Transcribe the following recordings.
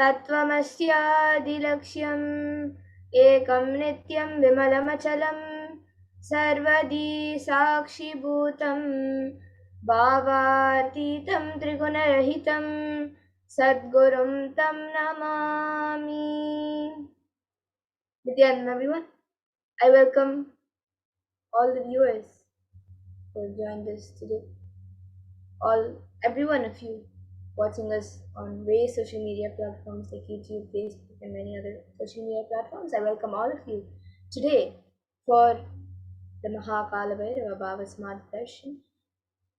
तत्त्वमस्यादिलक्ष्यम् एकं नित्यं विमलमचलं सर्वदी साक्षिभूतं भावातीतं त्रिगुणरहितं सद्गुरुं तं Namami. Nityananda everyone, I welcome all the viewers who have joined us today. Every one of you watching us on various social media platforms like YouTube, Facebook, and many other social media platforms. I welcome all of you today for the Mahakala Bhairava Bhava Samadhi Darshan,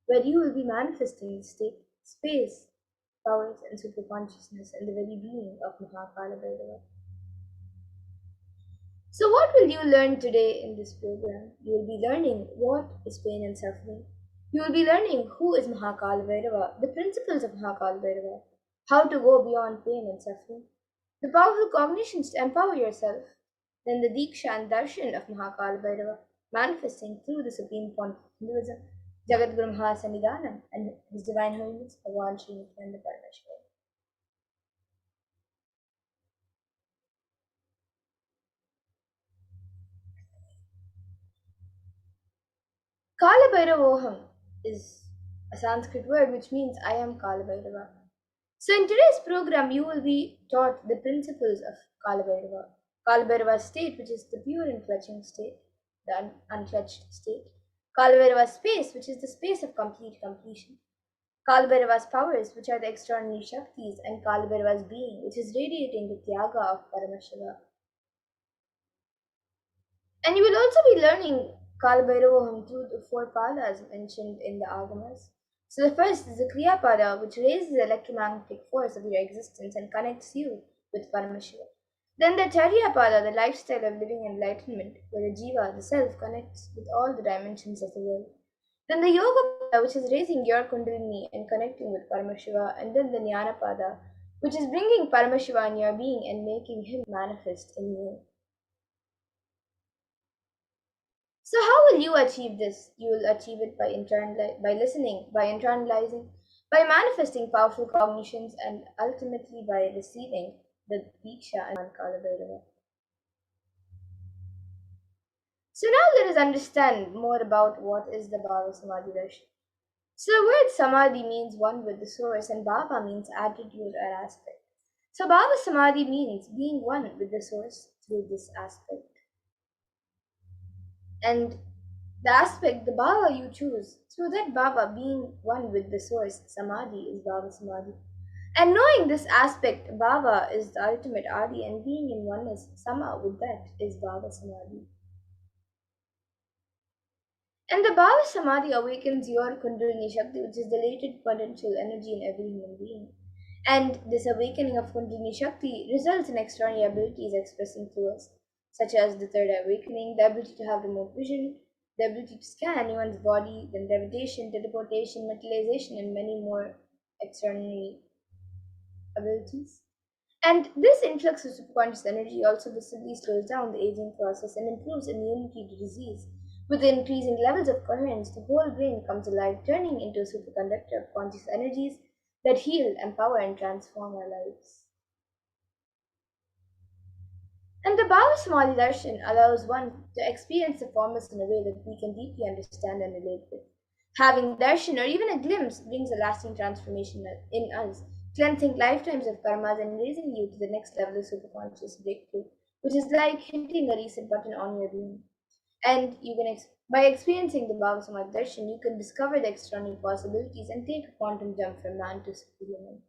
where you will be manifesting the state, space, powers, and super consciousness and the very being of Mahakala Bhairava. So, what will you learn today in this program? You will be learning what is pain and suffering. You will be learning who is Mahakal Bhairava, the principles of Mahakal Bhairava, how to go beyond pain and suffering, the powerful cognitions to empower yourself, then the Diksha and Darshan of Mahakal Bhairava, manifesting through the Supreme Point of Hinduism, Jagat Guru Mahasannidhanam, and His Divine Holiness, Bhagavan Sri Nithyananda Paramashivam. Kala Bhairavoham is a Sanskrit word which means I am Kala Bhairava. So in today's program, you will be taught the principles of Kala Bhairava. Kala Bhairava's state, which is the pure and clutching state, the unclutched state. Kala Bhairava's space, which is the space of complete completion. Kala Bhairava's powers, which are the extraordinary Shaktis, and Kala Bhairava's being, which is radiating the Tyaga of Paramashiva. And you will also be learning Kalbhairavoham through the four padas mentioned in the Agamas. So the first is the Kriya Pada, which raises the electromagnetic force of your existence and connects you with Paramashiva. Then the Charya Pada, the lifestyle of living enlightenment, where the Jiva, the self, connects with all the dimensions of the world. Then the Yoga Pada, which is raising your Kundalini and connecting with Paramashiva. And then the Jnana Pada, which is bringing Paramashiva in your being and making him manifest in you. So how will you achieve this? You will achieve it by listening, by internalizing, by manifesting powerful cognitions, and ultimately by receiving the Diksha and Mankala Bhairava. So now let us understand more about what is the Bhava Samadhi Darshan. So the word Samadhi means one with the source and Bhava means attitude or aspect. So Bhava Samadhi means being one with the source through this aspect. And the aspect, the bhava you choose, through that bhava being one with the source, samadhi is bhava samadhi. And knowing this aspect, bhava is the ultimate adi, and being in oneness, sama with that is bhava samadhi. And the bhava samadhi awakens your kundalini shakti, which is the latent potential energy in every human being. And this awakening of kundalini shakti results in extraordinary abilities expressing through us, such as the third eye awakening, the ability to have remote vision, the ability to scan anyone's body, then levitation, teleportation, materialization, and many more extraordinary abilities. And this influx of subconscious energy also visibly slows down the aging process and improves immunity to disease. With the increasing levels of coherence, the whole brain comes alive, turning into a superconductor of conscious energies that heal, empower, and transform our lives. And the Bhava Samadhi Darshan allows one to experience the formless in a way that we can deeply understand and relate with. Having darshan or even a glimpse brings a lasting transformation in us, cleansing lifetimes of karmas and raising you to the next level of superconscious breakthrough, which is like hitting a reset button on your being. And you can, by experiencing the Bhava Samadhi Darshan, you can discover the extraordinary possibilities and take a quantum jump from man to superhuman.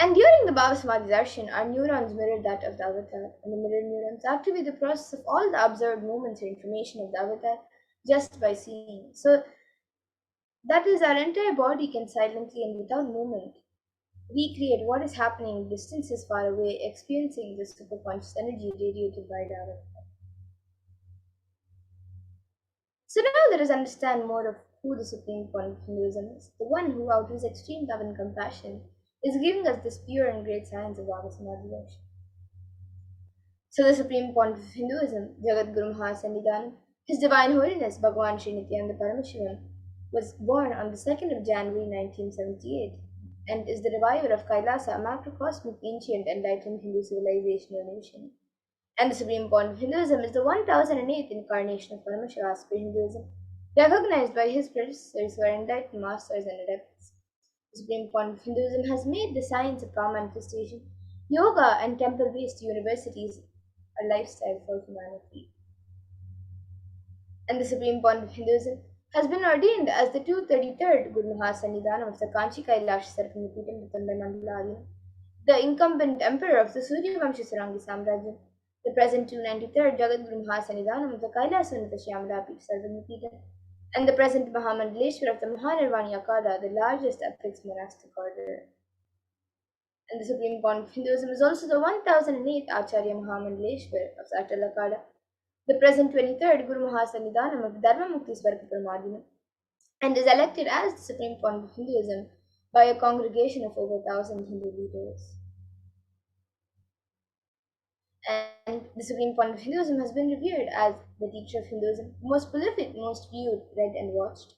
And during the Bhava Samadhi darshan, our neurons mirror that of the avatar, and the mirror neurons activate the process of all the observed movements or information of the avatar just by seeing. So that is, our entire body can silently and without movement recreate what is happening distances far away, experiencing the superconscious energy radiated by the avatar. So now let us understand more of who the Supreme Point of Hinduism is, the one who, out of his extreme love and compassion, is giving us this pure and great science of Bhava Samadhi darshan. So the Supreme Point of Hinduism, Jagat Guru Mahasannidhanam, His Divine Holiness Bhagavan Sri Nithyananda Paramashivam, was born on the 2nd of January 1978 and is the reviver of Kailasa, a macrocosmic, ancient, enlightened Hindu civilization or nation. And the supreme point of Hinduism is the 1008th incarnation of Paramashiva aspect Hinduism, recognized by his predecessors who are enlightened masters and adepts. The supreme point of Hinduism has made the science of power manifestation, yoga, and temple-based universities a lifestyle for humanity. And the supreme point of Hinduism has been ordained as the 233rd Guru Mahasannidhanam of the Kanchi Kailash Sarpanipitham Tambay Mandala, the incumbent emperor of the Suryavamshi Sarangi Samrajyam, the present 293rd Jagadguru Mahasannidhanam of the Kailasannatha Shyamalapi Sarvanipitham, and the present Mahamandaleshwar of the Mahanirvani Akada, the largest apex monastic order. And the supreme point of Hinduism is also the 1008th Acharya Mahamandaleshwar of the Atal Akada, the present 23rd Guru Mahasannidhanam of Dharmamukti Swargapramadina, and is elected as the supreme point of Hinduism by a congregation of over 1,000 Hindu leaders. And the supreme point of Hinduism has been revered as the teacher of Hinduism, most prolific, most viewed, read, and watched.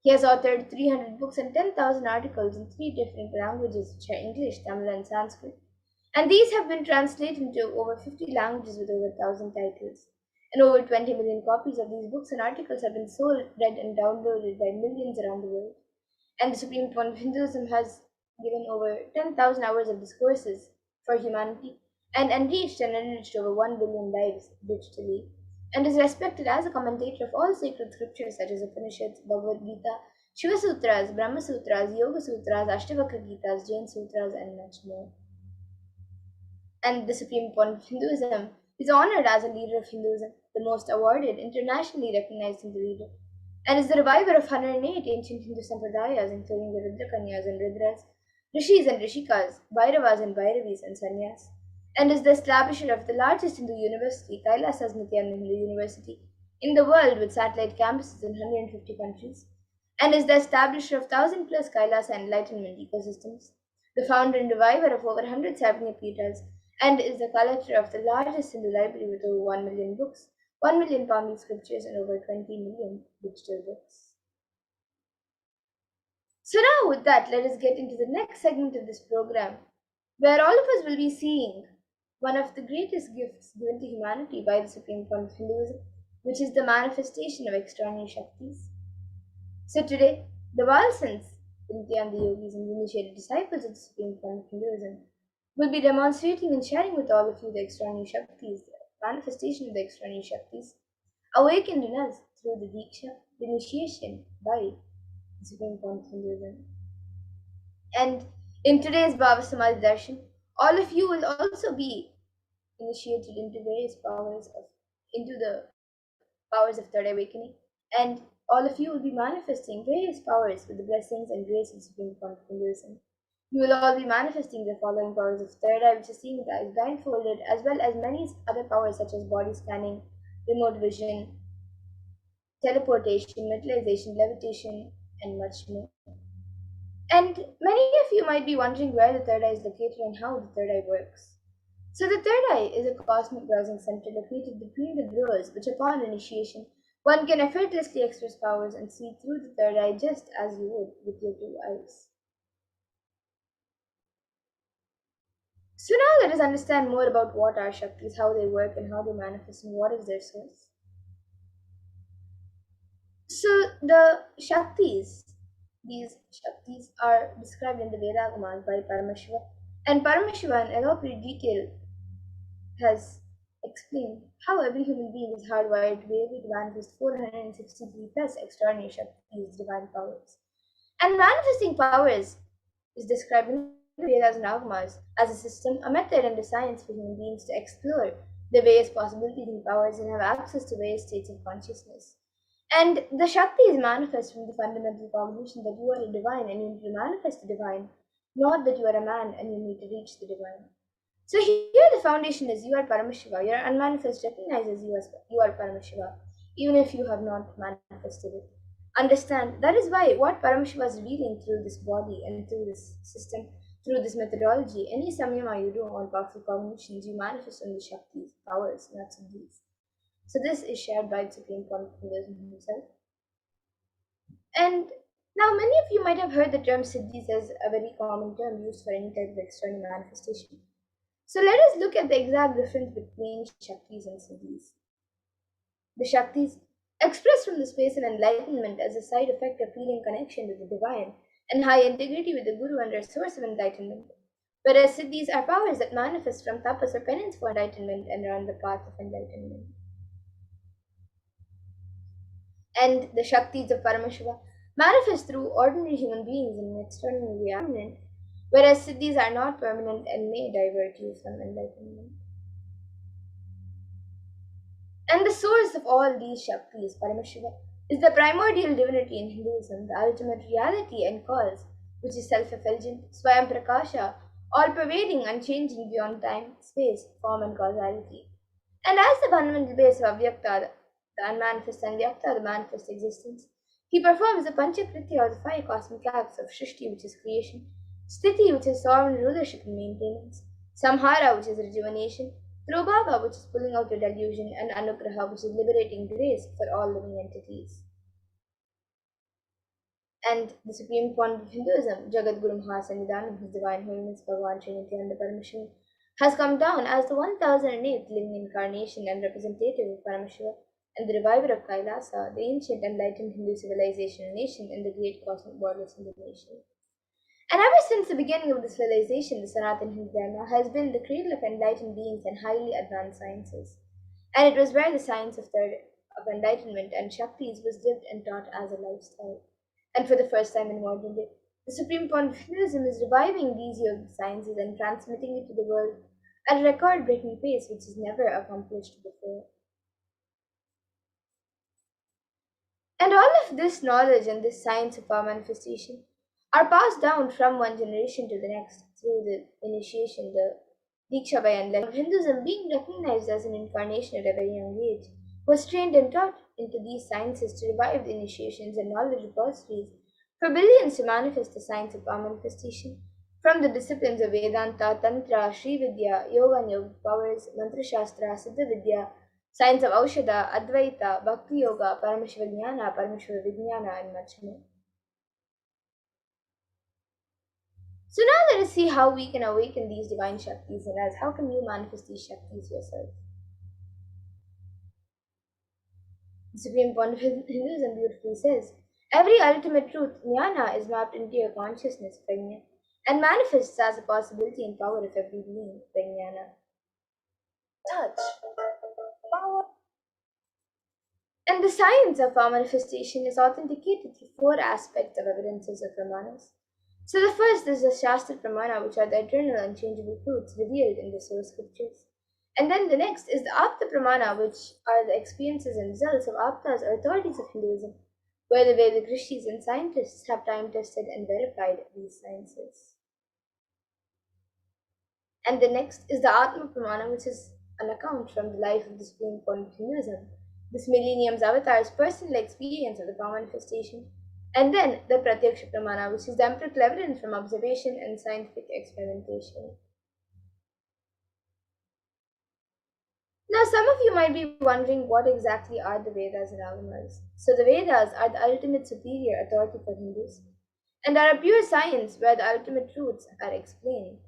He has authored 300 books and 10,000 articles in 3 different languages, which are English, Tamil, and Sanskrit. And these have been translated into over 50 languages with over 1,000 titles. And over 20 million copies of these books and articles have been sold, read, and downloaded by millions around the world. And the Supreme Point of Hinduism has given over 10,000 hours of discourses for humanity and enriched and enriched over 1 billion lives digitally, and is respected as a commentator of all sacred scriptures such as Upanishads, Bhagavad Gita, Shiva Sutras, Brahma Sutras, Yoga Sutras, Ashtavakra Gitas, Jain Sutras, and much more. And the Supreme Point of Hinduism is honored as a leader of Hinduism, the most awarded, internationally recognized Hindu leader, and is the reviver of 108 ancient Hindu sampradayas, including the Rudrakanyas and Rudras, Rishis and Rishikas, Bhairavas and Bhairavis, and Sannyas, and is the establisher of the largest Hindu university, Kailasa's Nithyananda Hindu University, in the world with satellite campuses in 150 countries, and is the establisher of 1,000 plus Kailasa enlightenment ecosystems, the founder and reviver of over 100 Savanya Pitas, and is the collector of the largest Hindu library with over 1 million books, 1 million Pali scriptures, and over 20 million digital books. So now with that, let us get into the next segment of this program, where all of us will be seeing one of the greatest gifts given to humanity by the Supreme Point of Hinduism, which is the manifestation of extraordinary Shaktis. So today, the Valsans, Nithyananda yogis and initiated disciples of the Supreme Point of Hinduism, will be demonstrating and sharing with all of you the extraordinary Shaktis, the manifestation of the extraordinary Shaktis, awakened in us through the Diksha, the initiation by the Supreme Point of Hinduism. And in today's Bhava Samadhi Darshan, all of you will also be initiated into the powers of third awakening, and all of you will be manifesting various powers with the blessings and grace of Supreme Point of Hinduism. You will all be manifesting the following powers of third eye, which is seeing with eyes blindfolded, as well as many other powers such as body scanning, remote vision, teleportation, materialization, levitation, and much more. And many of you might be wondering where the third eye is located and how the third eye works. So the third eye is a cosmic browsing center located between the growers, which upon initiation, one can effortlessly express powers and see through the third eye just as you would with your two eyes. So now let us understand more about what are Shaktis, how they work and how they manifest and what is their source. So the these Shaktis are described in the Vedagamas by Paramashiva, and Paramashiva in elaborate detail has explained how every human being is hardwired to be able to manifest 463 plus extraordinary Shaktis, divine powers. And manifesting powers is described in the Vedas and Agamas as a system, a method, and a science for human beings to explore the various possibilities and powers and have access to various states of consciousness. And the Shaktis manifest from the fundamental cognition that you are a divine and you need to manifest the divine, not that you are a man and you need to reach the divine. So here the foundation is you are Paramashiva. Your unmanifest recognizes you as you are Paramashiva, even if you have not manifested it. Understand that is why what Paramashiva is revealing through this body and through this system, through this methodology, any samyama you do on powerful cognitions, you manifest on the Shaktis, powers, not these. So this is shared by the Supreme Point of Hinduism himself. And Now, many of you might have heard the term siddhis as a very common term used for any type of external manifestation. So let us look at the exact difference between Shaktis and Siddhis. The Shaktis express from the space of enlightenment as a side effect of feeling connection with the divine and high integrity with the Guru and their source of enlightenment. Whereas Siddhis are powers that manifest from tapas or penance for enlightenment and are on the path of enlightenment. And the Shaktis of Paramashiva manifest through ordinary human beings in an external environment, whereas Siddhis are not permanent and may divert you from enlightenment. And the source of all these Shaktis, Paramashiva, is the primordial divinity in Hinduism, the ultimate reality and cause, which is self-effulgent, Swayam Prakasha, all-pervading, unchanging beyond time, space, form and causality. And as the fundamental base of Avyakta, the unmanifest, and Vyakta, the manifest existence, he performs the Panchakritya or the five cosmic acts of Shrishti, which is creation, Sthiti, which is sovereign rulership and maintenance, Samhara, which is rejuvenation, Prabhava, which is pulling out a delusion, and Anugraha, which is liberating grace for all living entities. And the supreme point of Hinduism, Jagat Guru Mahasannidhanam, His Divine Holiness Bhagavan Sri Nithyananda Paramashivam, has come down as the 1008th living incarnation and representative of Paramashiva and the reviver of Kailasa, the ancient enlightened Hindu civilization and nation and the great cosmic borderless nation. And ever since the beginning of this civilization, the Sanatana Hindu Dharma has been the cradle of enlightened beings and highly advanced sciences. And it was where the science of enlightenment and Shaktis was lived and taught as a lifestyle. And for the first time in modern day, the supreme point of Hinduism is reviving these yogic sciences and transmitting it to the world at a record-breaking pace which is never accomplished before. And all of this knowledge and this science of our manifestation are passed down from one generation to the next through the initiation, the Diksha by enlightenment. Hinduism, being recognized as an incarnation at a very young age, was trained and taught into these sciences to revive the initiations and knowledge repositories for billions to manifest the science of our manifestation. From the disciplines of Vedanta, Tantra, Sri Vidya, Yoga and Yogic powers, Mantra Shastra, Siddha Vidya, science of Aushadha, Advaita, Bhakti Yoga, Paramashiva Jnana, Paramashiva Vijnana, and much more. So now let us see how we can awaken these divine Shaktis in us. How can you manifest these Shaktis yourself? The Supreme Point of Hinduism beautifully says, every ultimate truth, jnana, is mapped into your consciousness, prajna, and manifests as a possibility and power of every being, prajnana. Touch. Power. And the science of our manifestation is authenticated through four aspects of evidences or pramanas. So the first is the Shastra Pramana, which are the eternal unchangeable truths revealed in the source scriptures. And then the next is the Apta Pramana, which are the experiences and results of Aptas or authorities of Hinduism, where the Vedic rishis and scientists have time tested and verified these sciences. And the next is the Atma Pramana, which is an account from the life of the Supreme Point of Hinduism, this millennium's avatar's personal experience of the power manifestation. And then the Pratyaksha Pramana, which is the empirical evidence from observation and scientific experimentation. Now, some of you might be wondering what exactly are the Vedas and Agamas. So, the Vedas are the ultimate superior authority for Hindus and are a pure science where the ultimate truths are explained.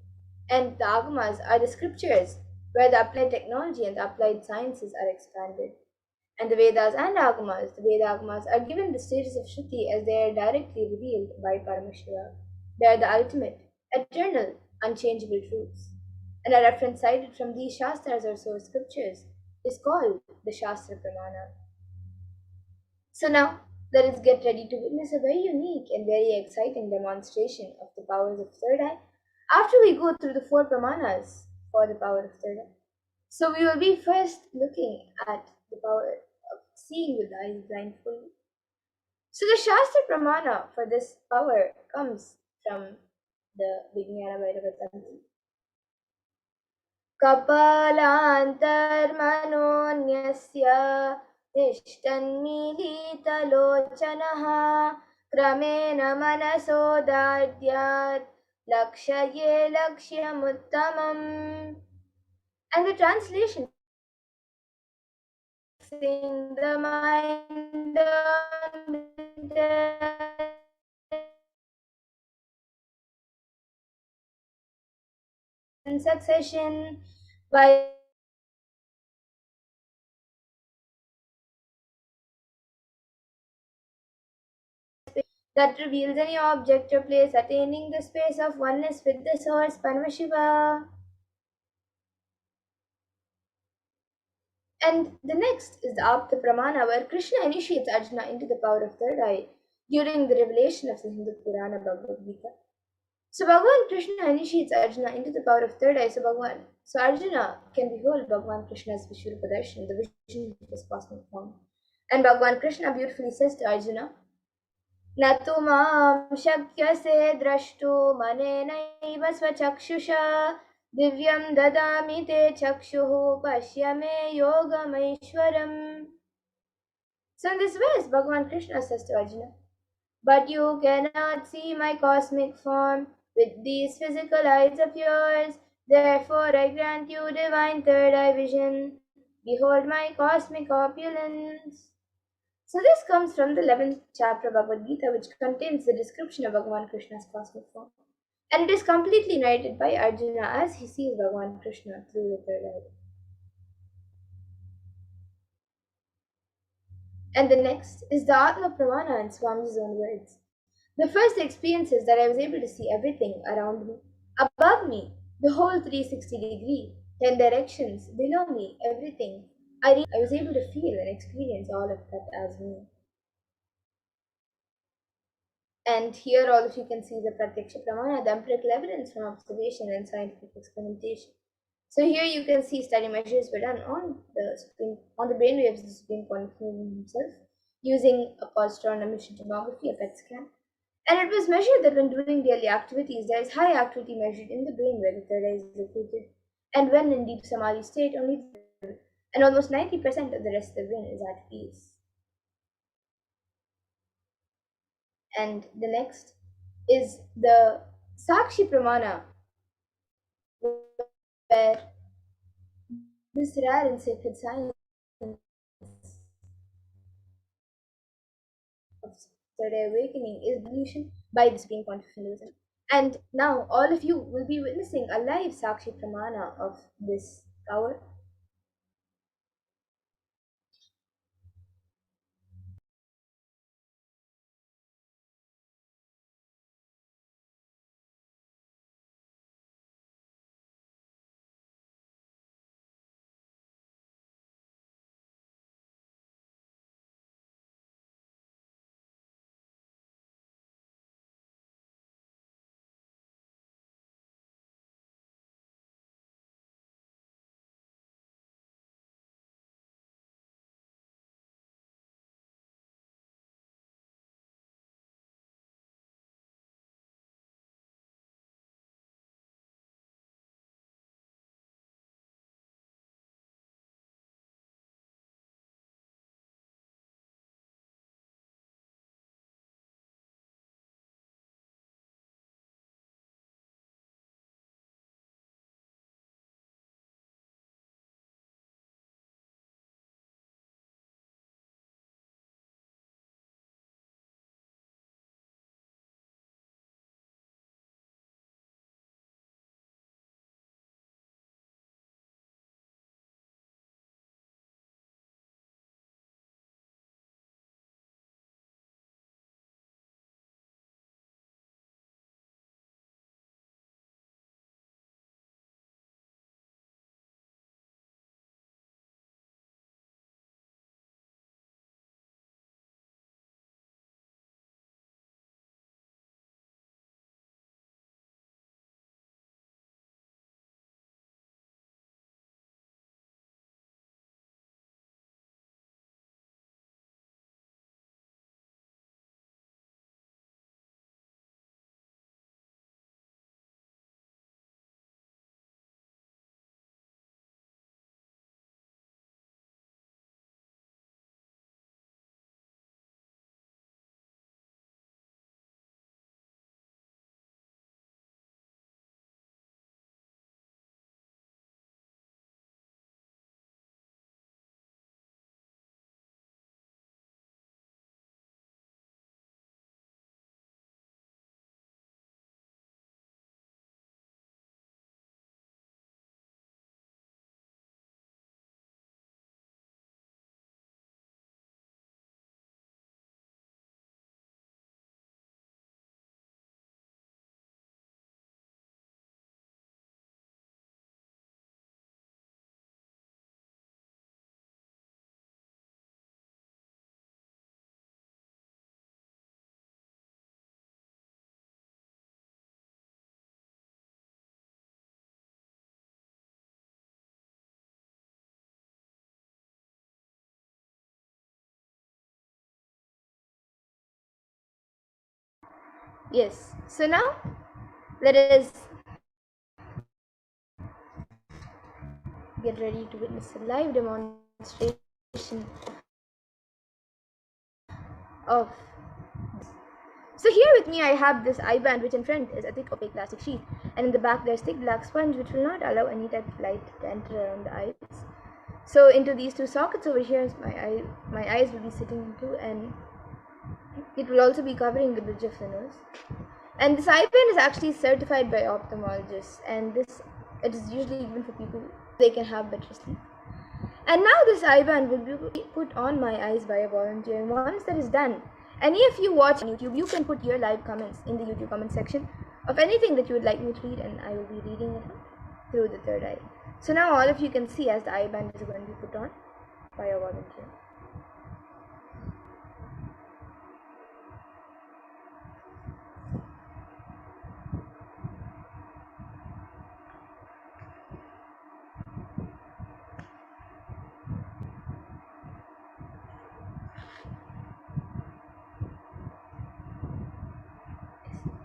And the Agamas are the scriptures where the applied technology and the applied sciences are expanded. And the Vedas and Agamas, the Veda Agamas, are given the status of Shruti as they are directly revealed by Paramashiva. They are the ultimate, eternal, unchangeable truths. And a reference cited from these Shastras or source scriptures is called the Shastra Pramana. So now, let us get ready to witness a very unique and very exciting demonstration of the powers of third eye after we go through the four Pramanas for the power of third eye. So we will be first looking at the power of seeing with the eyes blindfolded. So the Shastra Pramana for this power comes from the Vijnana Bhairava Tantra. कपालान्तर्मनोऽन्यस्य तिष्ठन्मीलितलोचनः क्रमेण मनसोदार्द्यात् लक्ष्ये लक्ष्यमुत्तमम्. And the translation, fixing the mind on in succession, while that reveals any object or place attaining the space of oneness with the source Paramashiva. And the next is the Apta Pramana, where Krishna initiates Arjuna into the power of third eye during the revelation of the Hindu Purana Bhagavad Gita. So Bhagavan Krishna initiates Arjuna into the power of third eye. So Arjuna can behold Bhagavan Krishna's Vishwarupa Darshan, the vision of his cosmic form. And Bhagavan Krishna beautifully says to Arjuna, न तु मां शक्यसे द्रष्टुम् अनेनैव स्वचक्षुषा दिव्यं ददामि ते चक्षुः पश्य मे योगमैश्वरम्. So in this verse, Bhagavan Krishna says to Arjuna, but you cannot see my cosmic form with these physical eyes of yours. Therefore I grant you divine third eye vision. Behold my cosmic opulence. So this comes from the 11th chapter of Bhagavad Gita, which contains the description of Bhagavan Krishna's cosmic form. And it is completely narrated by Arjuna as he sees Bhagavan Krishna through the third eye. And the next is the Atma Pramana in Swami's own words. The first experience is that I was able to see everything around me, above me, the whole 360-degree, 10 directions, below me, everything. I was able to feel and experience all of that as me. And here all of you can see the Pratyaksha Pramana, the empirical evidence from observation and scientific experimentation. So here you can see study measures were done on the brainwaves of the Supreme Confucian himself, using a positron emission tomography, a PET scan. And it was measured that when doing daily activities, there is high activity measured in the brain where the third eye is located. And when in deep samadhi state, and almost 90% of the rest of the brain is at peace. And the next is the Sakshi Pramana, where this rare and sacred science of third eye awakening is evolution by the Supreme Confucianism. And now all of you will be witnessing a live Sakshi Pramana of this power. Yes. So now let us get ready to witness a live demonstration of. So here with me I have this eye band, which in front is a thick opaque plastic sheet, and in the back there's thick black sponge which will not allow any type of light to enter around the eyes. So into these two sockets over here is my eyes will be sitting into, and it will also be covering the bridge of the nose. And this eye band is actually certified by ophthalmologists, and this it is usually given for people they can have better sleep. And now this eye band will be put on my eyes by a volunteer. And once that is done, any of you watch on YouTube, you can put your live comments in the YouTube comment section of anything that you would like me to read, and I will be reading it out through the third eye. So now all of you can see as the eye band is going to be put on by a volunteer.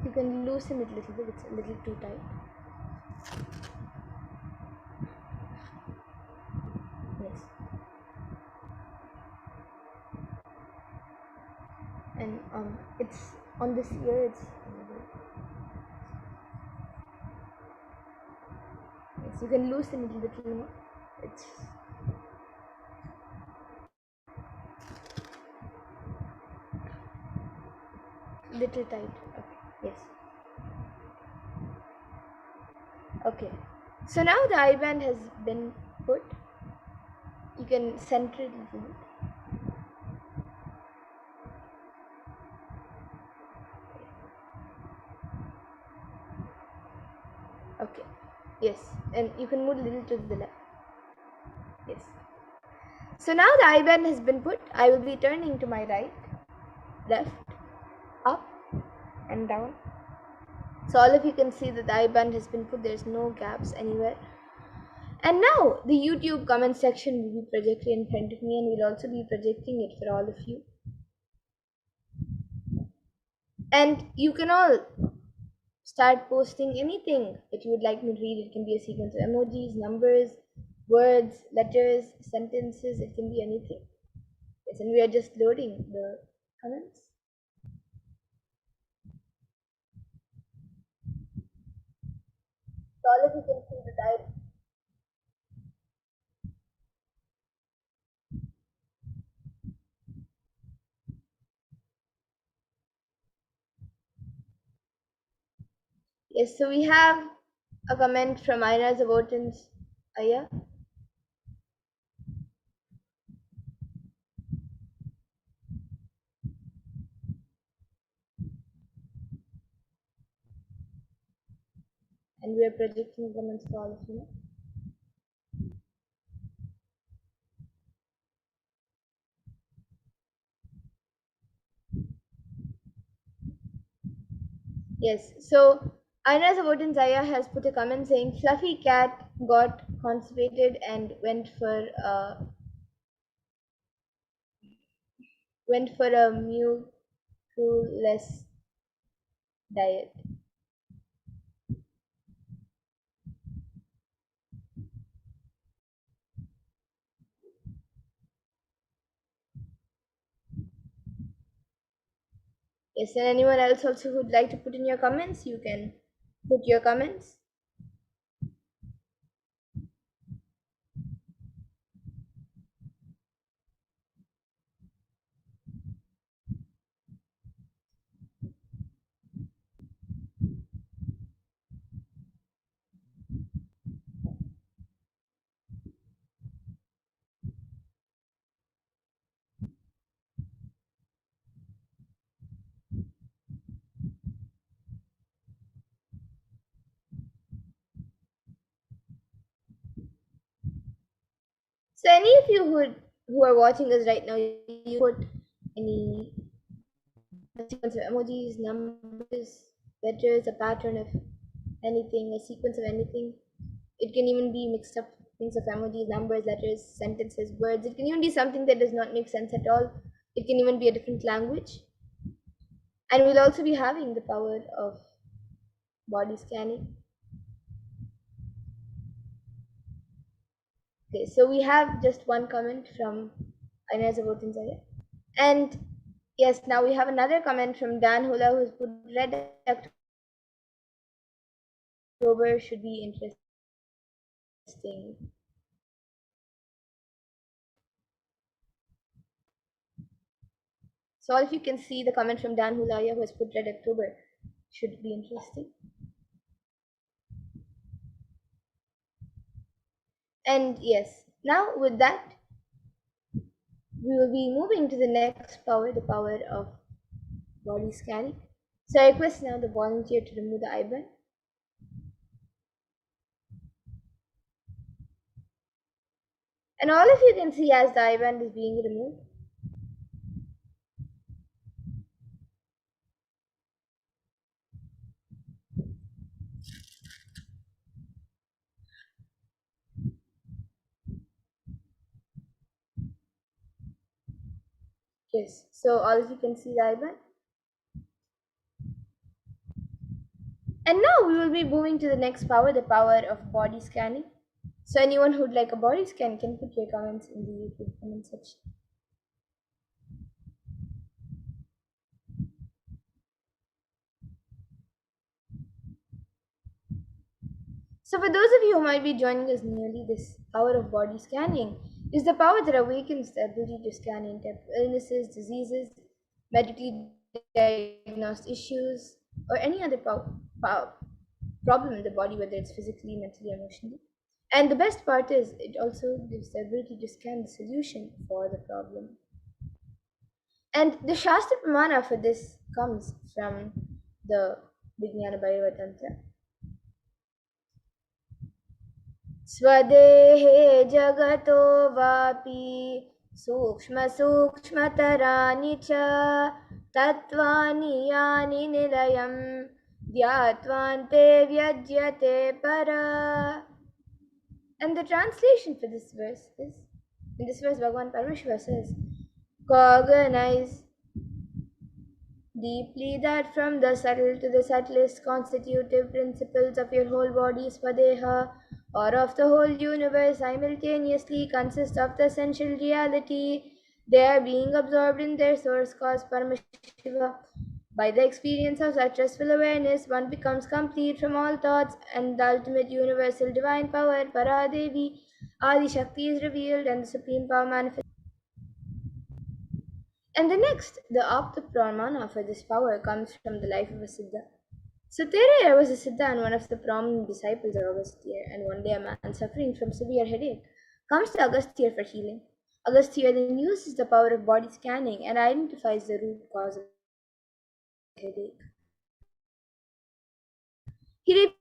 You can loosen it a little bit, it's a little too tight. Yes. And it's on this ear, it's yes, you can loosen it a little more. It's little tight. Okay. Yes. Okay. So now the eye band has been put. You can center it a little bit. Okay. Yes. And you can move a little to the left. Yes. So now the eye band has been put. I will be turning to my right, left, up, and down. So all of you can see that the eye band has been put. There's no gaps anywhere. And now the YouTube comment section will be projected in front of me, and we'll also be projecting it for all of you. And you can all start posting anything that you would like me to read. It can be a sequence of emojis, numbers, words, letters, sentences. It can be anything. Yes, and we are just loading the comments. So all of you can see that I. Yes, so we have a comment from Ira Zabotin's Aya. And we are projecting comments for all of you. Yes, so Aina Sabotin Zaya has put a comment saying fluffy cat got constipated and went for a mucus diet. Yes, and anyone else also who'd like to put in your comments, you can put your comments. So any of you who are watching us right now, you put any sequence of emojis, numbers, letters, a pattern of anything, a sequence of anything. It can even be mixed up things of emojis, numbers, letters, sentences, words. It can even be something that does not make sense at all. It can even be a different language. And we'll also be having the power of body scanning. Okay, so we have just one comment from Inez about Zaya. And yes, now we have another comment from Dan Hula who's put red October should be interesting. So if you can see the comment from Dan Hulaya who has put red October should be interesting. And yes, now with that, we will be moving to the next power, the power of body scanning. So I request now the volunteer to remove the IBAN. And all of you can see as the IBAN is being removed. Yes, so all of you can see the IBAN. And now we will be moving to the next power, the power of body scanning. So anyone who'd like a body scan can put your comments in the YouTube comment section. So for those of you who might be joining us newly, this power of body scanning is the power that awakens the ability to scan in-depth illnesses, diseases, medically diagnosed issues, or any other problem in the body, whether it's physically, mentally, emotionally. And the best part is it also gives the ability to scan the solution for the problem. And the Shastra Pramana for this comes from the Vijnana Bhairava Tantra. स्वदेहे जगतो वापि सूक्ष्मसूक्ष्मतराणि च तत्त्वानि यानि निलयं ध्यात्वान्ते व्यज्यते para. And the translation for this verse is, in this verse Bhagavan Paramashiva says, cognize deeply that from the subtle to the subtlest constitutive principles of your whole body, Swadeha, or of the whole universe, simultaneously consist of the essential reality. They are being absorbed in their source cause, Paramashiva. By the experience of such restful awareness, one becomes complete from all thoughts, and the ultimate universal divine power, Paradevi, Adi Shakti, is revealed, and the supreme power manifests. And the next, the Apta Pramana for this power comes from the life of a Siddha. So Teraya was a Siddha and one of the prominent disciples of Agastya, and one day a man suffering from severe headache comes to Agastya for healing. Agastya then uses the power of body scanning and identifies the root cause of the headache. He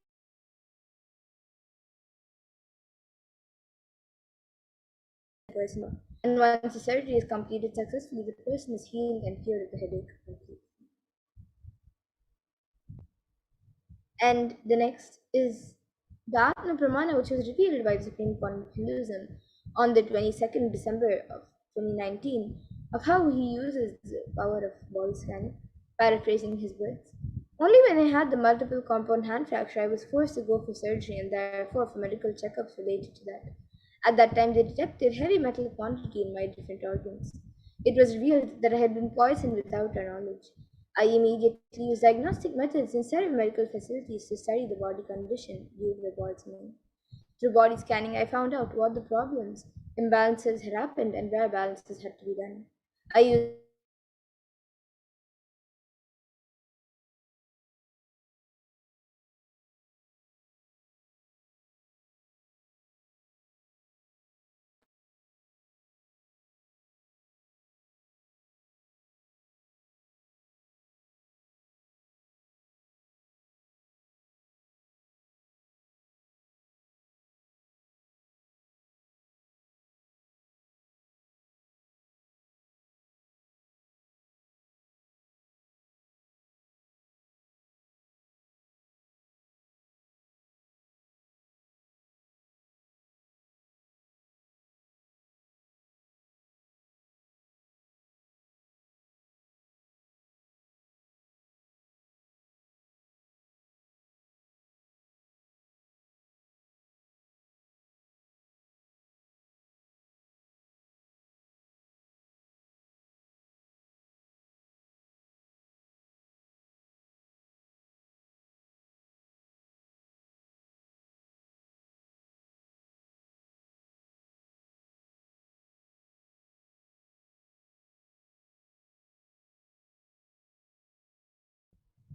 person, and once the surgery is completed successfully, the person is healed and cured of the headache completely. And the next is the Atma Pramana, which was revealed by the Supreme Court of Hinduism on the 22nd December of 2019, of how he uses the power of body scanning, paraphrasing his words. Only when I had the multiple compound hand fracture, I was forced to go for surgery and therefore for medical checkups related to that. At that time, they detected heavy metal quantity in my different organs. It was revealed that I had been poisoned without our knowledge. I immediately used diagnostic methods in several medical facilities to study the body condition due to the poisoning. Through body scanning, I found out what the problems, imbalances had happened, and where balances had to be done. I used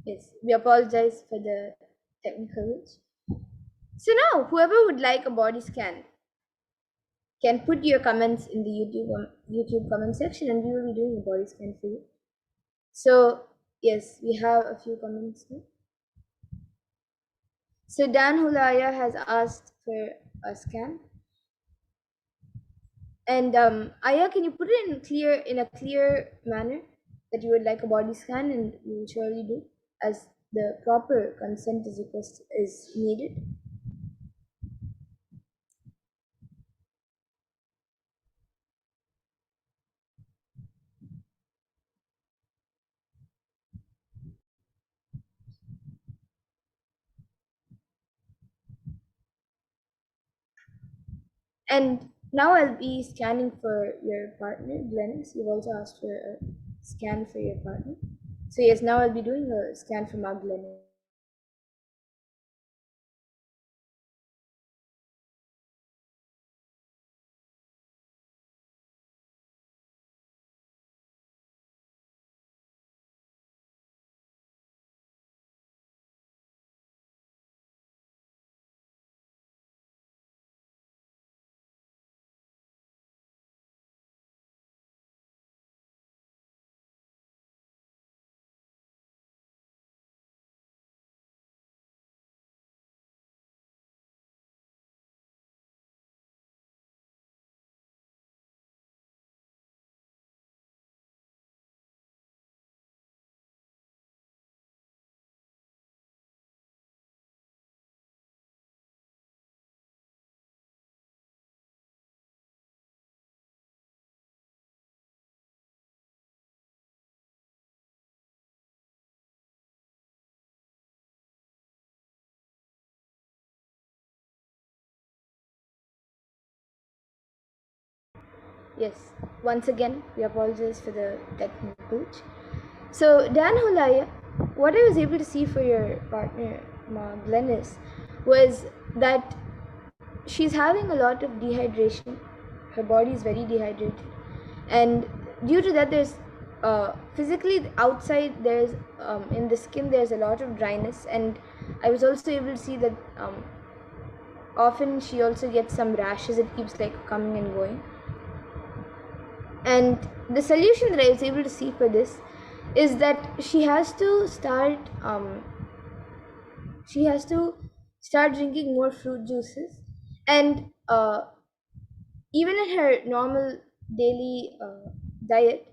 Yes, we apologize for the technical glitch. So now, whoever would like a body scan can put your comments in the YouTube comment section, and we will be doing a body scan for you. So yes, we have a few comments now. So Dan Hulaya has asked for a scan, and Aya, can you put it in a clear manner that you would like a body scan, and we will surely do, as the proper consent is needed. And now I'll be scanning for your partner, Glennis. You've also asked for a scan for your partner. So yes, now I'll be doing a scan for Mark Glennis. Yes, once again, we apologize for the technical glitch. So, Dan Hulaya, what I was able to see for your partner, Glennis, was that she's having a lot of dehydration. Her body is very dehydrated. And due to that, there's physically outside, there's in the skin, there's a lot of dryness. And I was also able to see that often she also gets some rashes. It keeps like coming and going. And the solution that I was able to see for this is that she has to start drinking more fruit juices, and even in her normal daily diet,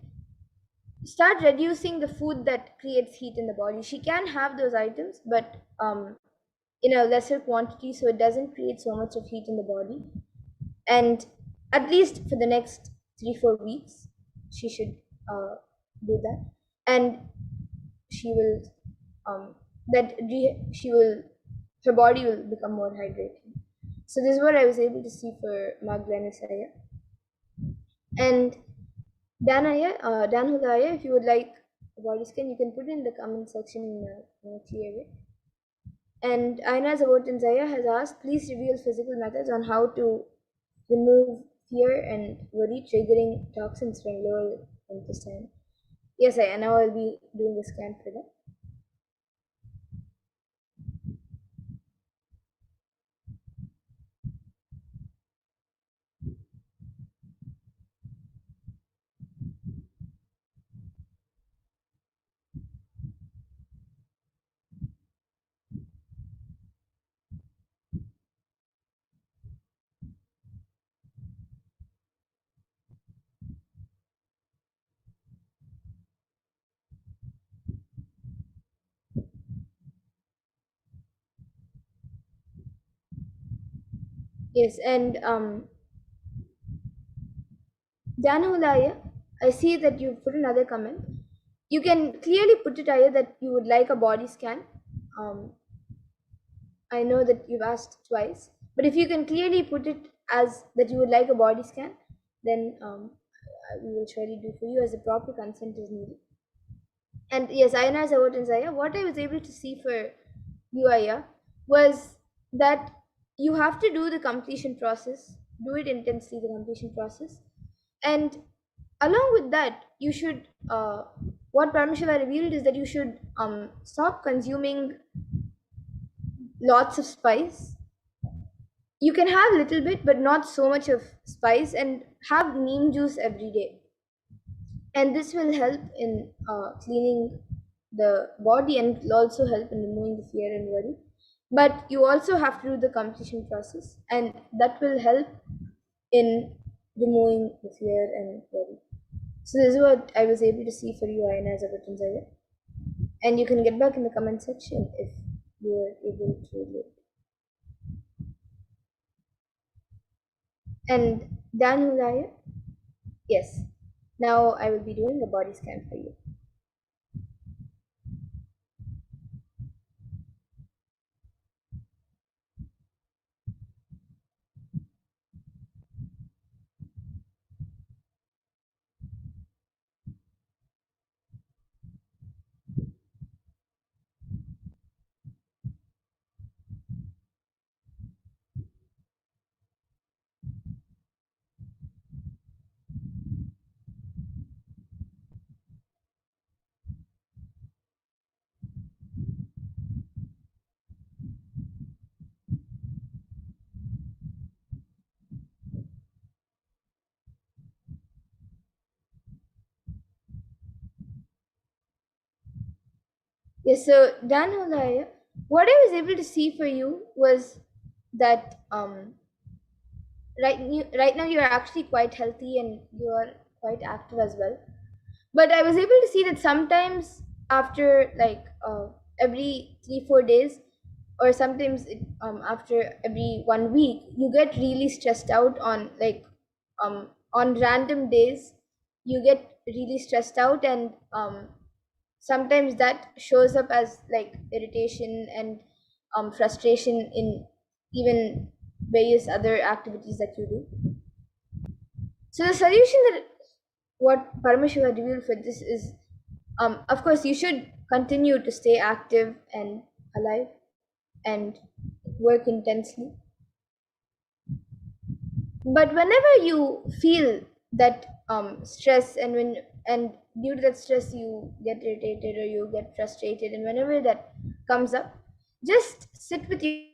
start reducing the food that creates heat in the body. She can have those items, but in a lesser quantity, so it doesn't create so much of heat in the body. And at least for the next 3-4 weeks, she should do that, and she will she will her body will become more hydrated. So this is what I was able to see for Magdalena Saya. And Dan Hulaya, if you would like a body scan, you can put it in the comment section in a clear way. And Aina Zaya has asked, please reveal physical methods on how to remove fear and worry triggering toxins from lower intestine. Yes, I now I'll be doing a scan for that. Yes, and Danulaya, I see that you put another comment. You can clearly put it Aya that you would like a body scan. Um, I know that you've asked twice, but if you can clearly put it as that you would like a body scan, then we will surely do for you as a proper consent is needed. And yes, Ayana Zawat and Zaya, what I was able to see for you, Aya, was that you have to do the completion process, do it intensely, the completion process. And along with that, you should what Paramashiva revealed is that you should stop consuming lots of spice. You can have a little bit, but not so much of spice, and have neem juice every day. And this will help in cleaning the body, and it will also help in removing the fear and worry. But you also have to do the completion process, and that will help in removing the fear and worry. So this is what I was able to see for you, Ayana, as a Vatanzaya. And you can get back in the comment section if you are able to relate. And Dan Hulaya, yes. Now I will be doing a body scan for you. Yes, so Dan Hulaya, what I was able to see for you was that right now you're actually quite healthy and you're quite active as well. But I was able to see that sometimes after like every 3-4 days, or sometimes after every 1 week, you get really stressed out on on random days. You get really stressed out, and sometimes that shows up as like irritation and frustration in even various other activities that you do. So the solution that what Paramashiva revealed for this is, of course, you should continue to stay active and alive and work intensely. But whenever you feel that stress, and due to that stress you get irritated or you get frustrated, and whenever that comes up, just sit with you.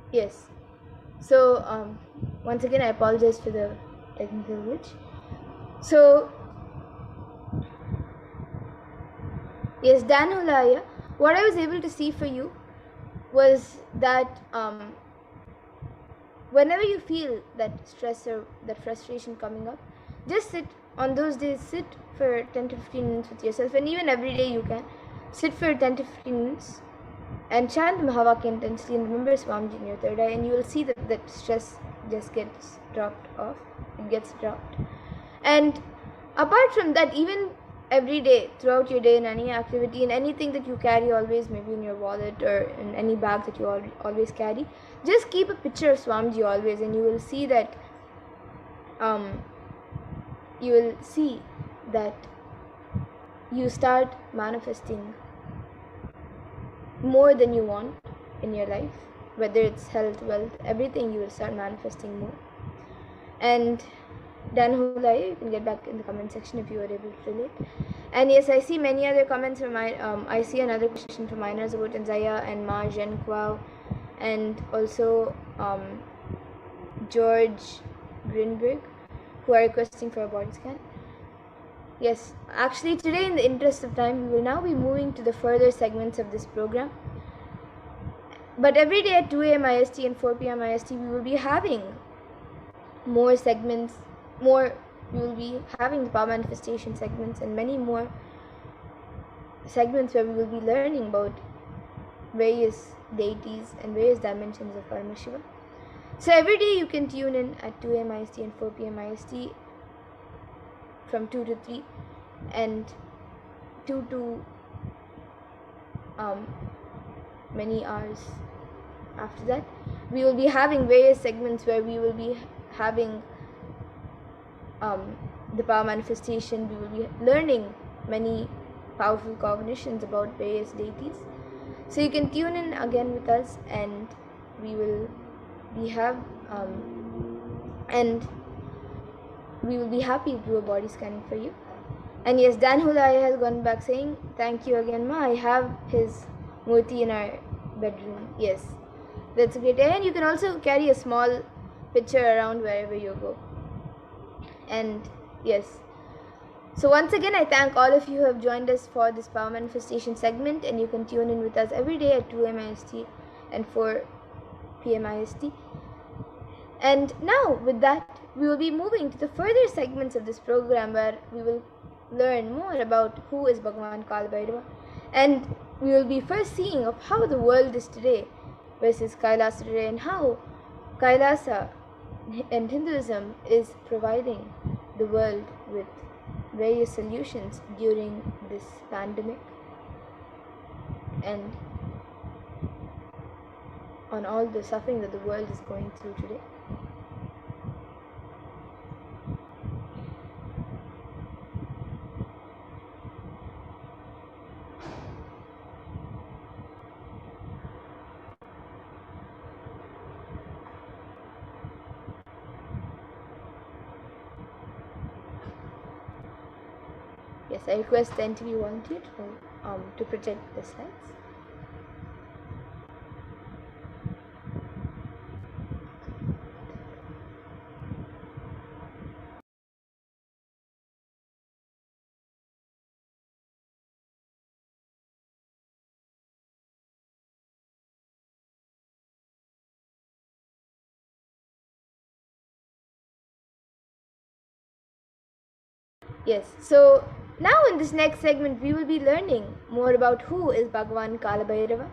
Yes. So once again, I apologize for the technical glitch. So yes, Dan Hulaya, what I was able to see for you was that whenever you feel that stress or that frustration coming up, just sit on those days, sit for 10 to 15 minutes with yourself, and even every day you can sit for 10 to 15 minutes and chant the Mahavakya intensely and remember Swamiji in your third eye, and you will see that that stress just gets dropped off. It gets dropped. And apart from that, even every day, throughout your day, in any activity, in anything that you carry always, maybe in your wallet or in any bag that you always carry, just keep a picture of Swamiji always, and you will see that you will see that you start manifesting more than you want in your life, whether it's health, wealth, everything. You will start manifesting more. And Dan Hulai, you can get back in the comment section if you are able to relate. And yes, I see many other comments from I see another question from Miners about Tanzaya and Ma Zhen Kwao, and also George Grinberg, who are requesting for a body scan. Yes, actually today, in the interest of time, we will now be moving to the further segments of this program. But every day at 2 a.m. IST and 4 p.m. IST, we will be having more segments, more, we will be having the power manifestation segments and many more segments where we will be learning about various deities and various dimensions of Paramashiva. So every day you can tune in at 2 a.m. IST and 4 p.m. IST from 2 to 3 and 2 to many hours after that. We will be having various segments where we will be having the power manifestation. We will be learning many powerful cognitions about various deities. So you can tune in again with us, and we will be happy to do a body scanning for you. And yes, Dan Hulai has gone back saying, thank you again, Ma. I have his murti in our bedroom. Yes, that's a great. And you can also carry a small picture around wherever you go. And yes. So once again, I thank all of you who have joined us for this power manifestation segment, and you can tune in with us every day at 2 a.m. IST and 4 p.m. IST. And now, with that, we will be moving to the further segments of this program where we will learn more about who is Bhagavan Kalbhairava, and we will be first seeing of how the world is today versus Kailasa today, and how Kailasa and Hinduism is providing the world with various solutions during this pandemic and on all the suffering that the world is going through today. Yes, I request the NTV volunteer to project the slides. Yes, so now in this next segment, we will be learning more about who is Bhagavan Kalabhairava.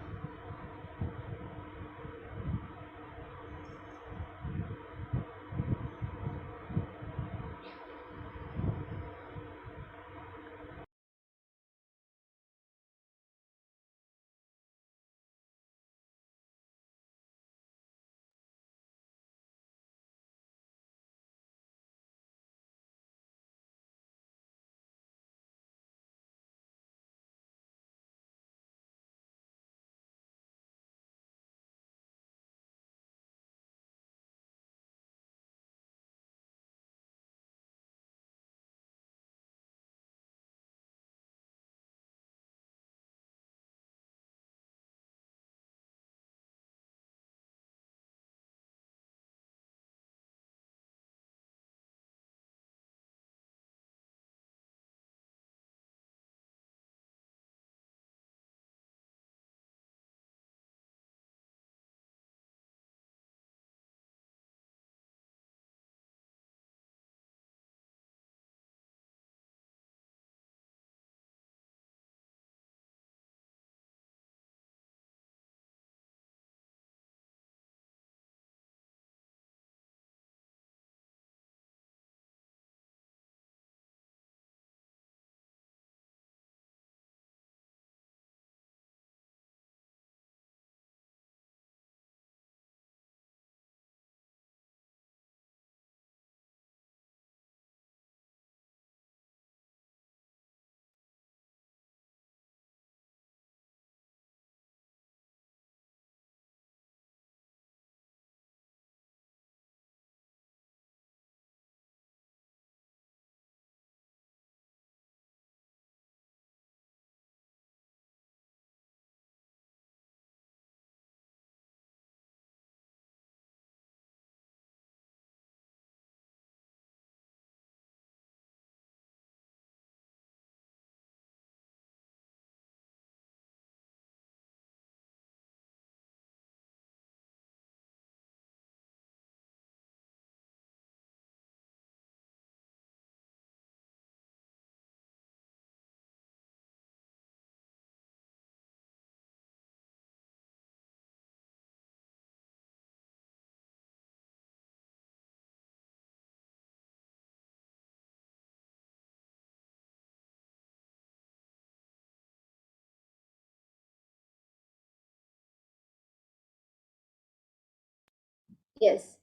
Yes.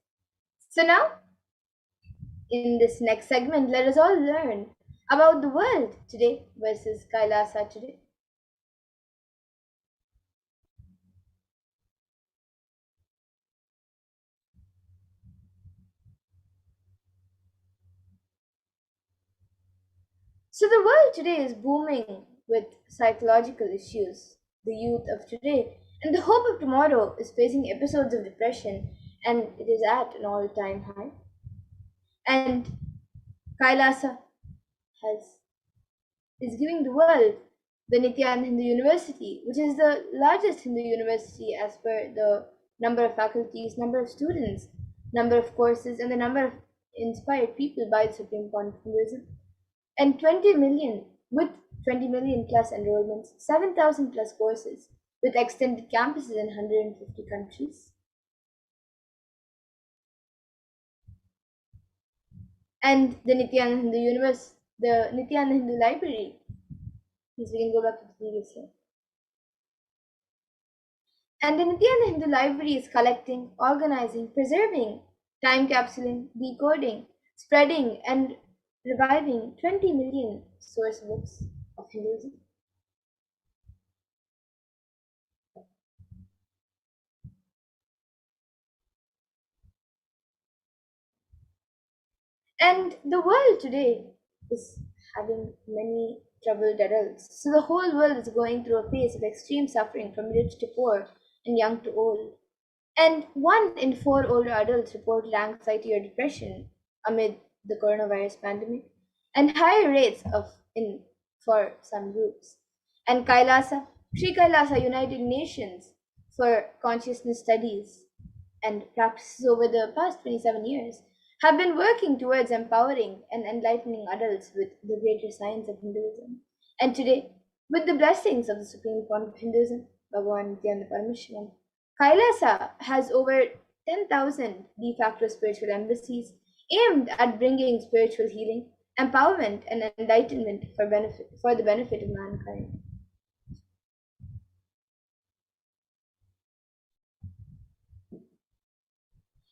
So now, in this next segment, let us all learn about the world today versus Kailasa today. So the world today is booming with psychological issues. The youth of today and the hope of tomorrow is facing episodes of depression, and it is at an all-time high. And Kailasa has is giving the world the Nithyananda Hindu University, which is the largest Hindu university as per the number of faculties, number of students, number of courses, and the number of inspired people by the Supreme Court of Hinduism. And 20 million, with 20 million plus enrollments, 7,000 plus courses, with extended campuses in 150 countries. And the Nithyananda Hindu Universe, the Nithyananda Hindu Library, yes, we can go back to the previous slide. And the Nithyananda Hindu Library is collecting, organizing, preserving, time capsuling, decoding, spreading, and reviving 20 million source books of Hinduism. And the world today is having many troubled adults. So the whole world is going through a phase of extreme suffering from rich to poor and young to old. And 1 in 4 older adults reported anxiety or depression amid the coronavirus pandemic, and higher rates of in for some groups. And Kailasa, Sri Kailasa United Nations for Consciousness Studies and practices over the past 27 years have been working towards empowering and enlightening adults with the greater science of Hinduism. And today, with the blessings of the Supreme Court of Hinduism, Bhagavan Nithyananda Paramashivam, Kailasa has over 10,000 de facto spiritual embassies aimed at bringing spiritual healing, empowerment, and enlightenment for the benefit of mankind.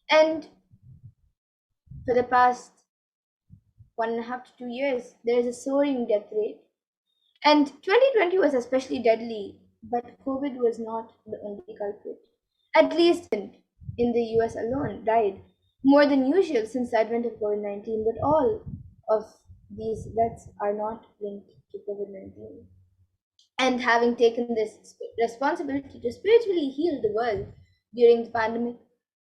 And for the past 1.5 to 2 years, there is a soaring death rate. And 2020 was especially deadly, but COVID was not the only culprit. At least in the US alone, died more than usual since the advent of COVID 19, but all of these deaths are not linked to COVID 19. And having taken this responsibility to spiritually heal the world during the pandemic,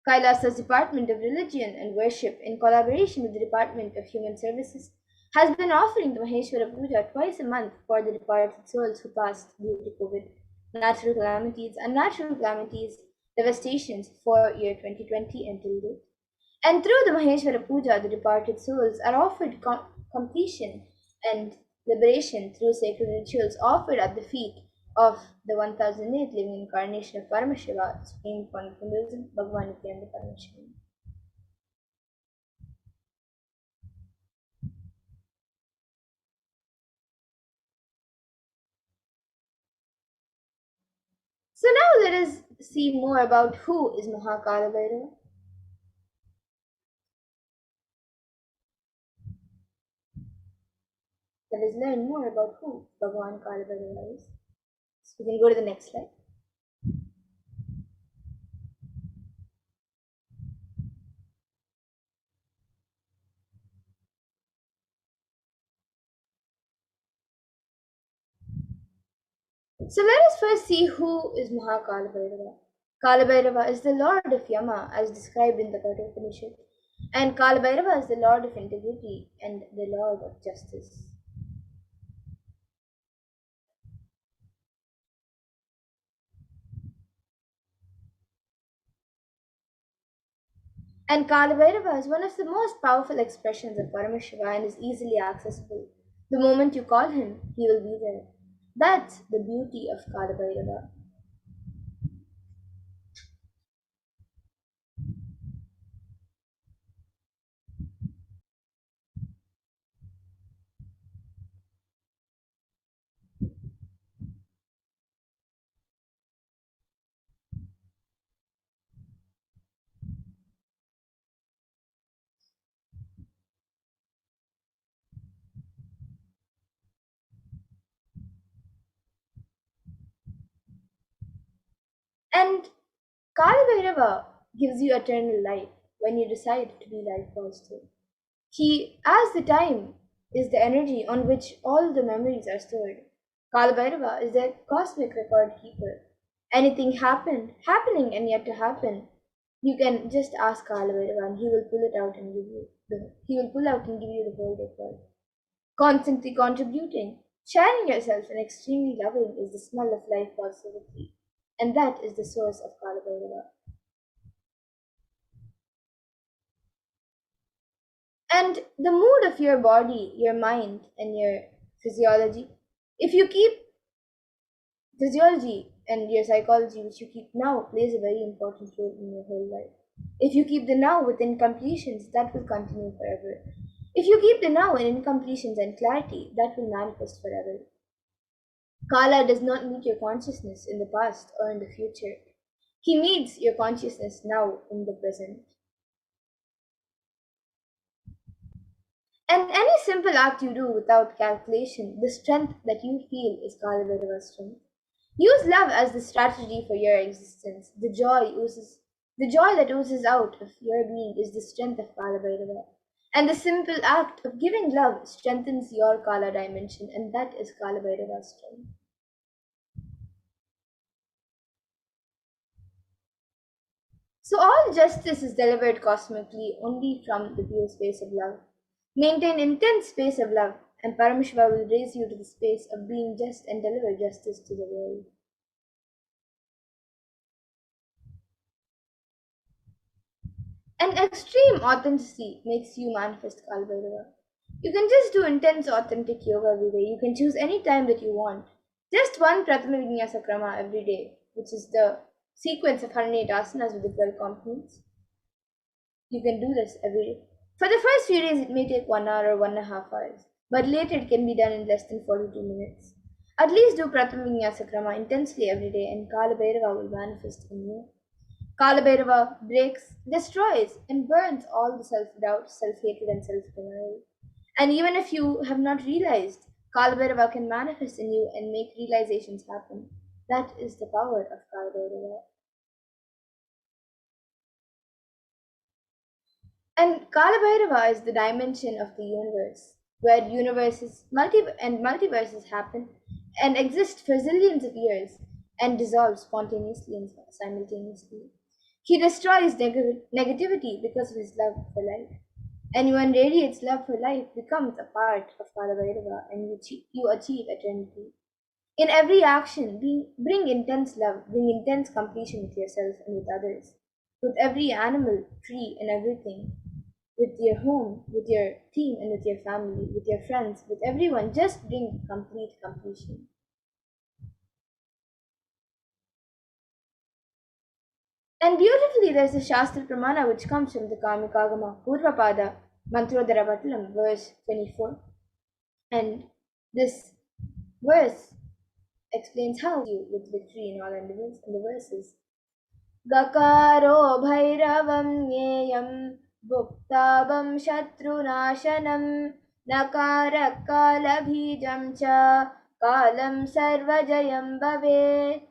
Kailasa's Department of Religion and Worship, in collaboration with the Department of Human Services, has been offering the Maheshwara Puja twice a month for the departed souls who passed due to COVID, natural calamities, devastations for year 2020 until date. And through the Maheshwara Puja, the departed souls are offered completion and liberation through sacred rituals offered at the feet of the 1008th living incarnation of Paramashiva, Supreme Form of Hinduism, Bhagavan Nithyananda Paramashivam. So now let us see more about who is Mahakala Bhairava. Let us learn more about who Bhagavan Kala Bhairava is. So we can go to the next slide. So let us first see who is Mahakala Bhairava. Kala Bhairava is the lord of Yama as described in the Kathopanishad, and Kala Bhairava is the lord of integrity and the lord of justice. And Kala Bhairava is one of the most powerful expressions of Paramashiva and is easily accessible. The moment you call him, he will be there. That's the beauty of Kala Bhairava. And Kalabhairava gives you eternal life when you decide to be life positive. He, as the time, is the energy on which all the memories are stored. Kalabhairava is the cosmic record keeper. Anything happening and yet to happen, you can just ask Kalabhairava and he will pull it out and give you he will pull out and give you the whole record. Constantly contributing, sharing yourself and extremely loving is the smell of life positivity. And that is the source of Kalabhairava. And the mood of your body, your mind, and your physiology. If you keep physiology and your psychology, which you keep now, plays a very important role in your whole life. If you keep the now with incompletions, that will continue forever. If you keep the now in incompletions and clarity, that will manifest forever. Kala does not meet your consciousness in the past or in the future. He meets your consciousness now in the present. And any simple act you do without calculation, the strength that you feel is Kalabhairava's strength. Use love as the strategy for your existence. The joy that oozes out of your being is the strength of Kalabhairava. And the simple act of giving love strengthens your Kala dimension, and that is Kalabhairava's strength. So all justice is delivered cosmically only from the pure space of love. Maintain intense space of love, and Paramashiva will raise you to the space of being just and deliver justice to the world. And extreme authenticity makes you manifest Kalbhairava. You can just do intense authentic yoga every day. You can choose any time that you want. Just one Pratama Vinyasa Krama every day, which is the sequence of 108 asanas with the 12 components. You can do this every day. For the first few days, it may take 1 hour or 1.5 hours, but later it can be done in less than 42 minutes. At least do Pratama Vinyasa Krama intensely every day, and Kala Bhairava will manifest in you. Kala Bhairava breaks, destroys, and burns all the self doubt, self hatred, and self denial. And even if you have not realized, Kala Bhairava can manifest in you and make realizations happen. That is the power of Kala Bhairava. And Kalabhairava is the dimension of the universe, where universes and multiverses happen and exist for zillions of years and dissolve spontaneously and simultaneously. He destroys negativity because of his love for life. Anyone radiates love for life becomes a part of Kalabhairava and you achieve eternity. In every action, bring intense love, bring intense completion with yourself and with others, with every animal, tree, and everything, with your home, with your team, and with your family, with your friends, with everyone. Just bring complete completion. And beautifully, there's a Shastra Pramana which comes from the Kamikagama Purvapada Mantrodhara Patalam, verse 24. And this verse explains how you with victory in all endeavors. And the verse is Gakaro Bhairavam Nyeyam Bhuktabam Shatrunasanam Nakara Kalabhijam Cha Kalam Sarvajayam Bhavet.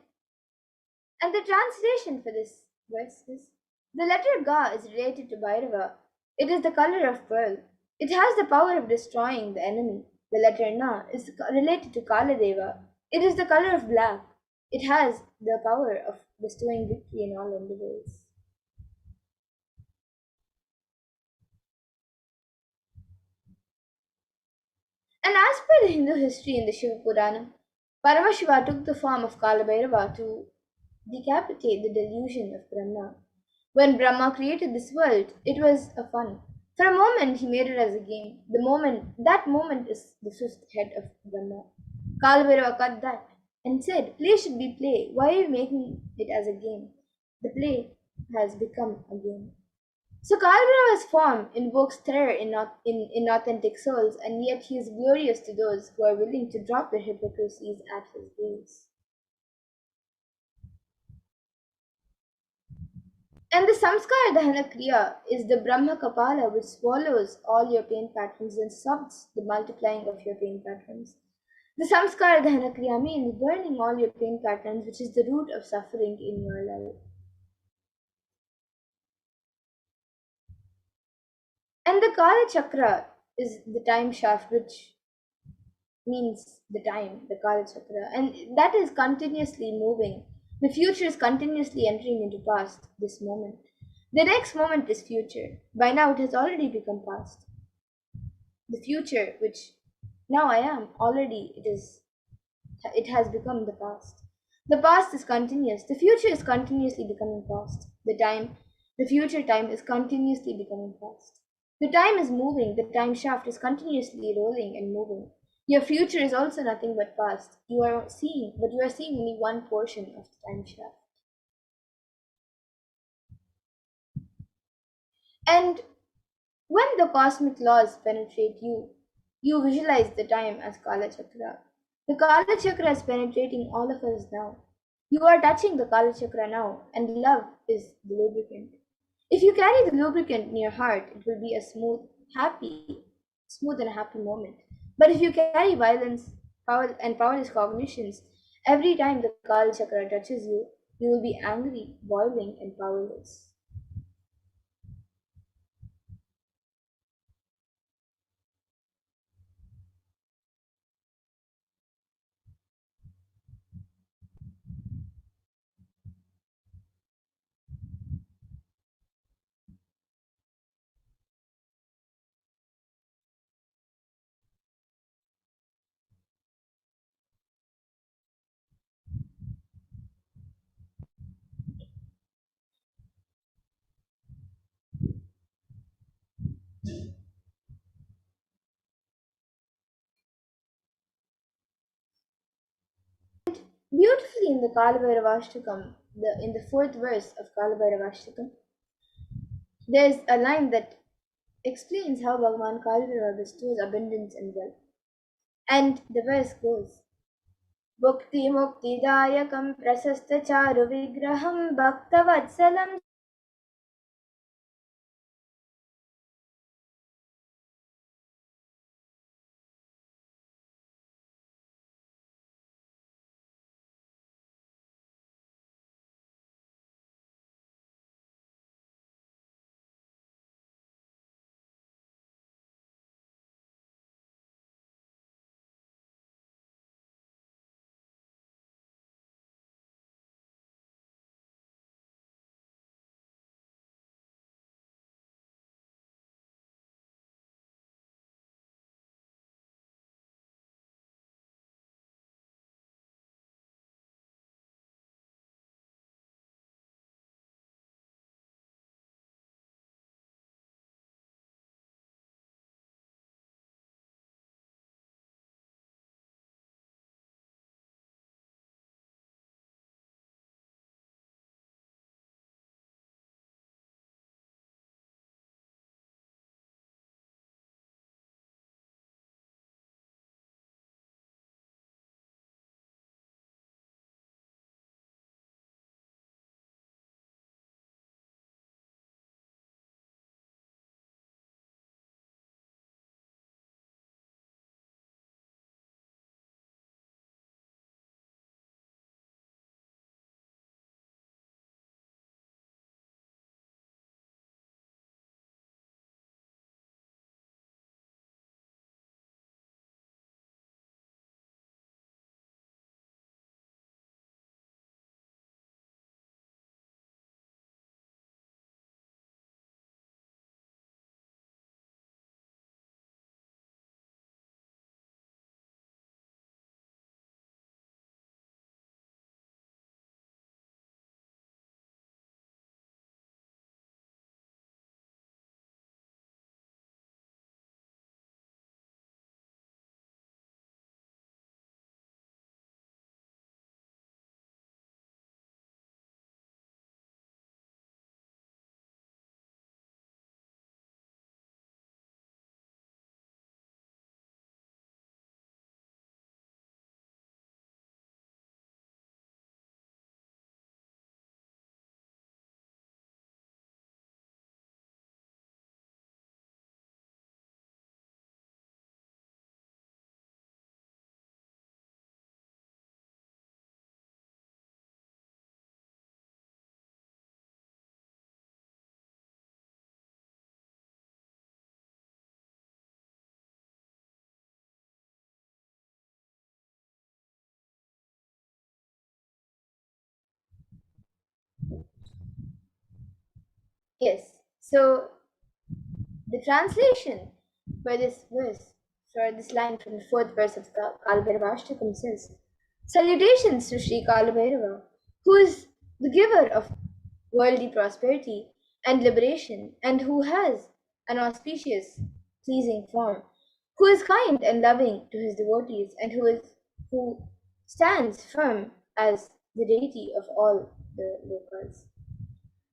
And the translation for this verse is the letter Ga is related to Bhairava. It is the color of pearl. It has the power of destroying the enemy. The letter Na is related to Kaladeva. It is the color of black. It has the power of bestowing victory in all endeavors. And as per the Hindu history in the Shiva Purana, Paramashiva took the form of Kalabhairava to decapitate the delusion of Brahma. When Brahma created this world, it was a fun. For a moment, he made it as a game. That moment is the fifth head of Brahma. Kalabhairava cut that and said, play should be play. Why are you making it as a game? The play has become a game. So Kalbhairava's form invokes terror in inauthentic souls, and yet he is glorious to those who are willing to drop their hypocrisies at his gaze. And the Samskara Dahana Kriya is the Brahma Kapala which swallows all your pain patterns and stops the multiplying of your pain patterns. The samskara dahana kriya means burning all your pain patterns, which is the root of suffering in your life. And the Kala Chakra is the time shaft, which means the time, the Kala Chakra, and that is continuously moving. The future is continuously entering into past, this moment. The next moment is future. By now, it has already become past. The future, which now I am, already it has become the past. The past is continuous. The future is continuously becoming past. The future time is continuously becoming past. The time is moving. The time shaft is continuously rolling and moving. Your future is also nothing but past. But you are seeing only one portion of the time shaft. And when the cosmic laws penetrate you, you visualize the time as Kala Chakra. The Kala Chakra is penetrating all of us now. You are touching the Kala Chakra now, and love is the lubricant. If you carry the lubricant in your heart, it will be a smooth and happy moment. But if you carry violence, powerless cognitions, every time the Kala Chakra touches you, you will be angry, boiling, and powerless. Beautifully in the Kalabhairavashtakam, in the fourth verse of Kalabhairavashtakam, there's a line that explains how Bhagavan Kalabhairava bestows abundance and wealth. And the verse goes, Bhukti Muktidayakam Prasasta Charu Vigraham Bhaktavatsalam Yes. So the translation for this verse, for this line from the fourth verse of the Kalbhairava says, Salutations to Sri Kalbhairava, who is the giver of worldly prosperity and liberation, and who has an auspicious, pleasing form, who is kind and loving to his devotees, and who stands firm as the deity of all the locals.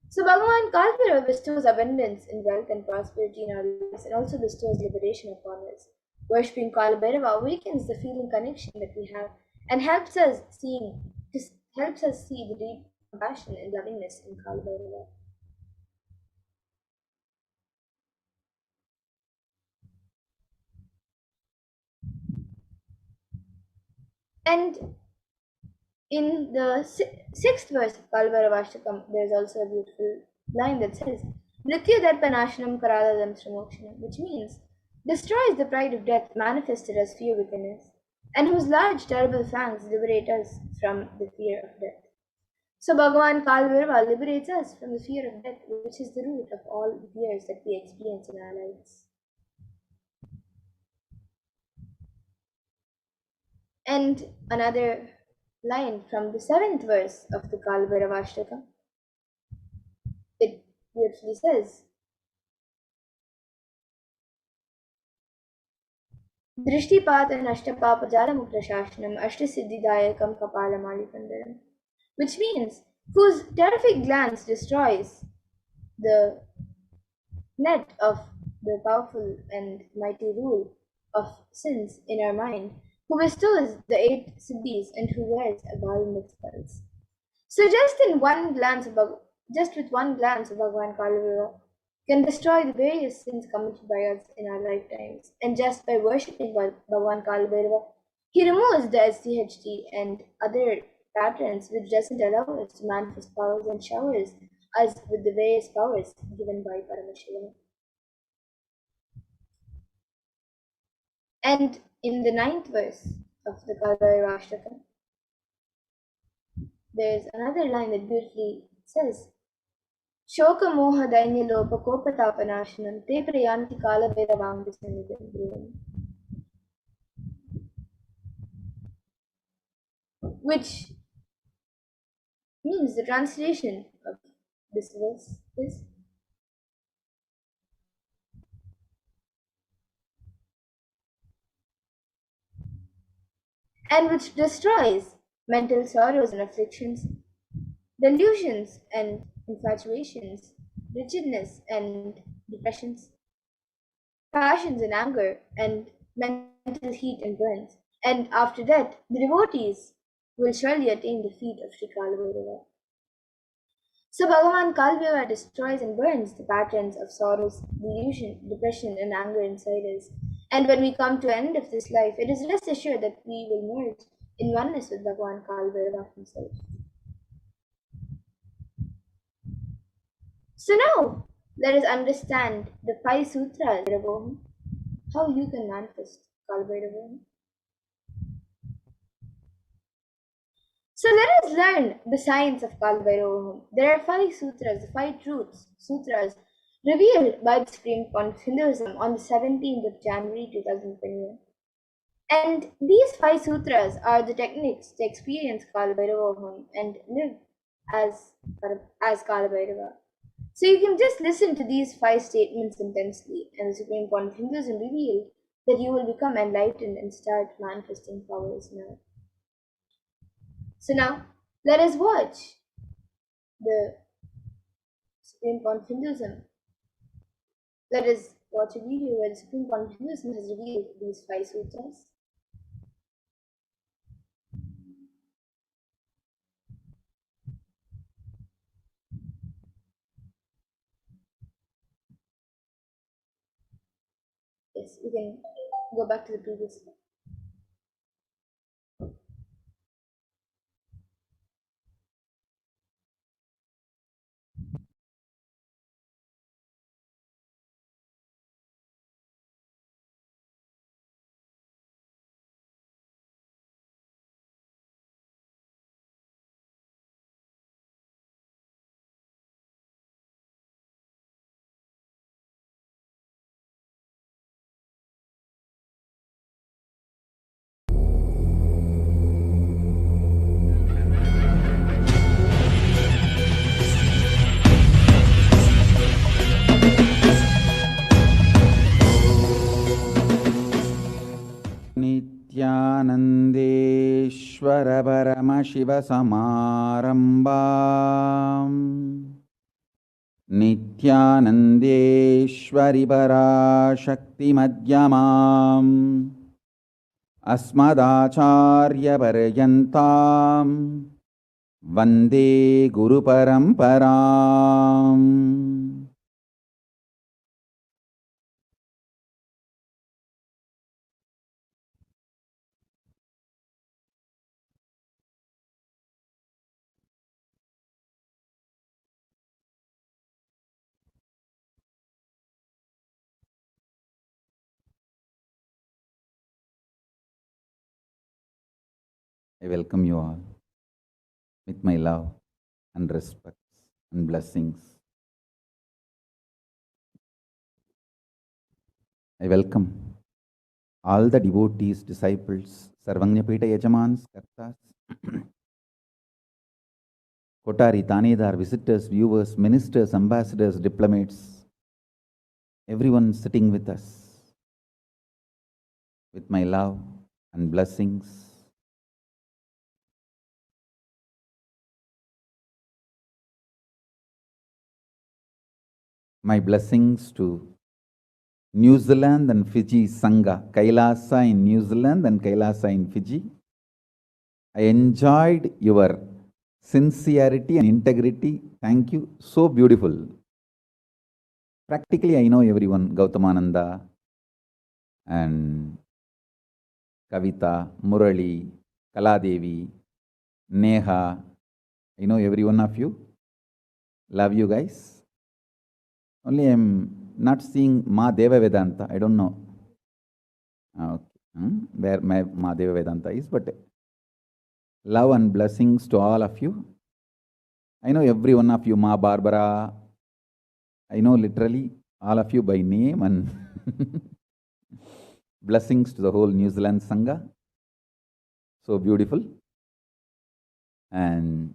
So Bhagavan Kalpira bestows abundance in wealth and prosperity in our lives and also bestows liberation upon us. Worshipping Kalbhairava awakens the feeling connection that we have and helps us see the deep compassion and lovingness in Kalbhairava. And in the sixth verse of Kalbhairavashtakam, there is also a beautiful line that says, Mrityu Darpanashanam Karadadam Sramokshanam, which means destroys the pride of death manifested as fear within us, and whose large terrible fangs liberate us from the fear of death. So Bhagavan Kalbhairava liberates us from the fear of death, which is the root of all the fears that we experience in our lives. And another line from the seventh verse of the Kalbhairavashtakam, it beautifully says, Drishtipat and Ashtapapa Jalamuktashanam Ashtasiddhidayakam Kapalamalipandharam, which means whose terrific glance destroys the net of the powerful and mighty rule of sins in our mind, who bestows the eight siddhis and who wears a garland of spells. So just with one glance of Bhagavan Kalava can destroy the various sins committed by us in our lifetimes. And just by worshipping Bhagavan Kalabhairava, he removes the HDHT and other patterns which doesn't allow us to manifest powers and showers us with the various powers given by Paramashivoham. And in the ninth verse of the Kalabhairava Ashtakam, there's another line that beautifully says, Shokamoha Dainyalopakopatāpanāshanam te prayanti Kalavedavāṅgasannidam, which means the translation of this verse is, and which destroys mental sorrows and afflictions, delusions and infatuations, rigidness and depressions, passions and anger, and mental heat and burns. And after that, the devotees will surely attain the feet of Sri Kalabhairava. So Bhagavan Kalvyava destroys and burns the patterns of sorrows, delusion, depression, and anger inside us. And when we come to the end of this life, it is rest assured that we will merge in oneness with Bhagavan Kalvyava himself. So now, let us understand the 5 sutras, how you can manifest Kalvyava. So let us learn the science of Kalbhairava. There are 5 sutras, the 5 sutras revealed by the Supreme Court of Hinduism on the 17th of January 2021. And these 5 sutras are the techniques to experience Kalbhairava and live as Kalbhairava. So you can just listen to these 5 statements intensely, and the Supreme Court of Hinduism revealed that you will become enlightened and start manifesting powers now. So now, let us watch the Supreme Court of Hinduism. Let us watch a video where the Supreme Court of Hinduism has revealed these 5 sutras. Yes, we can go back to the previous slide. नित्यानन्देश्वर परमशिवसमारम्भाम् नित्यानन्देश्वरि पराशक्तिमध्यमाम् अस्मदाचार्यपर्यन्ताम् वन्दे गुरुपरम्पराम्. I welcome you all with my love and respect and blessings. I welcome all the devotees, disciples, Sarvanyapita Yajamans, Kartas, Kotari, Tanedar, visitors, viewers, ministers, ambassadors, diplomats, everyone sitting with us with my love and blessings. My blessings to New Zealand and Fiji Sangha, Kailasa in New Zealand and Kailasa in Fiji. I enjoyed your sincerity and integrity. Thank you. So beautiful. Practically, I know everyone, Gautamananda and Kavita, Murali, Kaladevi, Neha. I know every one of you. Love you guys. Only I'm not seeing Ma Deva Vedanta. I don't know where my Ma Deva Vedanta is, but love and blessings to all of you. I know every one of you, Ma Barbara. I know literally all of you by name, and blessings to the whole New Zealand Sangha. So beautiful. And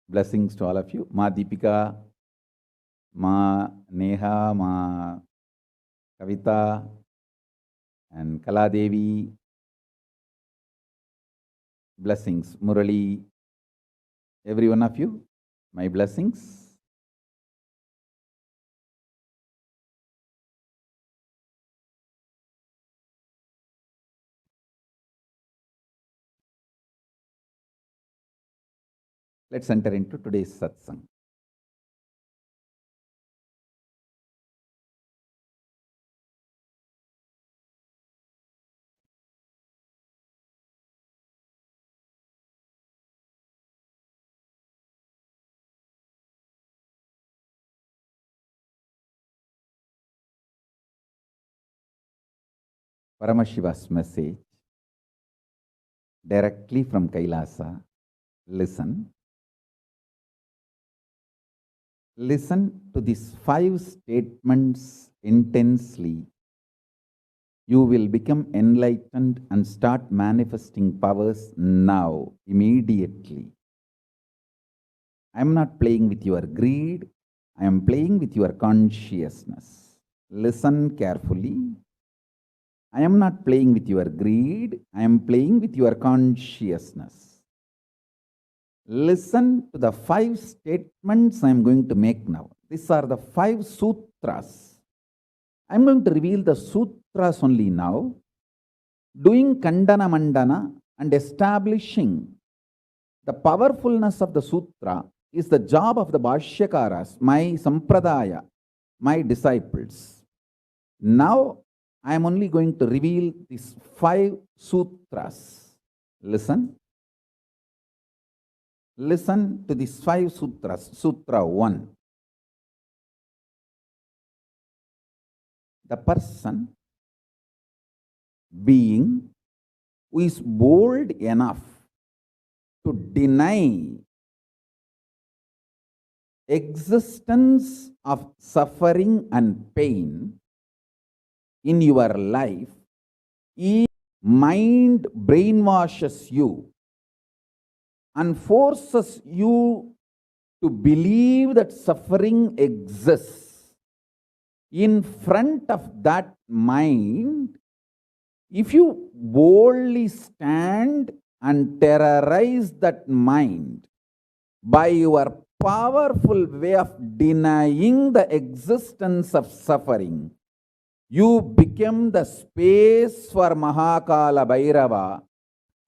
blessings to all of you. Ma Deepika, Ma Neha, Ma Kavita, and Kaladevi. Blessings. Murali, every one of you, my blessings. Let's enter into today's satsang. Paramashiva's message directly from Kailasa. Listen. Listen to these 5 statements intensely. You will become enlightened and start manifesting powers now, immediately. I am not playing with your greed. I am playing with your consciousness. Listen carefully. I am not playing with your greed. I am playing with your consciousness. Listen to the 5 statements I am going to make now. These are the 5 sutras. I am going to reveal the sutras only now, doing Kandana Mandana and establishing the powerfulness of the sutra is the job of the Bhashyakaras, my Sampradaya, my disciples. Now, I am only going to reveal these 5 sutras. Listen. Listen to these 5 sutras. Sutra 1. The person, being, who is bold enough to deny existence of suffering and pain in your life, if mind brainwashes you and forces you to believe that suffering exists, in front of that mind, If you boldly stand and terrorize that mind by your powerful way of denying the existence of suffering, you become the space for Mahakala Bhairava,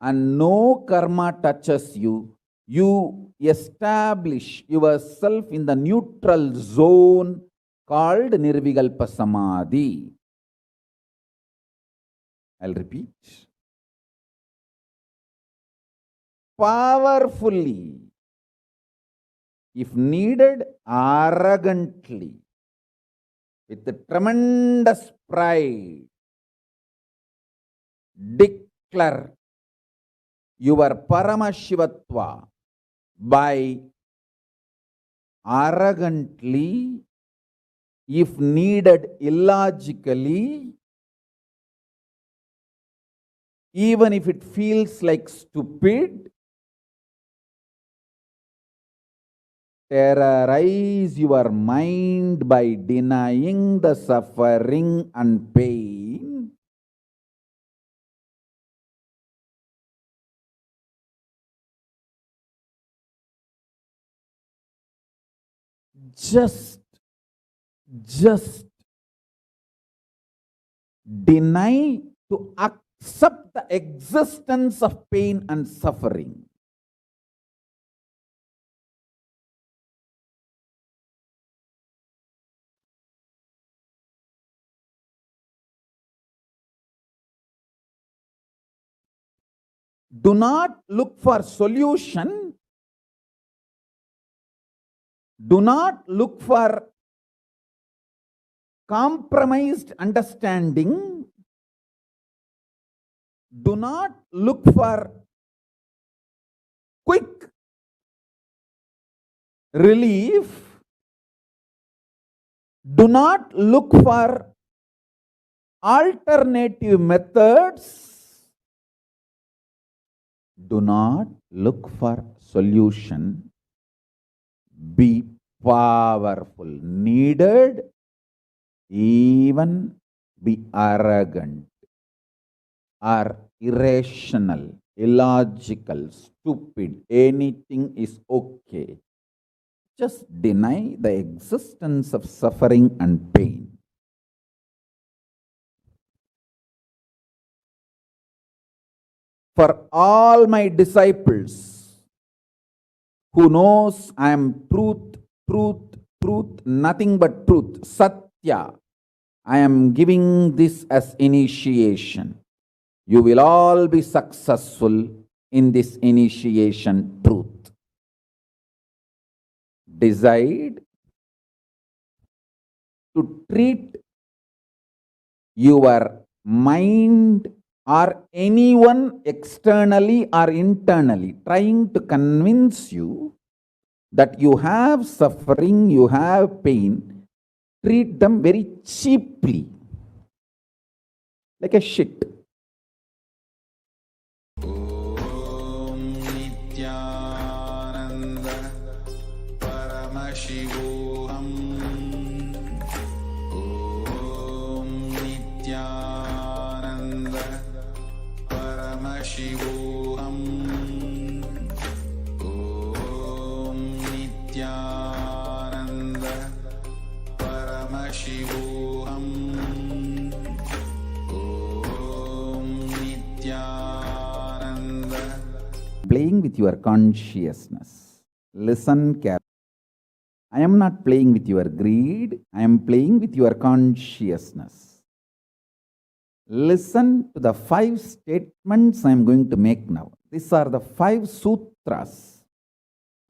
and no karma touches you. You establish yourself in the neutral zone called Nirvikalpa Samadhi. I'll repeat. Powerfully, if needed, arrogantly, with tremendous pride, declare your Paramashivatva by arrogantly, if needed, illogically, even if it feels like stupid, terrorize your mind by denying the suffering and pain. Just deny to accept the existence of pain and suffering. Do not look for solution. Do not look for compromised understanding. Do not look for quick relief. Do not look for alternative methods. Do not look for solution. Be powerful. Needed, even be arrogant or irrational, illogical, stupid. Anything is okay. Just deny the existence of suffering and pain. For all my disciples who knows I am truth, nothing but truth, Satya, I am giving this as initiation. You will all be successful in this initiation truth. Decide to treat your mind or anyone externally or internally trying to convince you that you have suffering, you have pain, treat them very cheaply, like a shit. Om Nithyananda Paramashivoham. Om Nithyananda Paramashivoham. Om Nithyananda Paramashivoham. Om Nithyananda. Playing with your consciousness. Listen carefully. I am not playing with your greed. I am playing with your consciousness. Listen to the 5 statements I am going to make now. These are the 5 sutras.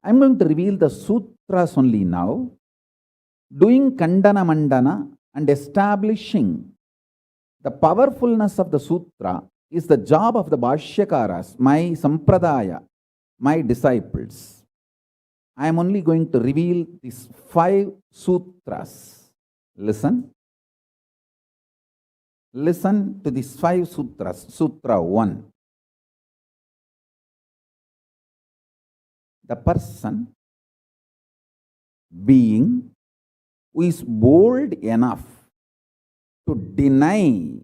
I am going to reveal the sutras only now. Doing Kandana Mandana and establishing the powerfulness of the sutra is the job of the Bhashyakaras, my Sampradaya, my disciples. I am only going to reveal these 5 sutras. Listen. Listen to these 5 sutras. Sutra 1. The person, being, who is bold enough to deny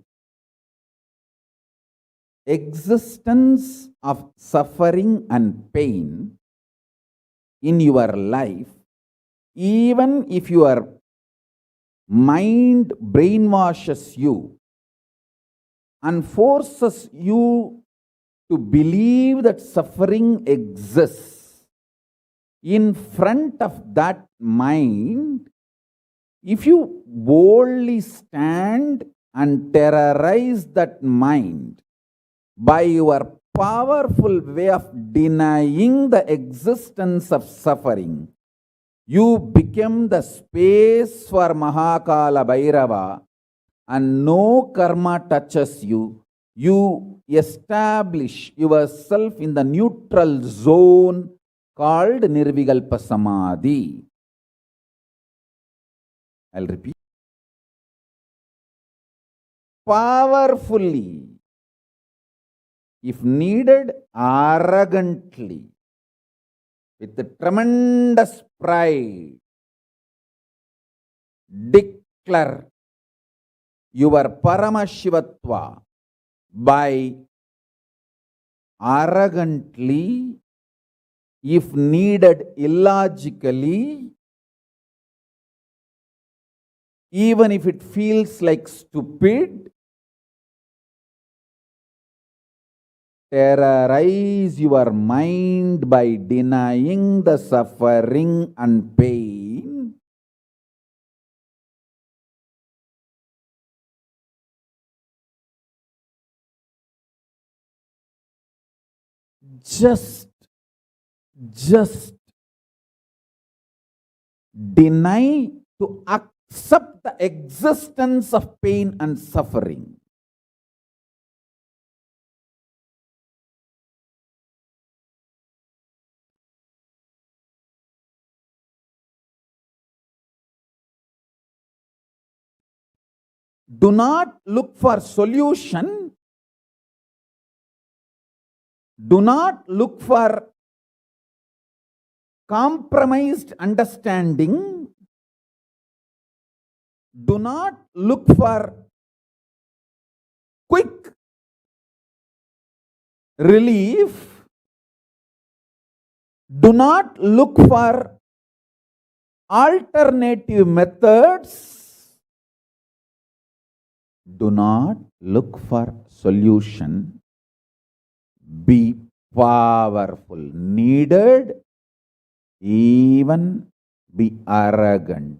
existence of suffering and pain in your life, even if your mind brainwashes you and forces you to believe that suffering exists, in front of that mind, if you boldly stand and terrorize that mind by your powerful way of denying the existence of suffering, you become the space for Mahakala Bhairava and no karma touches you. You establish yourself in the neutral zone called Nirvikalpa Samadhi. I'll repeat. Powerfully, if needed, arrogantly, with tremendous pride, declare your Paramashivatva by arrogantly, if needed, illogically, even if it feels like stupid, terrorize your mind by denying the suffering and pain. Just deny to accept the existence of pain and suffering. Do not look for solution. Do not look for compromised understanding. Do not look for quick relief. Do not look for alternative methods. Do not look for solution. Be powerful. Needed, even be arrogant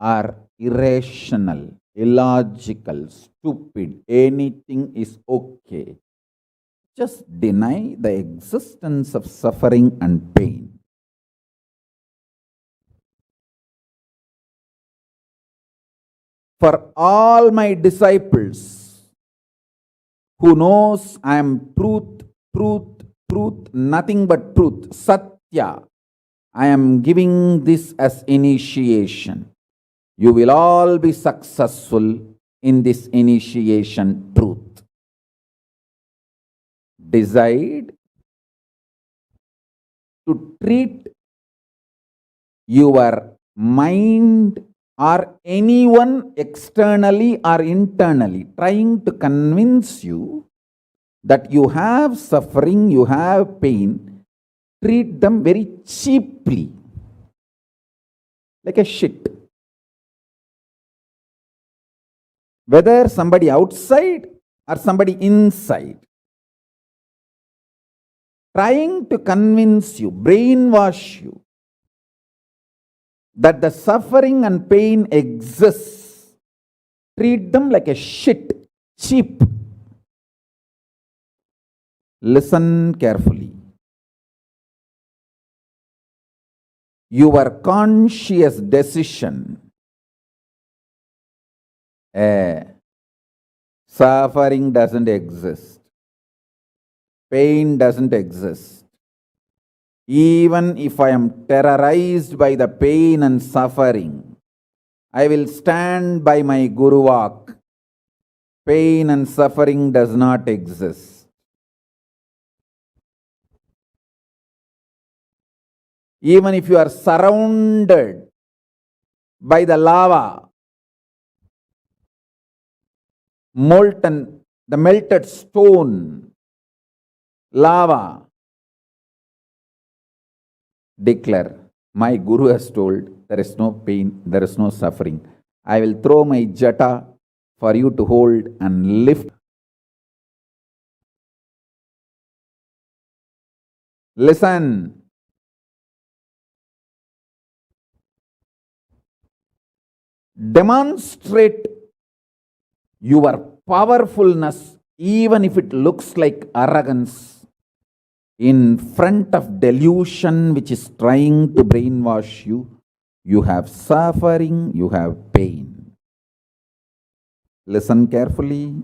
or irrational, illogical, stupid. Anything is okay. Just deny the existence of suffering and pain. For all my disciples who knows I am truth, nothing but truth, Satya, I am giving this as initiation. You will all be successful in this initiation truth. Decide to treat your mind or anyone externally or internally trying to convince you that you have suffering, you have pain, treat them very cheaply, like a shit. Whether somebody outside or somebody inside, trying to convince you, brainwash you, that the suffering and pain exists, treat them like a shit, cheap. Listen carefully. Your conscious decision, suffering doesn't exist, pain doesn't exist. Even if I am terrorized by the pain and suffering, I will stand by my Guru Vak. Pain and suffering does not exist. Even if you are surrounded by the lava, molten, the melted stone, lava. Declare, my Guru has told, there is no pain, there is no suffering. I will throw my jata for you to hold and lift. Listen. Demonstrate your powerfulness, even if it looks like arrogance, in front of delusion which is trying to brainwash you. You have suffering, you have pain. Listen carefully.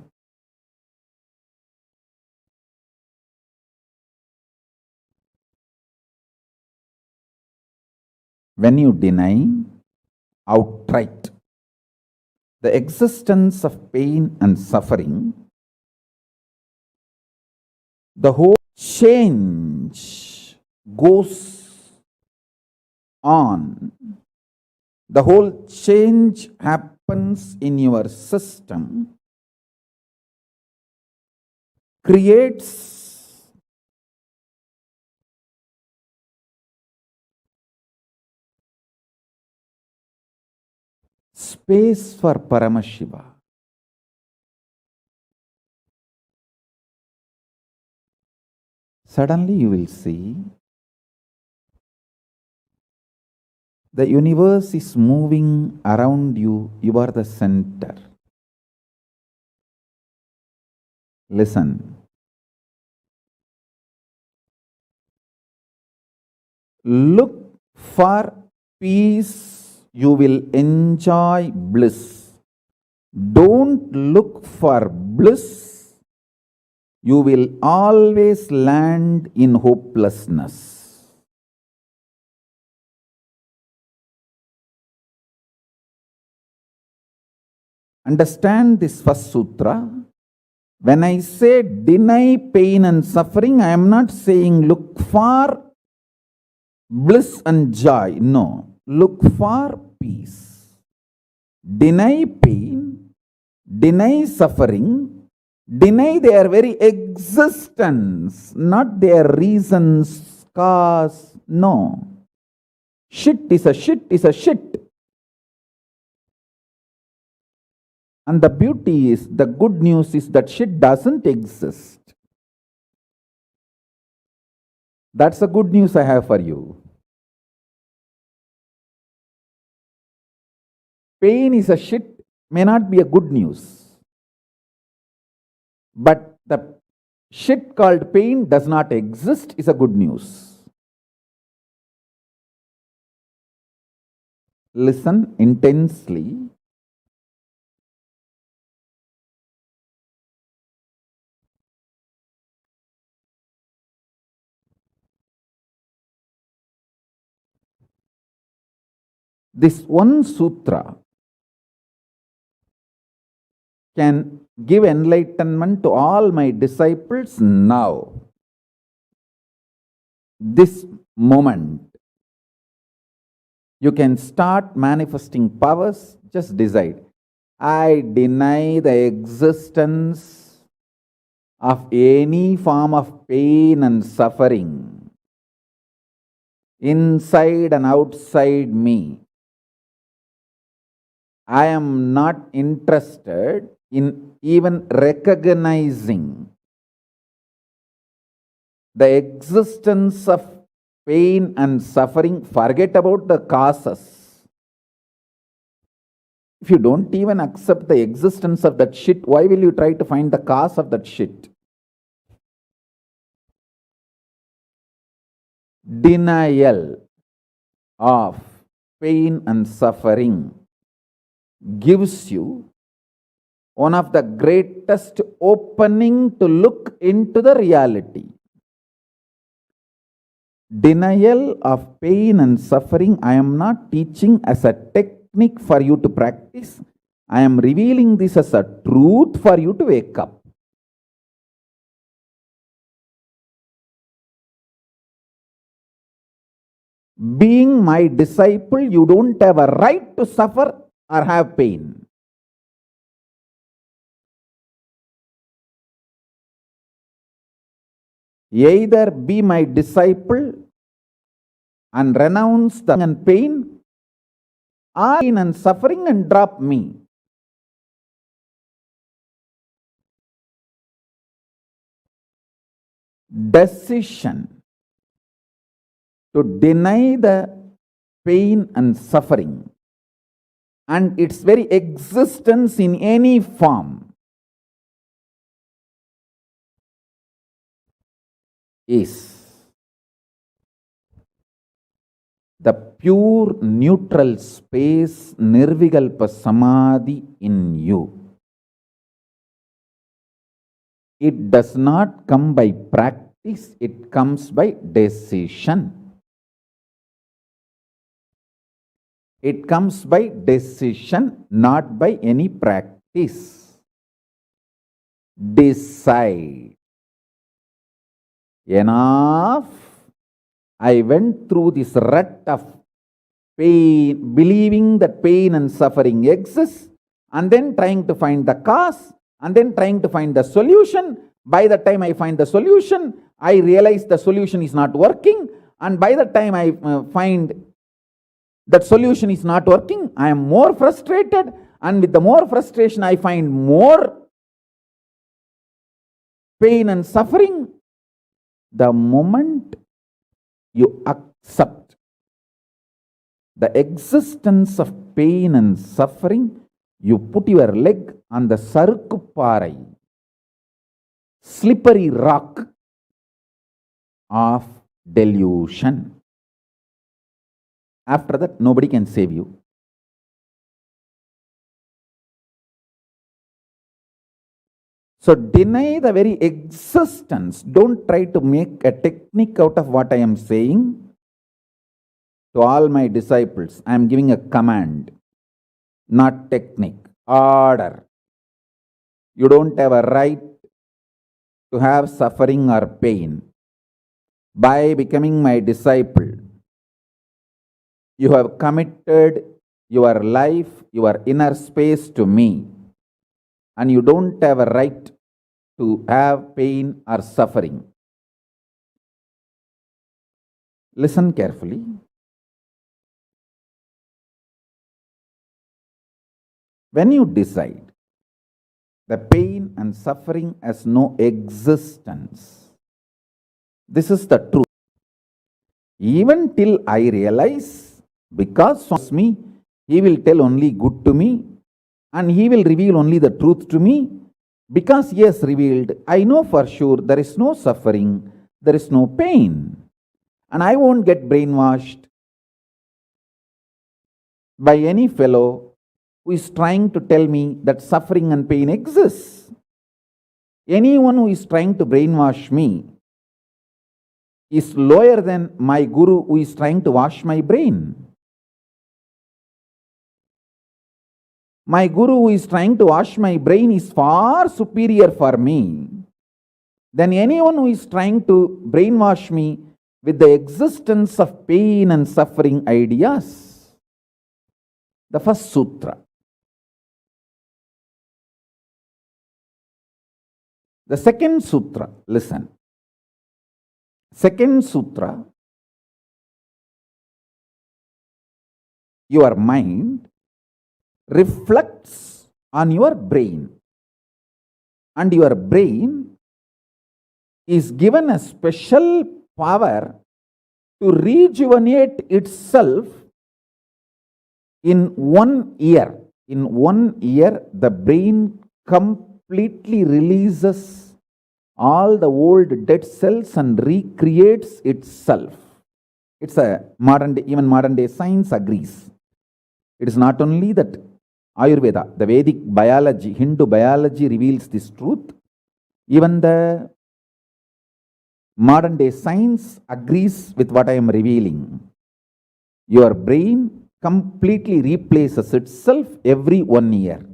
When you deny outright the existence of pain and suffering, the whole change goes on. The whole change happens in your system, creates space for Paramashiva. Suddenly you will see the universe is moving around you. You are the center. Listen. Look for peace, you will enjoy bliss. Don't look for bliss, you will always land in hopelessness. Understand this first sutra. When I say deny pain and suffering, I am not saying look for bliss and joy. No, look for peace. Deny pain, deny suffering, deny their very existence, not their reasons, cause. No. Shit is a shit is a shit. And the beauty is, the good news is that shit doesn't exist. That's the good news I have for you. Pain is a shit may not be a good news. But the shit called pain does not exist is a good news. Listen intensely. This one sutra can give enlightenment to all my disciples now. This moment. You can start manifesting powers, just decide. I deny the existence of any form of pain and suffering inside and outside me. I am not interested in even recognizing the existence of pain and suffering. Forget about the causes. If you don't even accept the existence of that shit, why will you try to find the cause of that shit? Denial of pain and suffering gives you one of the greatest opening to look into the reality. Denial of pain and suffering, I am not teaching as a technique for you to practice. I am revealing this as a truth for you to wake up. Being my disciple, you don't have a right to suffer or have pain. Either be my disciple and renounce the and pain, or pain and suffering and drop me. Decision to deny the pain and suffering and its very existence in any form is the pure neutral space Nirvikalpa Samadhi in you. It does not come by practice, it comes by decision. It comes by decision, not by any practice. Decide. Enough. I went through this rut of pain, believing that pain and suffering exist, and then trying to find the cause, and then trying to find the solution. By the time I find the solution, I realize the solution is not working, and by the time I find that solution is not working, I am more frustrated, and with the more frustration I find more pain and suffering. The moment you accept the existence of pain and suffering, you put your leg on the sarukupparai, slippery rock of delusion. After that, nobody can save you. So deny the very existence. Don't try to make a technique out of what I am saying. To all my disciples, I am giving a command, not technique, order. You don't have a right to have suffering or pain. By becoming my disciple, you have committed your life, your inner space to me, and you don't have a right to have pain or suffering. Listen carefully. When you decide the pain and suffering has no existence, this is the truth. Even till I realize, because of me, he will tell only good to me, and he will reveal only the truth to me. Because he has revealed, I know for sure there is no suffering, there is no pain, and I won't get brainwashed by any fellow who is trying to tell me that suffering and pain exists. Anyone who is trying to brainwash me is lower than my guru who is trying to wash my brain. My guru who is trying to wash my brain is far superior for me than anyone who is trying to brainwash me with the existence of pain and suffering ideas. The first sutra. The second sutra, listen. Second sutra, your mind reflects on your brain, and your brain is given a special power to rejuvenate itself in 1 year. In 1 year, the brain completely releases all the old dead cells and recreates itself. It's a even modern day science agrees. It is not only that Ayurveda, the Vedic biology, Hindu biology reveals this truth. Even the modern day science agrees with what I am revealing. Your brain completely replaces itself every 1 year.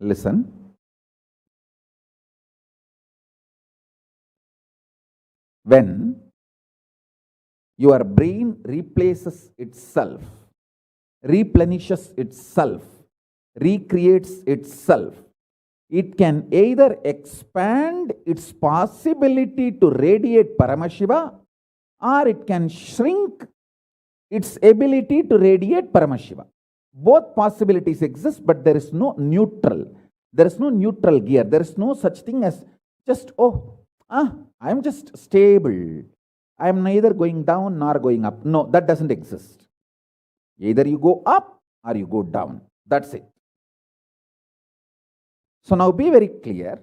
Listen. When your brain replaces itself, replenishes itself, recreates itself, It can either expand its possibility to radiate Paramashiva, or it can shrink its ability to radiate Paramashiva. Both possibilities exist, but there is no neutral. There is no neutral gear. There is no such thing as just, I am just stable. I am neither going down nor going up. No, that doesn't exist. Either you go up or you go down. That's it. So now be very clear.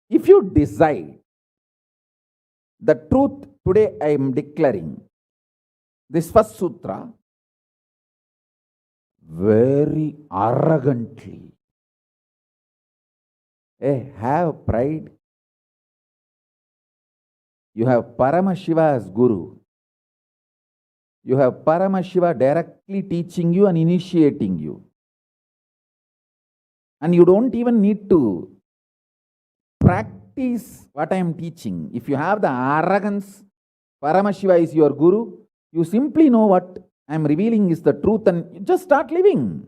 If you decide the truth today, I am declaring this first sutra very arrogantly. Have pride. You have Paramashiva as Guru. You have Paramashiva directly teaching you and initiating you. And you don't even need to practice what I am teaching. If you have the arrogance, Paramashiva is your Guru, you simply know what I am revealing is the truth and you just start living.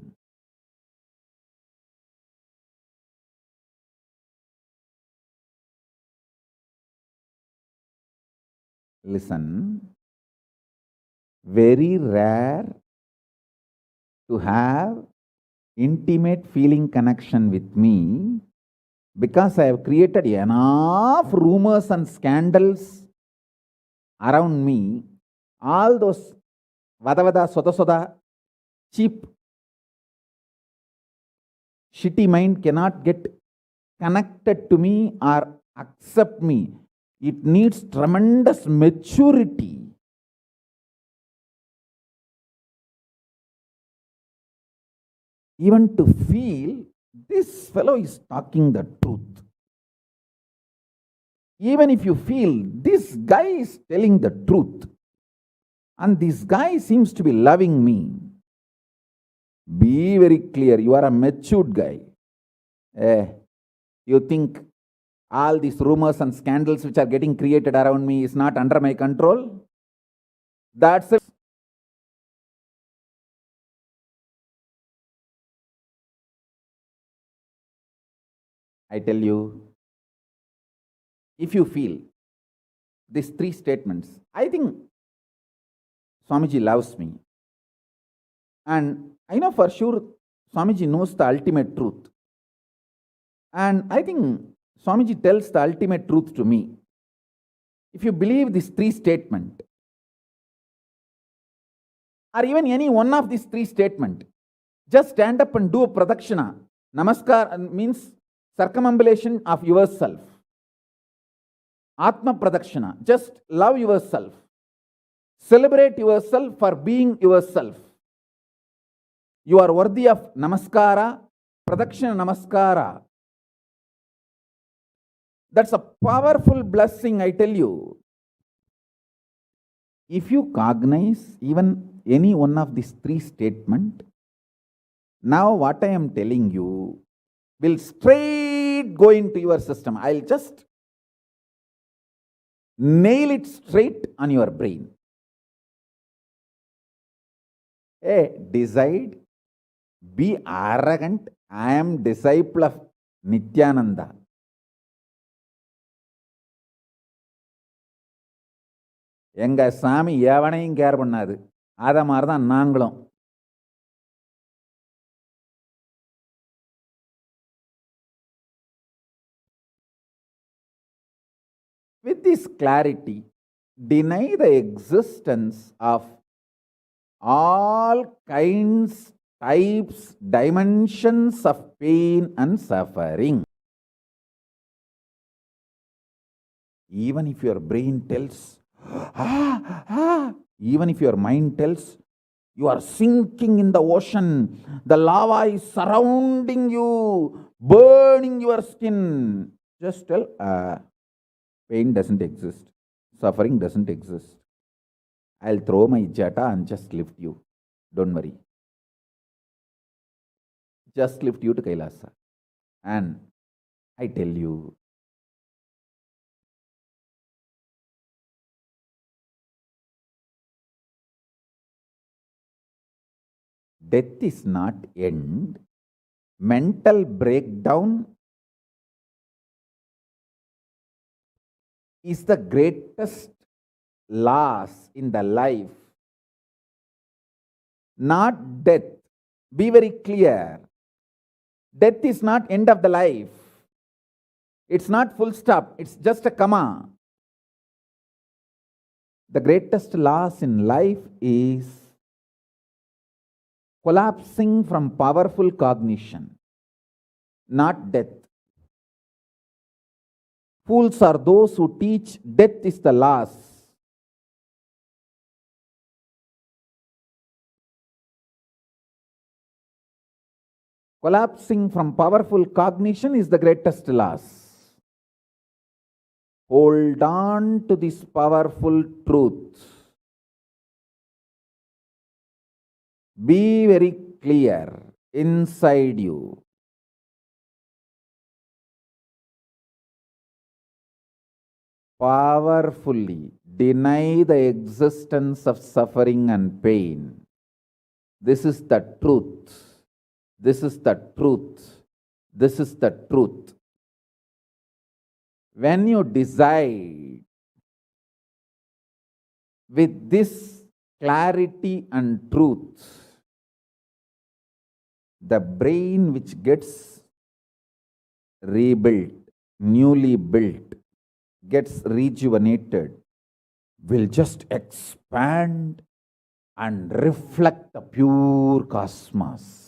Listen, very rare to have intimate feeling connection with me because I have created enough rumors and scandals around me. All those vada soda soda, cheap, shitty mind cannot get connected to me or accept me. It needs tremendous maturity. Even to feel this fellow is talking the truth. Even if you feel this guy is telling the truth and this guy seems to be loving me, be very clear, you are a matured guy. You think all these rumors and scandals which are getting created around me is not under my control? That's it. I tell you, if you feel these three statements, I think Swamiji loves me. And I know for sure Swamiji knows the ultimate truth. And I think Swamiji tells the ultimate truth to me. If you believe these three statements, or even any one of these three statements, just stand up and do a pradakshina. Namaskar means circumambulation of yourself. Atma pradakshina. Just love yourself. Celebrate yourself for being yourself. You are worthy of namaskara, pradakshina namaskara. That's a powerful blessing, I tell you. If you cognize even any one of these three statements, now what I am telling you will straight go into your system. I'll just nail it straight on your brain. Decide, be arrogant. I am disciple of Nithyananda. எங்க சாமி எவனையும் care பண்ணாது. அத மாதிரி தான் நாங்களும். With this clarity, deny the existence of all kinds, types, dimensions of pain and suffering. Even if your brain tells, even if your mind tells, you are sinking in the ocean, the lava is surrounding you, burning your skin. Just tell, pain doesn't exist, suffering doesn't exist. I'll throw my jata and just lift you. Don't worry. Just lift you to Kailasa. And I tell you, Death is not end. Mental breakdown is the greatest loss in the life, not death. Be very clear. Death is not end of the life. It's not full stop. It's just a comma. The greatest loss in life is collapsing from powerful cognition, not death. Fools are those who teach death is the loss. Collapsing from powerful cognition is the greatest loss. Hold on to this powerful truth. Be very clear inside you. Powerfully deny the existence of suffering and pain. This is the truth. This is the truth. This is the truth. When you decide with this clarity and truth, the brain which gets rebuilt, newly built, gets rejuvenated, will just expand and reflect the pure cosmos.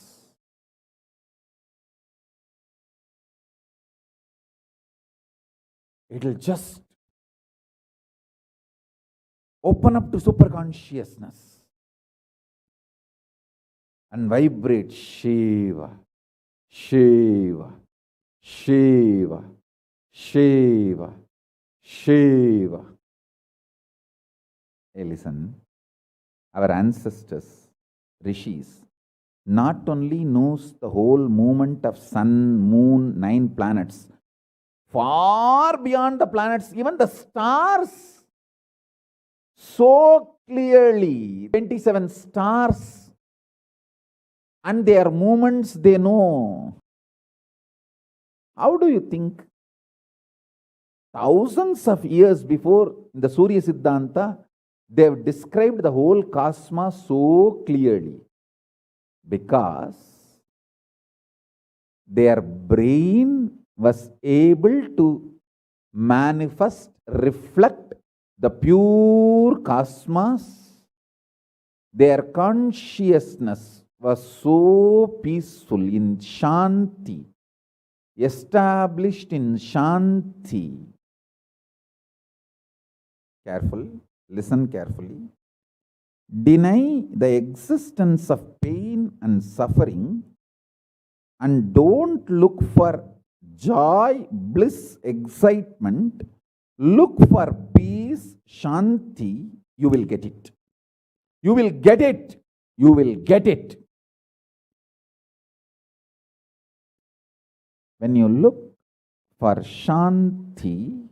It will just open up to superconsciousness and vibrate Shiva, Shiva, Shiva, Shiva, Shiva. Hey, listen, our ancestors, rishis, not only knows the whole movement of sun, moon, 9 planets, far beyond the planets, even the stars, so clearly, 27 stars, and their movements they know. How do you think? Thousands of years before, in the Surya Siddhanta, they have described the whole cosmos so clearly because their brain was able to manifest, reflect the pure cosmos. Their consciousness was so peaceful in Shanti, established in Shanti. Careful, listen carefully. Deny the existence of pain and suffering and don't look for joy, bliss, excitement. Look for peace, Shanti. You will get it. You will get it. You will get it. When you look for Shanti,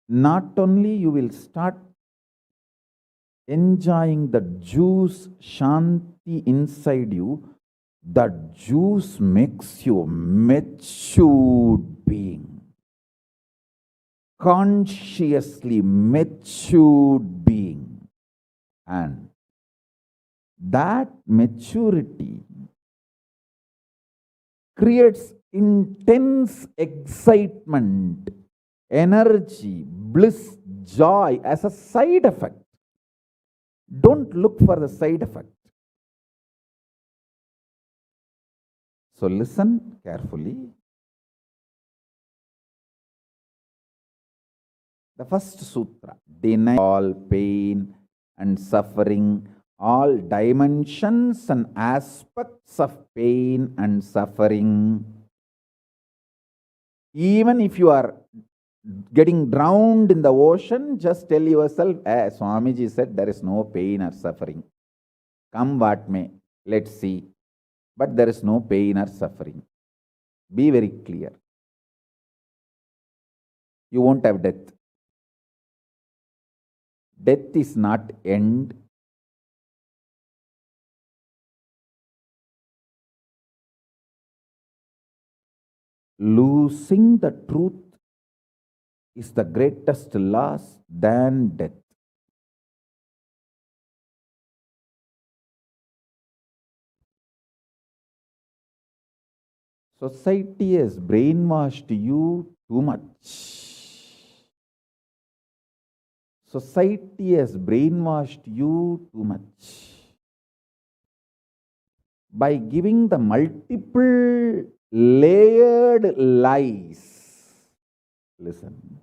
not only you will start enjoying the juice Shanti inside you, that juice makes you a matured being, consciously matured being, and that maturity creates intense excitement, energy, bliss, joy as a side effect. Don't look for the side effect. So listen carefully. The first sutra, deny all pain and suffering, all dimensions and aspects of pain and suffering. Even if you are getting drowned in the ocean, just tell yourself, Swamiji said there is no pain or suffering. Come what may, let's see. But there is no pain or suffering. Be very clear. You won't have death. Death is not end. losing the truth is the greatest loss than death. Society has brainwashed you too much. Society has brainwashed you too much by giving the multiple layered lies. Listen.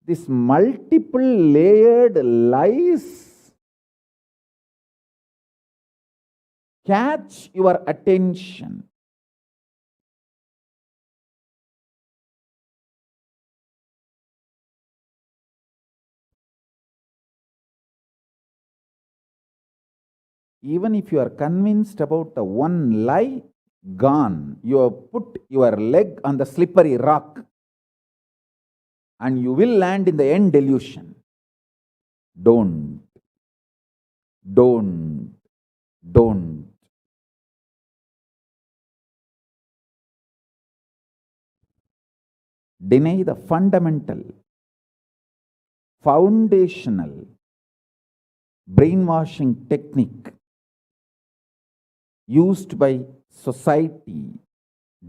This multiple layered lies catch your attention. Even if you are convinced about the one lie, gone. You have put your leg on the slippery rock and you will land in the end delusion. Don't. Deny the fundamental, foundational brainwashing technique used by society,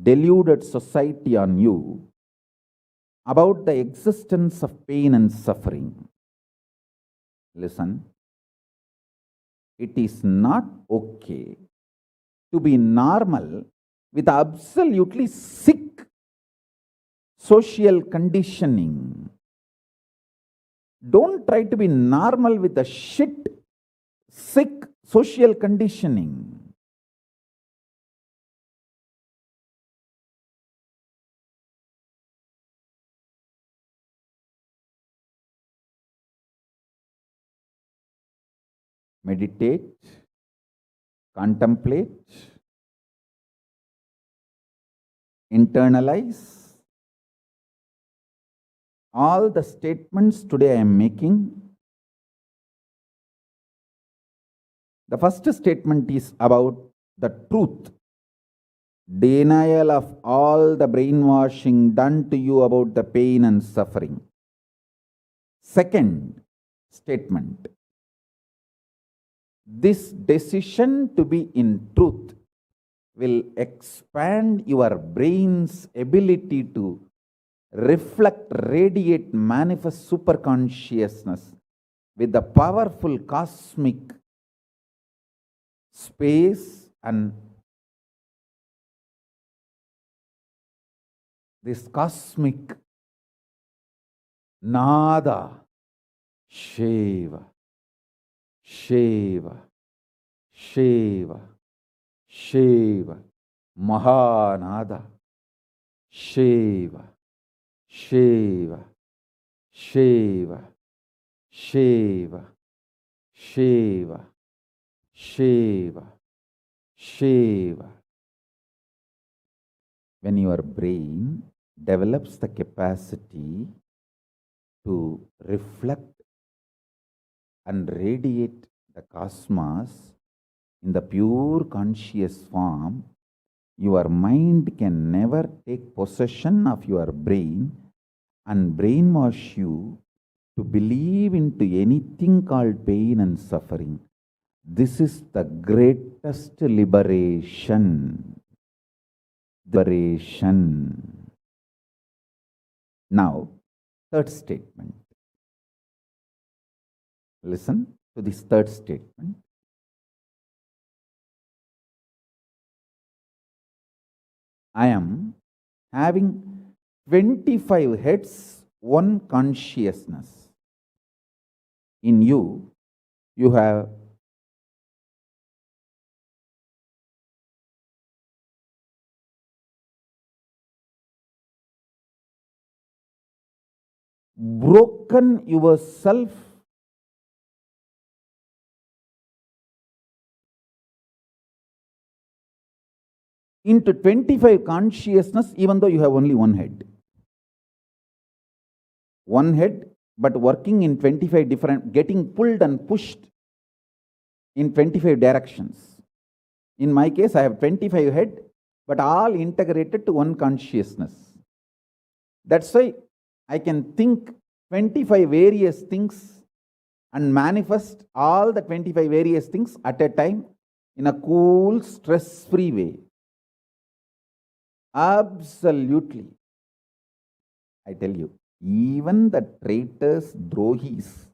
deluded society on you about the existence of pain and suffering. Listen, it is not okay to be normal with absolutely sick social conditioning. Don't try to be normal with the shit, sick social conditioning. Meditate, contemplate, internalize all the statements today I am making. The first statement is about the truth. Denial of all the brainwashing done to you about the pain and suffering. Second statement. This decision to be in truth will expand your brain's ability to reflect, radiate, manifest superconsciousness with the powerful cosmic space and this cosmic nada, Shiva, Shiva, Shiva, Shiva, Mahanada, Shiva, Shiva, Shiva, Shiva, Shiva, Shiva, Shiva. When your brain develops the capacity to reflect and radiate the cosmos in the pure conscious form, your mind can never take possession of your brain and brainwash you to believe into anything called pain and suffering. This is the greatest liberation. Now, third statement. Listen to this third statement. I am having 25 heads, one consciousness. In you, you have broken yourself into 25 consciousness, even though you have only one head. One head, but working in 25 different, getting pulled and pushed in 25 directions. In my case, I have 25 head, but all integrated to one consciousness. That's why I can think 25 various things and manifest all the 25 various things at a time in a cool, stress-free way. Absolutely. I tell you, even the traitors, drohis,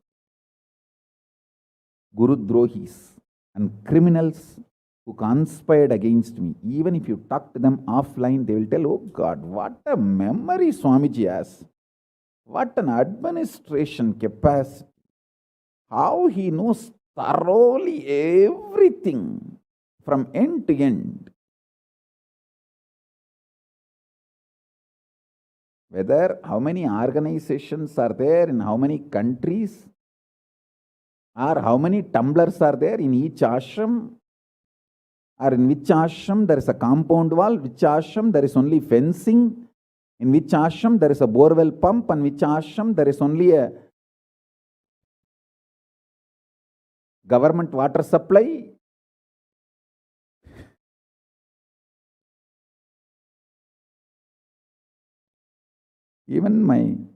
Guru drohis, and criminals who conspired against me, even if you talk to them offline, they will tell, oh God, what a memory Swamiji has. What an administration capacity. How he knows thoroughly everything from end to end. Whether how many organizations are there in how many countries, or how many tumblers are there in each ashram, or in which ashram there is a compound wall, which ashram there is only fencing, in which ashram there is a borewell pump, and which ashram there is only a government water supply. Even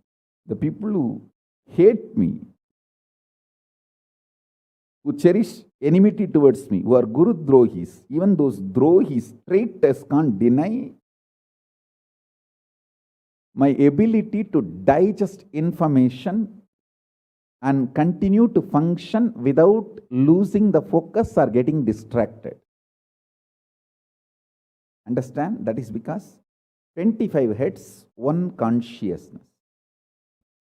the people who hate me, who cherish enmity towards me, who are Guru drohis, even those drohis, traitors, can't deny my ability to digest information and continue to function without losing the focus or getting distracted. Understand? That is because 25 heads, one consciousness.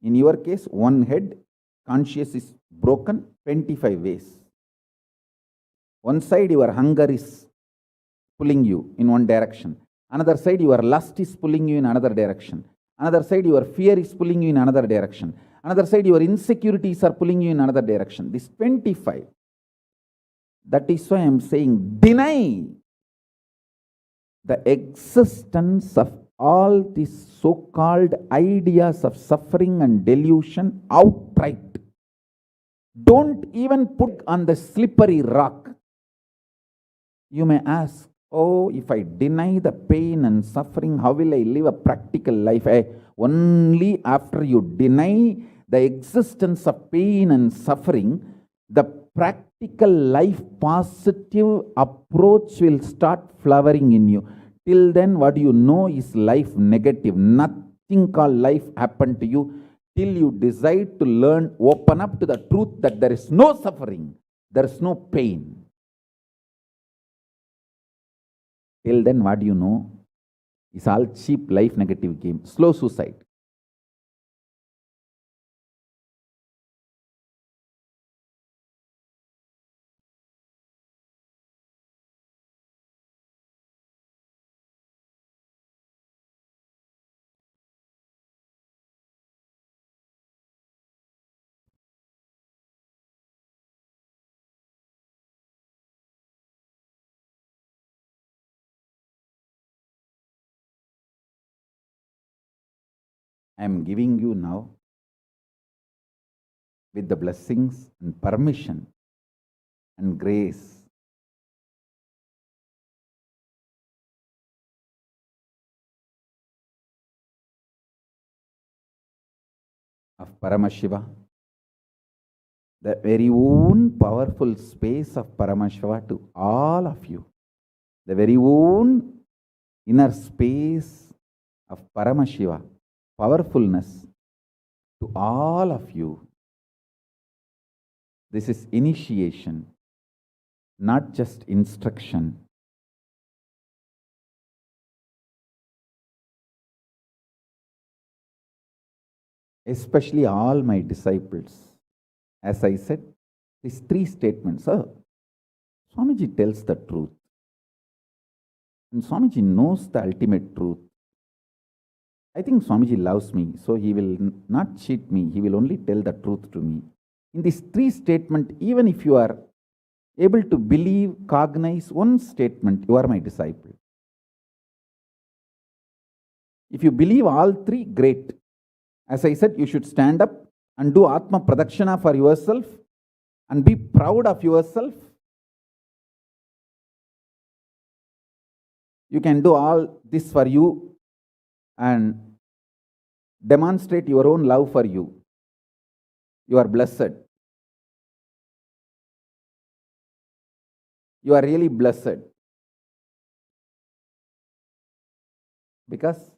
In your case, one head, conscious is broken 25 ways. One side, your hunger is pulling you in one direction. Another side, your lust is pulling you in another direction. Another side, your fear is pulling you in another direction. Another side, your insecurities are pulling you in another direction. This 25. That is why I am saying, deny the existence of all these so-called ideas of suffering and delusion outright. Don't even put on the slippery rock. You may ask, oh, if I deny the pain and suffering, how will I live a practical life? Only after you deny the existence of pain and suffering, the practical life positive approach will start flowering in you. Till then, what you know is life negative. Nothing called life happened to you till you decide to learn, open up to the truth that there is no suffering, there is no pain. Till then, what you know is all cheap life negative game, slow suicide. I am giving you now, with the blessings and permission and grace, of Paramashiva, the very own powerful space of Paramashiva to all of you, the very own inner space of Paramashiva, powerfulness to all of you. This is initiation, not just instruction. Especially all my disciples. As I said, these three statements. Swamiji tells the truth. And Swamiji knows the ultimate truth. I think Swamiji loves me, so he will not cheat me. He will only tell the truth to me. In these three statements, even if you are able to believe, cognize one statement, you are my disciple. If you believe all three, great. As I said, you should stand up and do Atma Pradakshana for yourself and be proud of yourself. You can do all this for you and demonstrate your own love for you. You are blessed. You are really blessed. Because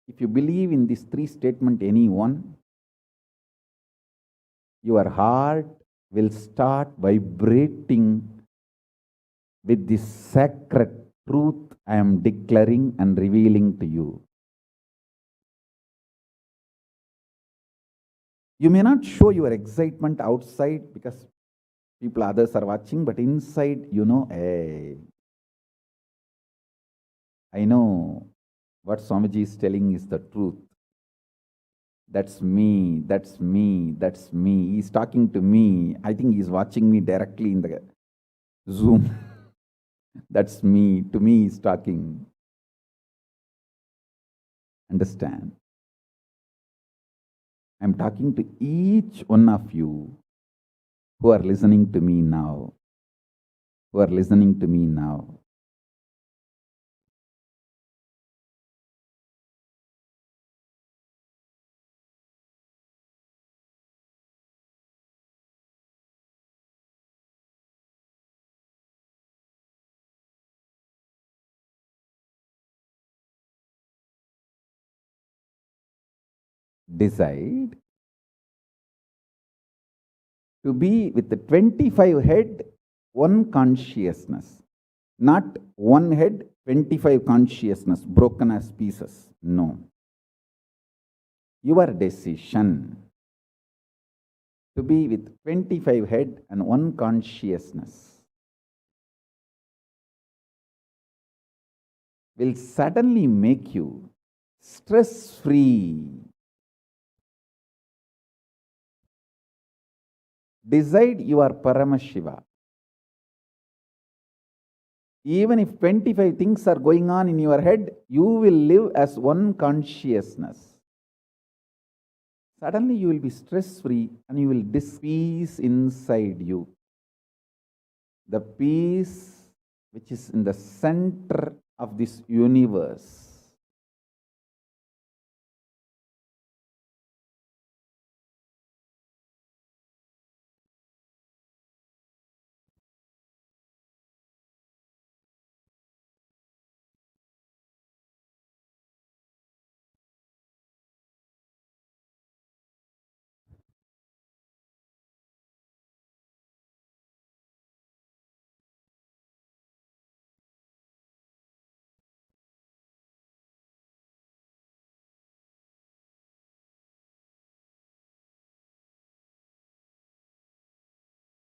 if you believe in these three statements, any one, your heart will start vibrating with this sacred truth I am declaring and revealing to you. You may not show your excitement outside because people, others are watching, but inside, hey, I know what Swamiji is telling is the truth. That's me, that's me, that's me. He's talking to me. I think he's watching me directly in the Zoom. That's me. To me, he's talking. Understand? I'm talking to each one of you who are listening to me now. Who are listening to me now. Decide to be with the 25 head, one consciousness. Not one head, 25 consciousness, broken as pieces. No. Your decision to be with 25 head and one consciousness will suddenly make you stress-free. Decide you are Paramashiva. Even if 25 things are going on in your head, you will live as one consciousness. Suddenly you will be stress-free and you will peace inside you. The peace which is in the center of this universe.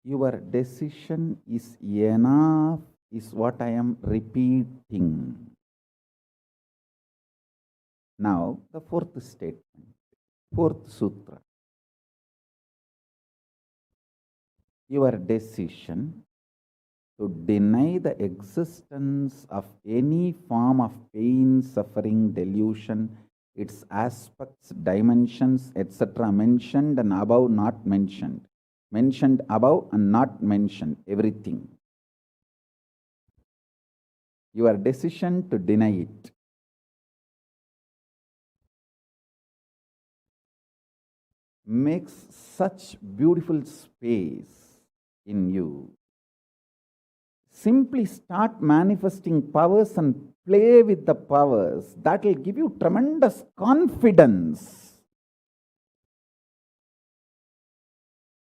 Your decision is enough, is what I am repeating. Now, the fourth statement, fourth sutra. Your decision to deny the existence of any form of pain, suffering, delusion, its aspects, dimensions, etc., mentioned and above, not mentioned. Mentioned above and not mentioned, everything. Your decision to deny it. Makes such beautiful space in you. Simply start manifesting powers and play with the powers. That will give you tremendous confidence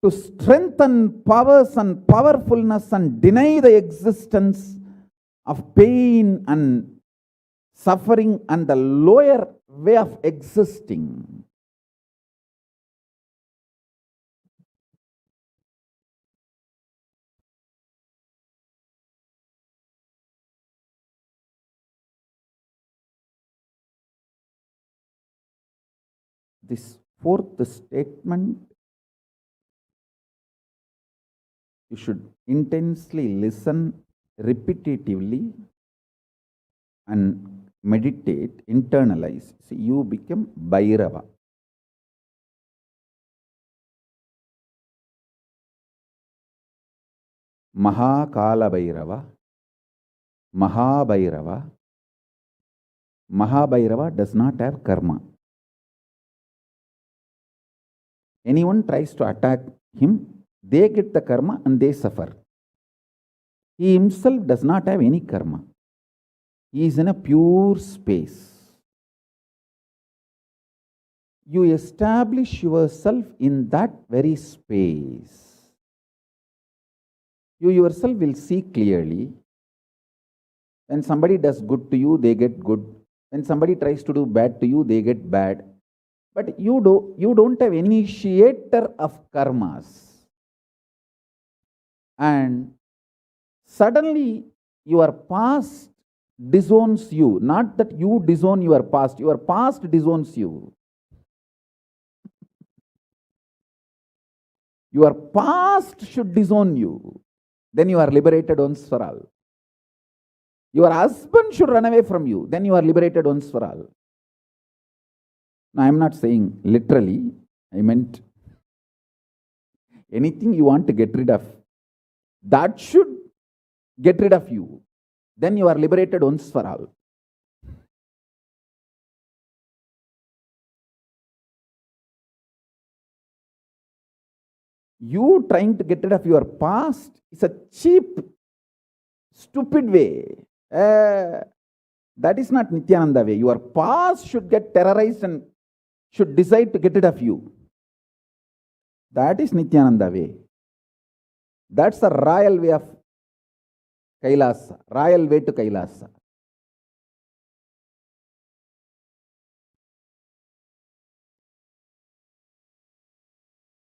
to strengthen powers and powerfulness and deny the existence of pain and suffering and the lower way of existing. This fourth statement, you should intensely listen repetitively and meditate, internalize. See, you become Bhairava. Mahakala Bhairava, Mahabhairava, Mahabhairava does not have karma. Anyone tries to attack him, they get the karma and they suffer. He himself does not have any karma. He is in a pure space. You establish yourself in that very space. You yourself will see clearly. When somebody does good to you, they get good. When somebody tries to do bad to you, they get bad. But you don't have initiator of karmas. And suddenly your past disowns you. Not that you disown your past disowns you. Your past should disown you. Then you are liberated once for all. Your husband should run away from you. Then you are liberated once for all. Now, I am not saying literally. I meant anything you want to get rid of, that should get rid of you. Then you are liberated once for all. You trying to get rid of your past is a cheap, stupid way. That is not Nithyananda way. Your past should get terrorized and should decide to get rid of you. That is Nithyananda way. That's the royal way of Kailasa, royal way to Kailasa.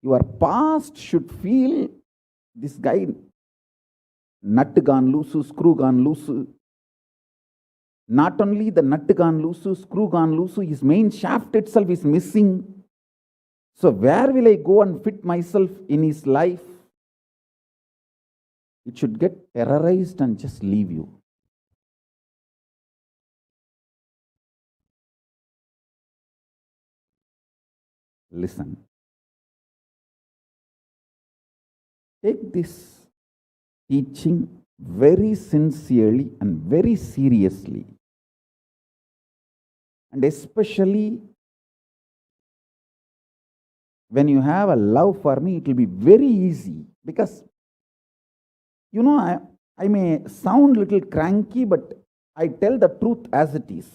Your past should feel this guy, nut gone loose, screw gone loose. Not only the nut gone loose, screw gone loose, his main shaft itself is missing. So where will I go and fit myself in his life? It should get terrorized and just leave you. Listen. Take this teaching very sincerely and very seriously. And especially when you have a love for me, it will be very easy. Because, I may sound a little cranky, but I tell the truth as it is.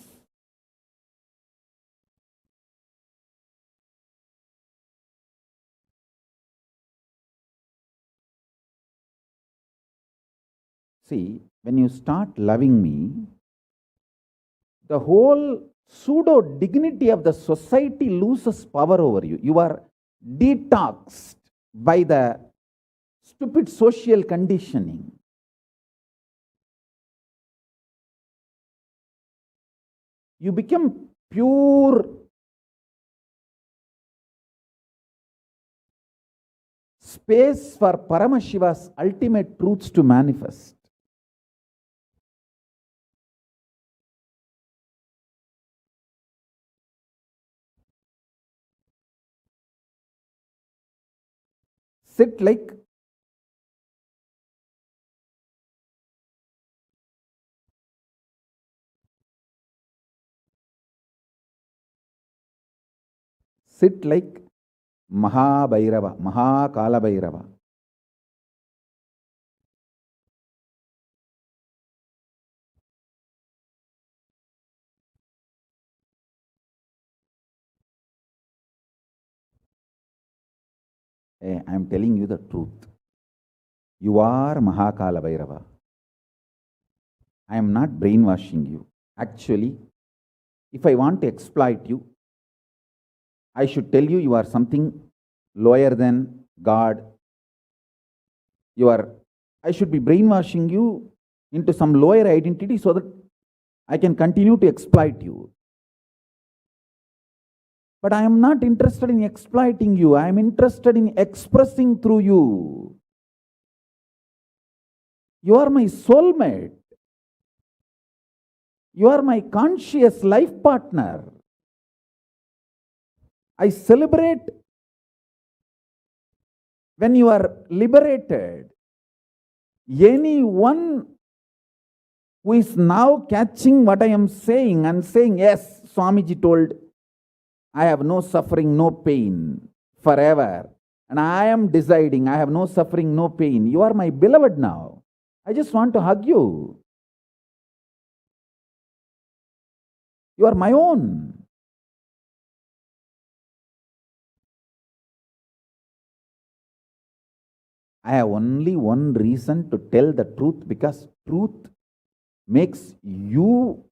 See, when you start loving me, the whole pseudo dignity of the society loses power over you. You are detoxed by the stupid social conditioning. You become pure space for Paramashiva's ultimate truths to manifest. Sit like Mahabhairava, Mahakala Bhairava. I am telling you the truth. You are Mahakala Bhairava. I am not brainwashing you. Actually, if I want to exploit you, I should tell you are something lower than God. I should be brainwashing you into some lower identity so that I can continue to exploit you. But I am not interested in exploiting you. I am interested in expressing through you. You are my soulmate. You are my conscious life partner. I celebrate when you are liberated. Anyone who is now catching what I am saying and saying, yes, Swamiji told, I have no suffering, no pain forever. And I am deciding, I have no suffering, no pain. You are my beloved now. I just want to hug you. You are my own. I have only one reason to tell the truth, because truth makes you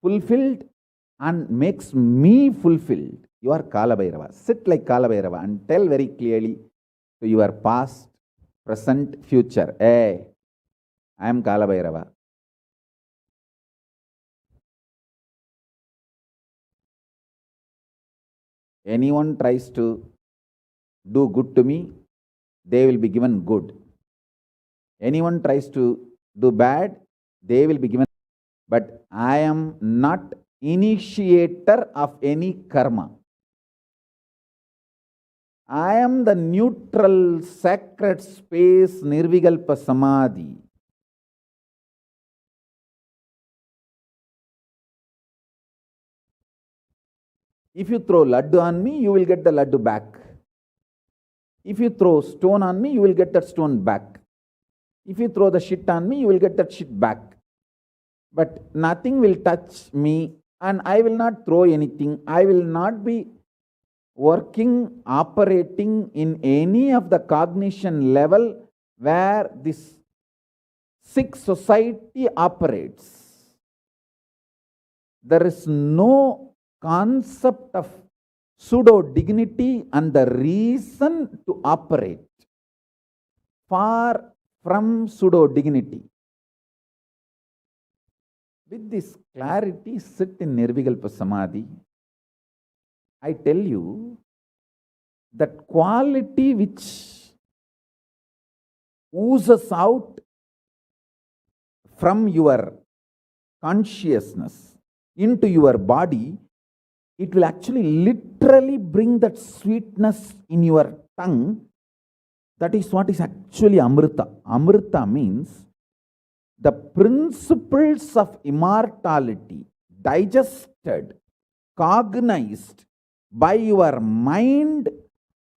fulfilled and makes me fulfilled. You are Kalabhairava. Sit like Kalabhairava and tell very clearly to your past, present, future. Hey, I am Kalabhairava. Anyone tries to do good to me, they will be given good. Anyone tries to do bad, they will be given. But I am not initiator of any karma. I am the neutral, sacred space, Nirvikalpa Samadhi. If you throw laddu on me, you will get the laddu back. If you throw stone on me, you will get that stone back. If you throw the shit on me, you will get that shit back. But nothing will touch me, and I will not throw anything. I will not be working, operating in any of the cognition level where this sick society operates. There is no concept of pseudo dignity and the reason to operate. Far from pseudo dignity. With this clarity, sit in Nirvikalpa Samadhi. I tell you that quality which oozes out from your consciousness into your body, it will actually literally bring that sweetness in your tongue. That is what is actually Amrita. Amrita means the principles of immortality digested, cognized by your mind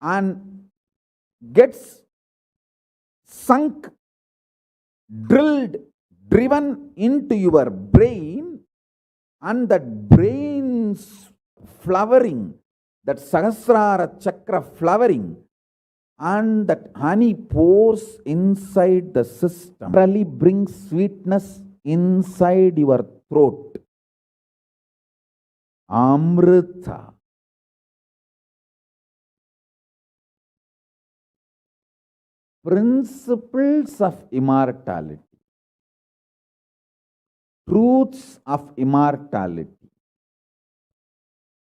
and gets sunk, drilled, driven into your brain, and that brain's flowering, that Sahasrara Chakra flowering, and that honey pours inside the system, really brings sweetness inside your throat. Amrita. Principles of immortality. Truths of immortality.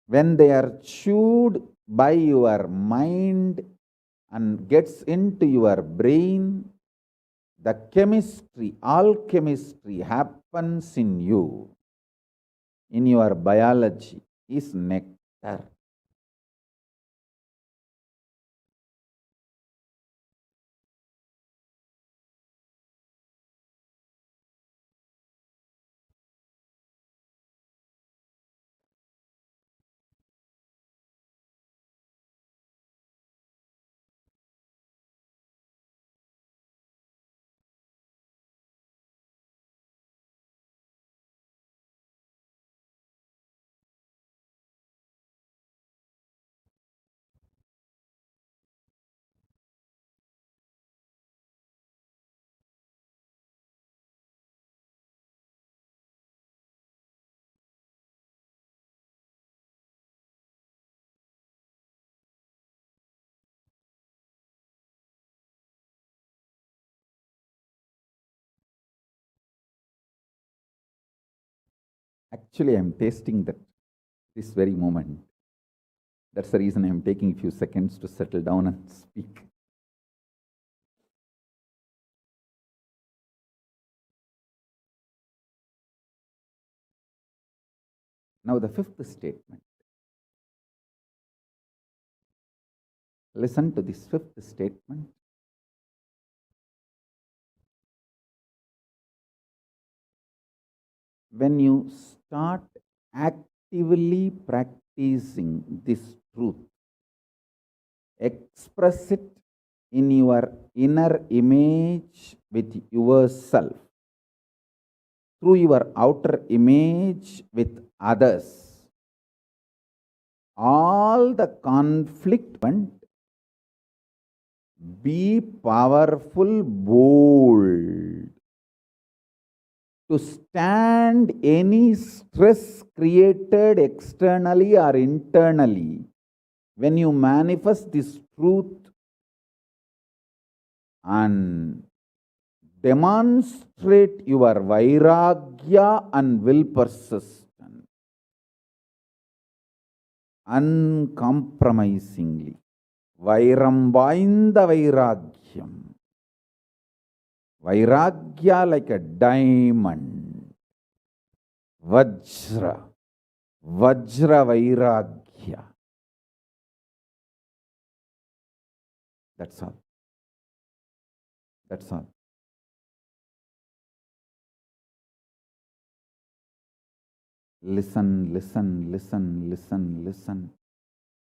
When they are chewed by your mind and gets into your brain, the chemistry, alchemistry happens in you, in your biology, is nectar. Actually, I am tasting that this very moment. That's the reason I am taking a few seconds to settle down and speak. Now, the fifth statement. Listen to this fifth statement. when you start actively practicing this truth, express it in your inner image with yourself, through your outer image with others, all the conflict, be powerful, bold, to stand any stress created externally or internally. When you manifest this truth and demonstrate your vairagya and will persistent, uncompromisingly, vairam vainda vairagyam, vairagya like a diamond, vajra vairagya. That's all. That's all. Listen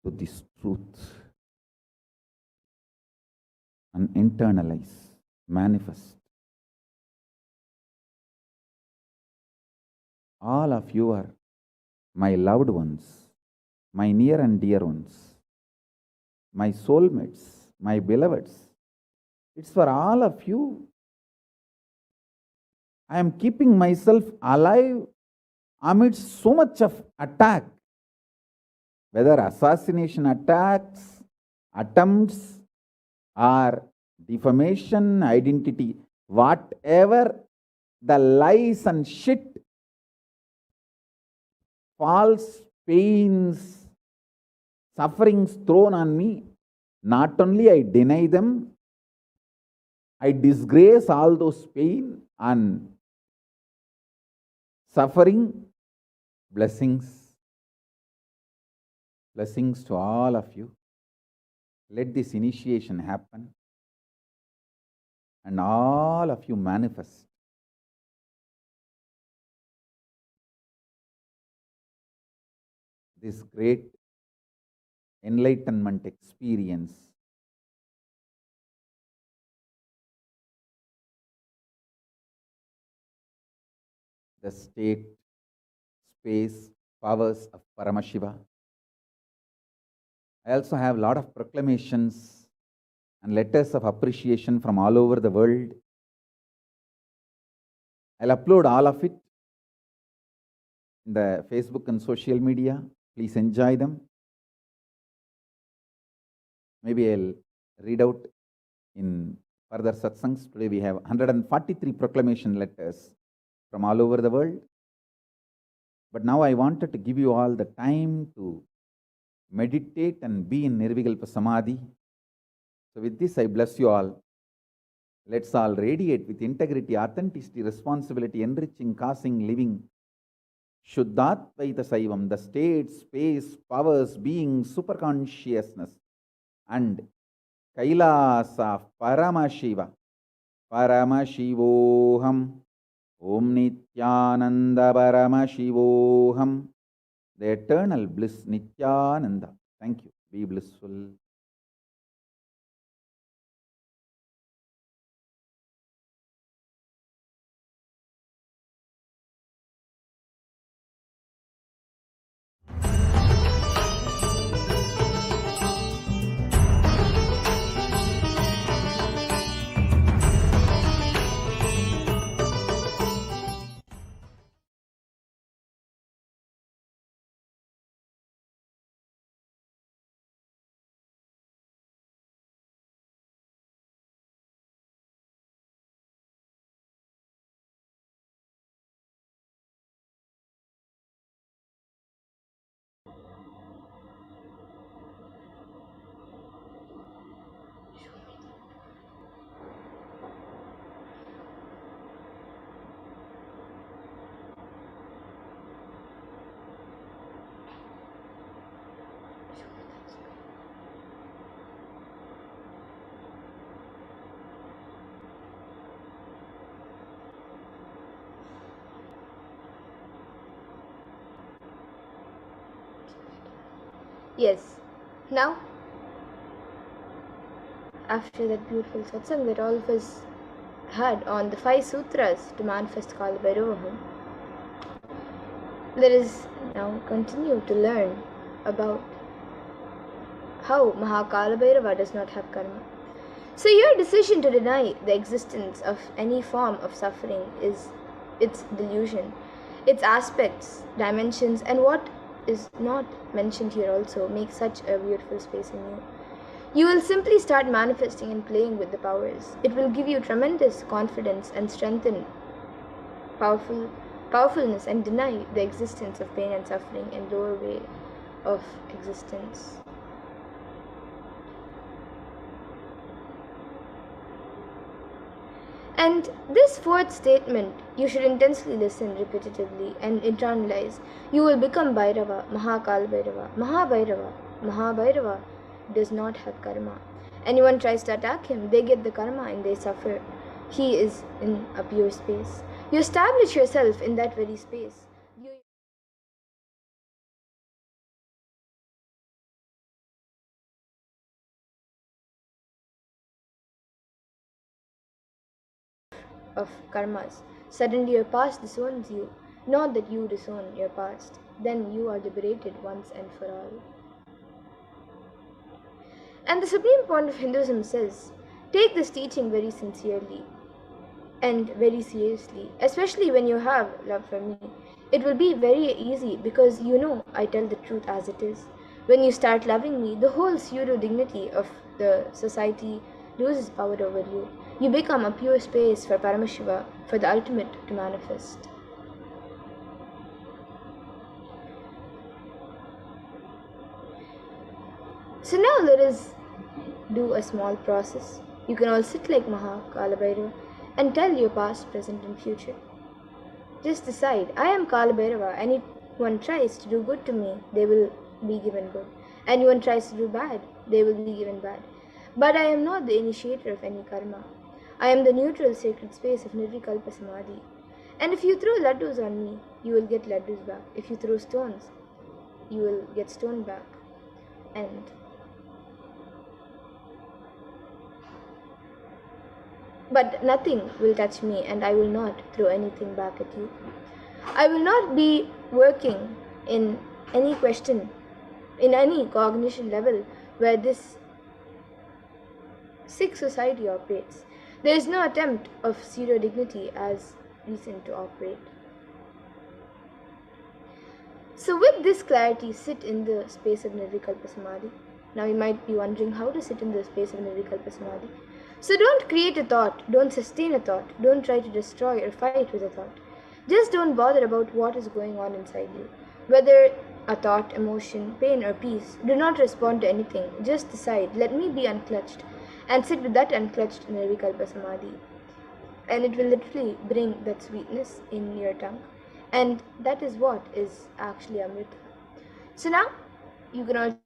to this truth and internalize, manifest. All of you are my loved ones, my near and dear ones, my soulmates, my beloveds. It's for all of you. I am keeping myself alive amidst so much of attack, whether assassination attacks, attempts, or defamation, identity, whatever the lies and shit, false pains, sufferings thrown on me, not only I deny them, I disgrace all those pain and suffering. Blessings to all of you. Let this initiation happen and all of you manifest this great enlightenment experience. The state, space, powers of Paramashiva. I also have a lot of proclamations and letters of appreciation from all over the world. I'll upload all of it in the Facebook and social media. Please enjoy them. Maybe I'll read out in further satsangs. Today we have 143 proclamation letters from all over the world. But now I wanted to give you all the time to meditate and be in Nirvikalpa Samadhi. So with this, I bless you all. Let's all radiate with integrity, authenticity, responsibility, enriching, causing, living. Shuddhatvaita Saivam, the state, space, powers, being, superconsciousness, and Kailasa of Paramashiva. Paramashivoham. Om Nithyananda Paramashivoham. The eternal bliss Nithyananda. Thank you. Be blissful. Yes. Now, after that beautiful satsang that all of us had on the 5 sutras to manifest Kalabhairavaham, let us now continue to learn about how Mahakalabhairava does not have karma. So your decision to deny the existence of any form of suffering is its delusion, its aspects, dimensions, and what is not mentioned here also make such a beautiful space in you. You will simply start manifesting and playing with the powers. It will give you tremendous confidence and strengthen powerfulness and deny the existence of pain and suffering and lower way of existence. And this fourth statement, you should intensely listen repetitively and internalize. You will become Bhairava, Mahakal Bhairava. Mahabhairava does not have karma. Anyone tries to attack him, they get the karma and they suffer. He is in a pure space. You establish yourself in that very space. Of karmas. Suddenly your past disowns you, not that you disown your past. Then you are liberated once and for all. And the supreme point of Hinduism says, take this teaching very sincerely and very seriously, especially when you have love for me. It will be very easy because you know I tell the truth as it is. When you start loving me, the whole pseudo dignity of the society loses power over you. You become a pure space for Paramashiva, for the ultimate to manifest. So now let us do a small process. You can all sit like Mahakalabhairava and tell your past, present, and future. Just decide, I am Kalabhairava. Anyone tries to do good to me, they will be given good. Anyone tries to do bad, they will be given bad. But I am not the initiator of any karma. I am the neutral sacred space of Nirvikalpa Samadhi. And if you throw laddus on me, you will get laddus back. If you throw stones, you will get stone back. And but nothing will touch me, and I will not throw anything back at you. I will not be working in any question, in any cognition level where this sick society operates. There is no attempt of pseudo dignity as reason to operate. So, with this clarity, sit in the space of Nirvikalpa Samadhi. Now, you might be wondering how to sit in the space of Nirvikalpa Samadhi. So, don't create a thought, don't sustain a thought, don't try to destroy or fight with a thought. Just don't bother about what is going on inside you. Whether a thought, emotion, pain, or peace, do not respond to anything. Just decide, let me be unclutched, and sit with that unclutched Nirvikalpa Samadhi. And it will literally bring that sweetness in your tongue. And that is what is actually Amrita. So now, you can all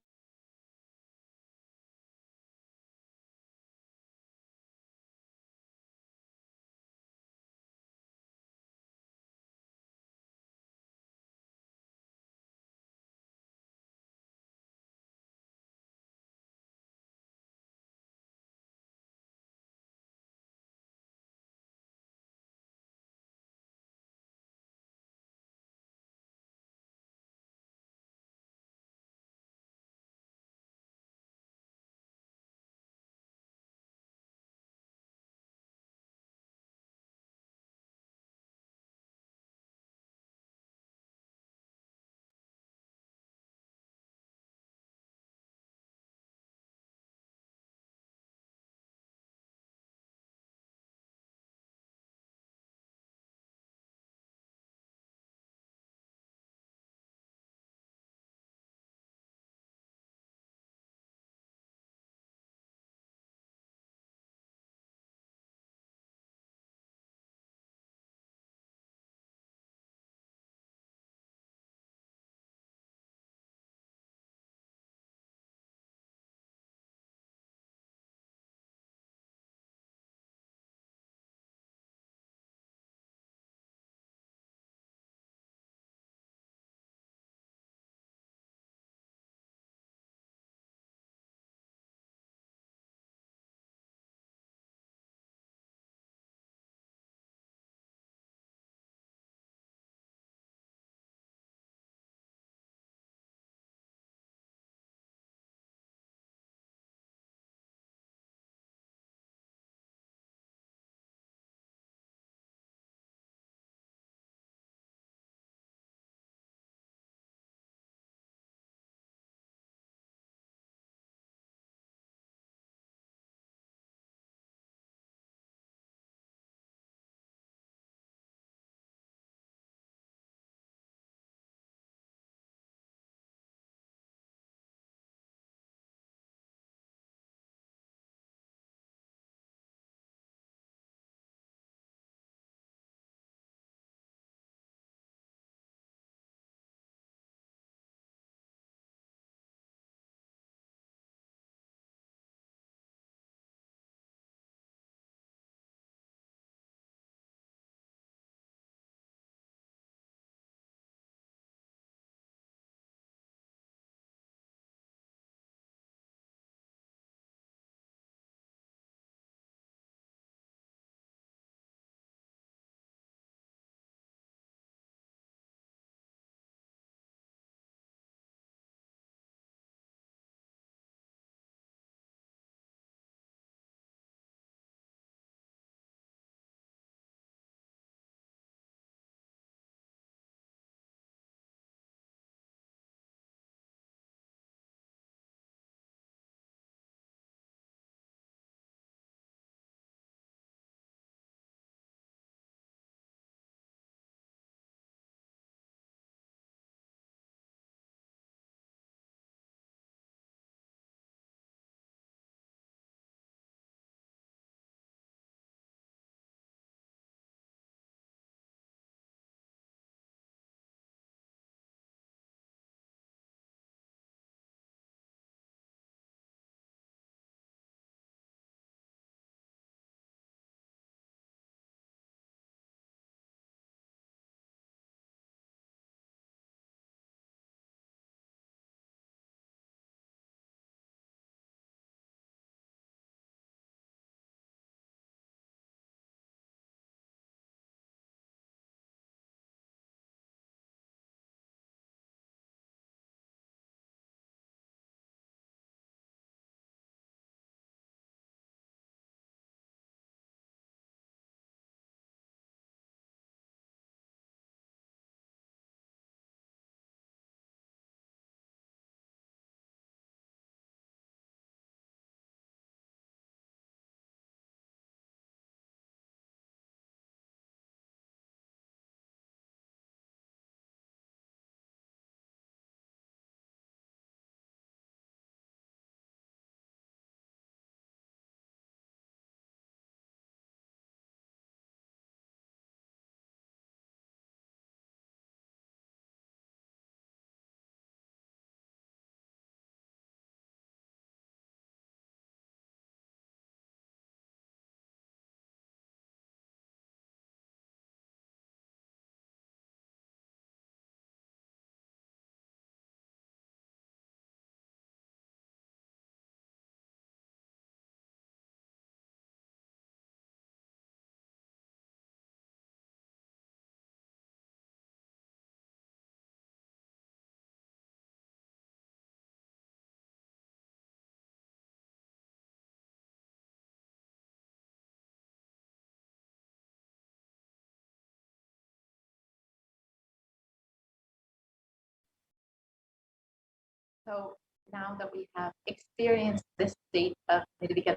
So now that we have experienced this state of Nirvikana,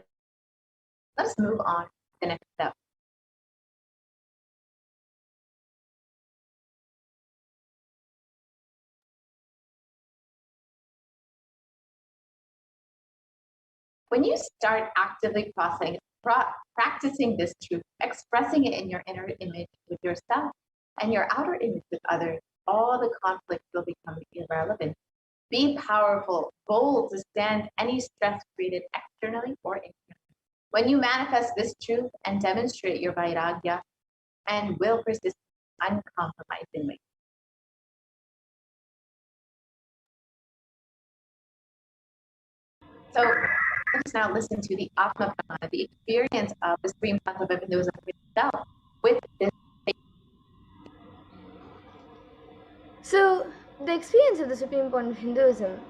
let's move on to the next step. When you start actively practicing this truth, expressing it in your inner image with yourself and your outer image with others, all the conflict will become irrelevant. Be powerful, bold to stand any stress created externally or internally. When you manifest this truth and demonstrate your vairagya and will persist uncompromisingly. So let's now listen to the Atma Prana, the experience of the Supreme Tattva of Hinduism itself with this. So, the experience of the Supreme Point of Hinduism,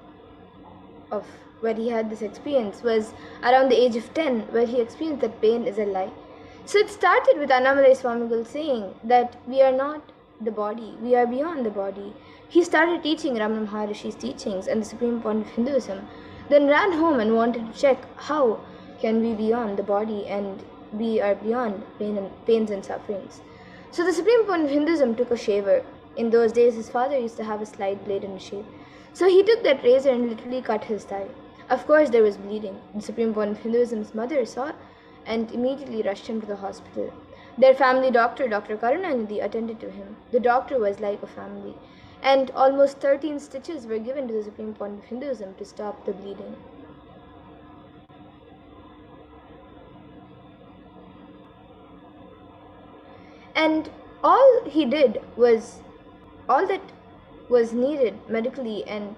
of where he had this experience, was around the age of 10, where he experienced that pain is a lie. So, it started with Annamalai Swamigal saying that we are not the body, we are beyond the body. He started teaching Ramana Maharishi's teachings and the Supreme Point of Hinduism, then ran home and wanted to check how can we be beyond the body and we are beyond pains and sufferings. So the Supreme Point of Hinduism took a shaver. In those days, his father used to have a slide blade in the shape. So he took that razor and literally cut his thigh. Of course, there was bleeding. The Supreme Point of Hinduism's mother saw and immediately rushed him to the hospital. Their family doctor, Dr. Karunanidhi, attended to him. The doctor was like a family. And almost 13 stitches were given to the Supreme Point of Hinduism to stop the bleeding. And all he did was all that was needed medically, and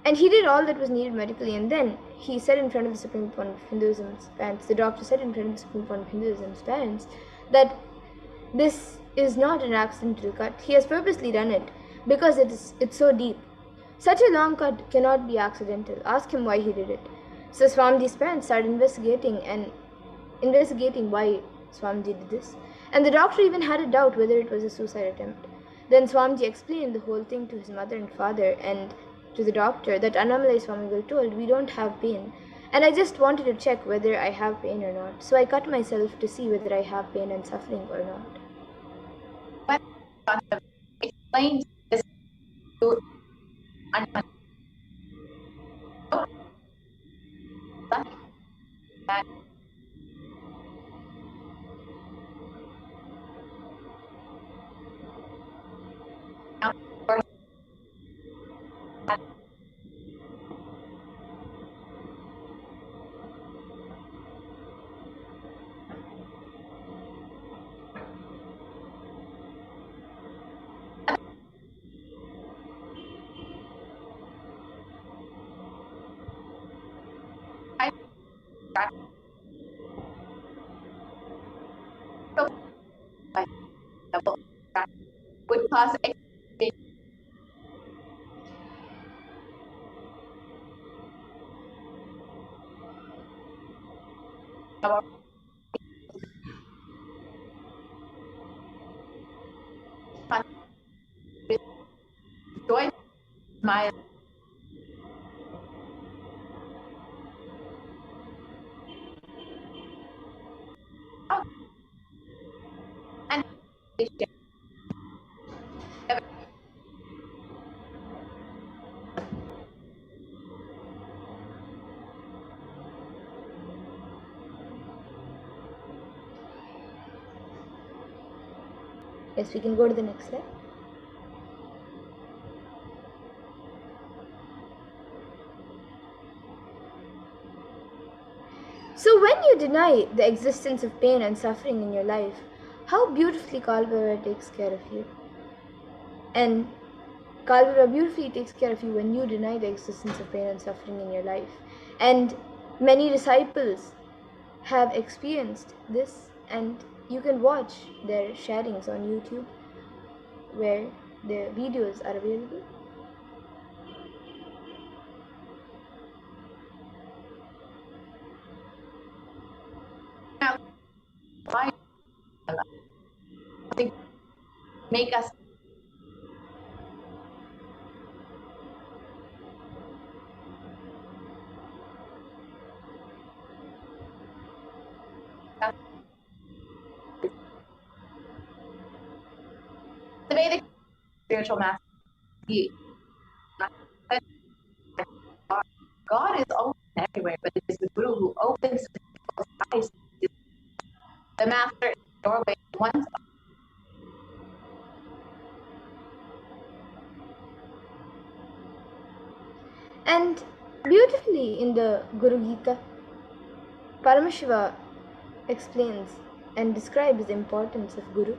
he did all that was needed medically, and then he said in front of the Supreme Point of Hinduism's parents, the doctor said in front of the Supreme Point of Hinduism's parents, that this is not an accidental cut. He has purposely done it because it's so deep. Such a long cut cannot be accidental. Ask him why he did it. So Swamiji's parents started investigating why Swamiji did this. And the doctor even had a doubt whether it was a suicide attempt. Then Swamiji explained the whole thing to his mother and father and to the doctor that Annamalai Swamigal told, we don't have pain. And I just wanted to check whether I have pain or not. So I cut myself to see whether I have pain and suffering or not. Explain this to that would cause joy, smile, and Yes, we can go to the next slide. So when you deny the existence of pain and suffering in your life, how beautifully Kalbhava takes care of you. And Kalbhava beautifully takes care of you when you deny the existence of pain and suffering in your life. And many disciples have experienced this, and you can watch their sharings on YouTube where the videos are available. why make us spiritual master. God is open everywhere, but it is the Guru who opens people's eyes. The master is the doorway to one's. And beautifully in the Guru Gita, Paramashiva explains and describes the importance of Guru.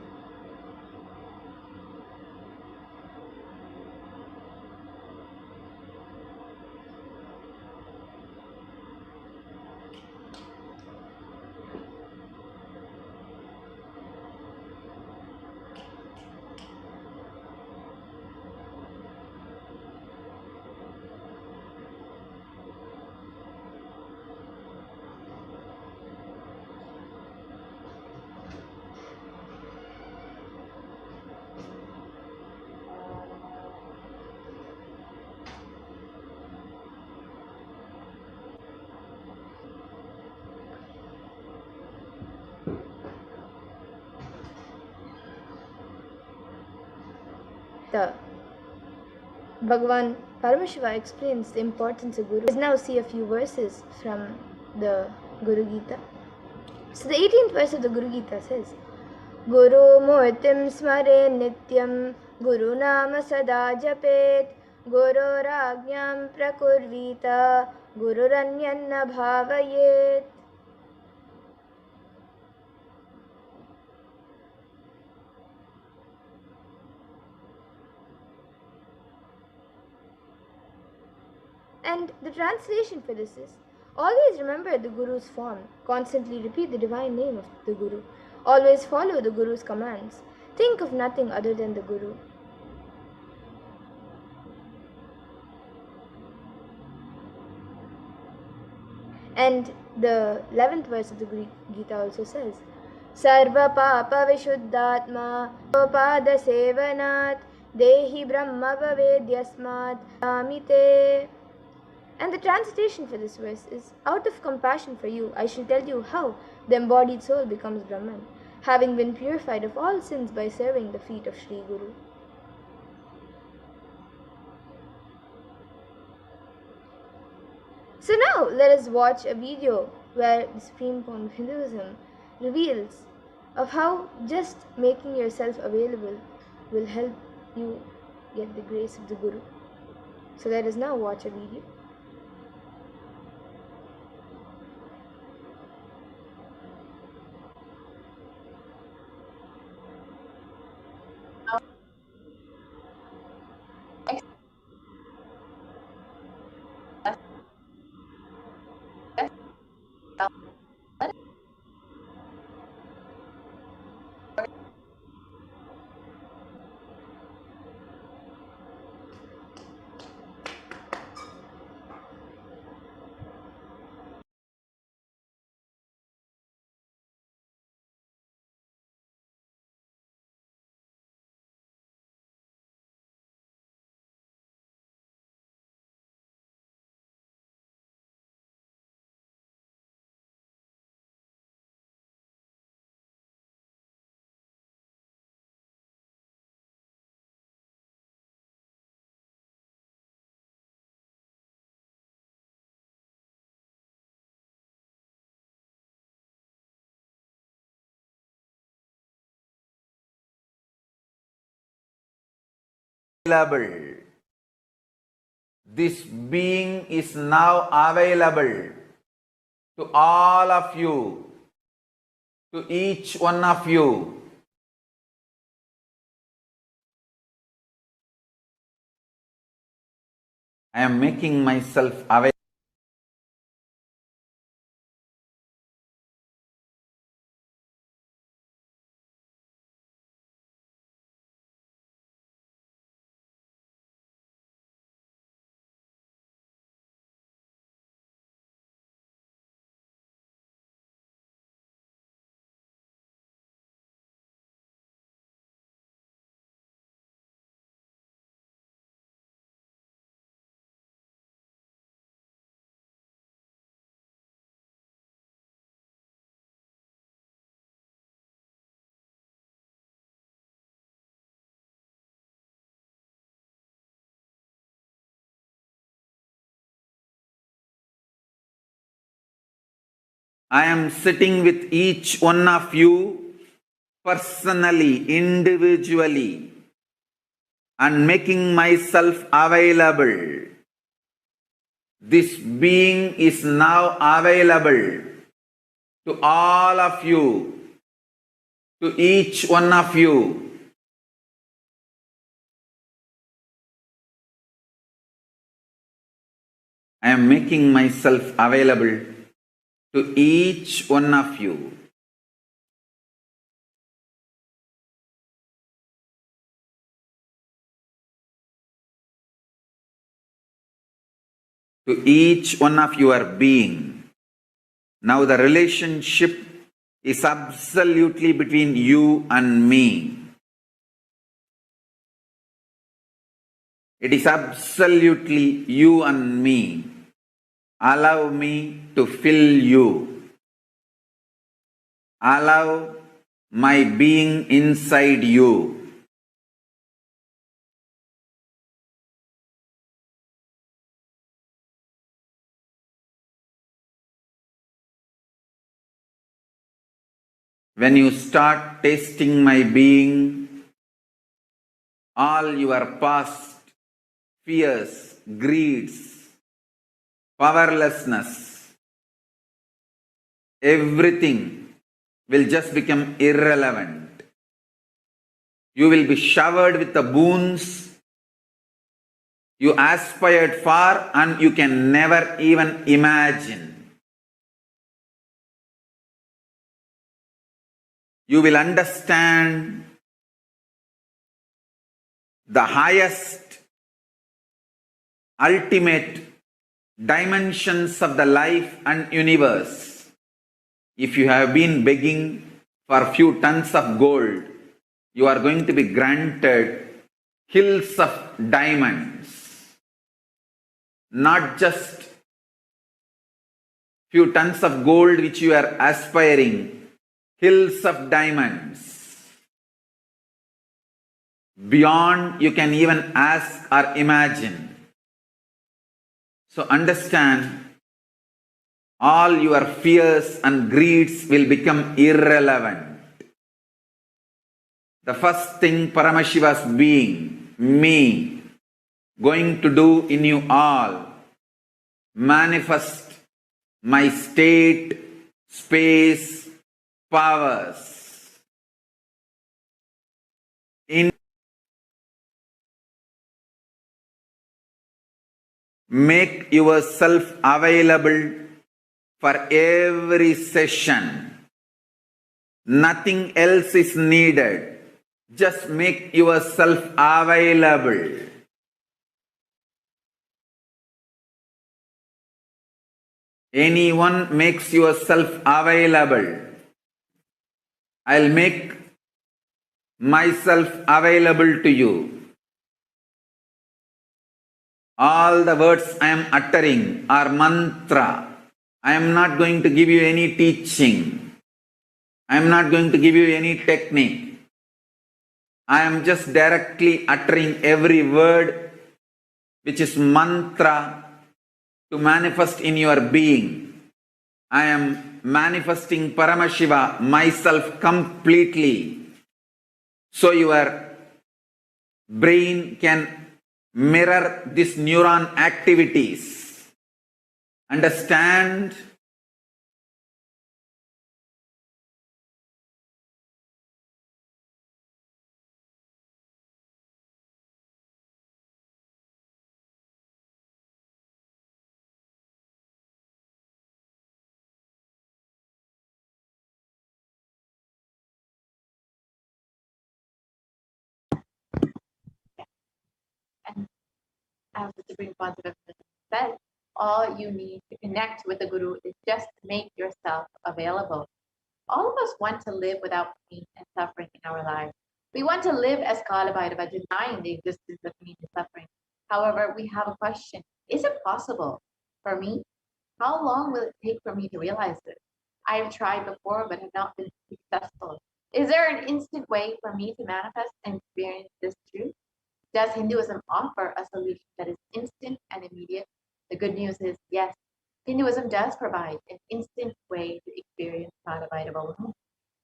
The Bhagavan Paramashiva explains the importance of Guru. Let's now see a few verses from the Guru Gita. So the 18th verse of the Guru Gita says, Guru Murtim Smare Nityam Guru Nama Sada Japet Guru Rajñam Prakurvita Guru Ranyanna Bhavayet. And the translation for this is, always remember the Guru's form, constantly repeat the divine name of the Guru, always follow the Guru's commands, think of nothing other than the Guru. And the 11th verse of the Gita also says, Sarva Papa Vishuddhatma Pada Sevanat Dehi Brahma Vavedyasmat Amite. And the translation for this verse is, out of compassion for you, I shall tell you how the embodied soul becomes Brahman, having been purified of all sins by serving the feet of Sri Guru. So now let us watch a video where the Supreme Point of Hinduism reveals of how just making yourself available will help you get the grace of the Guru. So let us now watch a video. Available. This being is now available to all of you, to each one of you. I am making myself available. I am sitting with each one of you personally, individually, and making myself available. This being is now available to all of you, to each one of you. I am making myself available to each one of you. To each one of your being. Now the relationship is absolutely between you and me. It is absolutely you and me. Allow me to fill you. Allow my being inside you. When you start tasting my being, all your past fears, greeds, powerlessness, everything will just become irrelevant. You will be showered with the boons you aspired for and you can never even imagine. You will understand the highest, ultimate dimensions of the life and universe. If you have been begging for a few tons of gold, you are going to be granted hills of diamonds. Not just few tons of gold which you are aspiring, hills of diamonds. Beyond you can even ask or imagine. So understand, all your fears and greeds will become irrelevant. The first thing Paramashiva's being, me, going to do in you all, manifest my state, space, powers. Make yourself available for every session. Nothing else is needed. Just make yourself available. Anyone makes yourself available. I'll make myself available to you. All the words I am uttering are mantra. I am not going to give you any teaching. I am not going to give you any technique. I am just directly uttering every word which is mantra to manifest in your being. I am manifesting Paramashiva, myself completely, so your brain can mirror these neuron activities. Understand? And as the Supreme Pontiff said, all you need to connect with the Guru is just to make yourself available. All of us want to live without pain and suffering in our lives. We want to live as Kalabhairava, denying the existence of pain and suffering. However, we have a question. Is it possible for me? How long will it take for me to realize this? I have tried before but have not been successful. Is there an instant way for me to manifest and experience this truth? Does Hinduism offer a solution that is instant and immediate? The good news is yes, Hinduism does provide an instant way to Paramashivoham.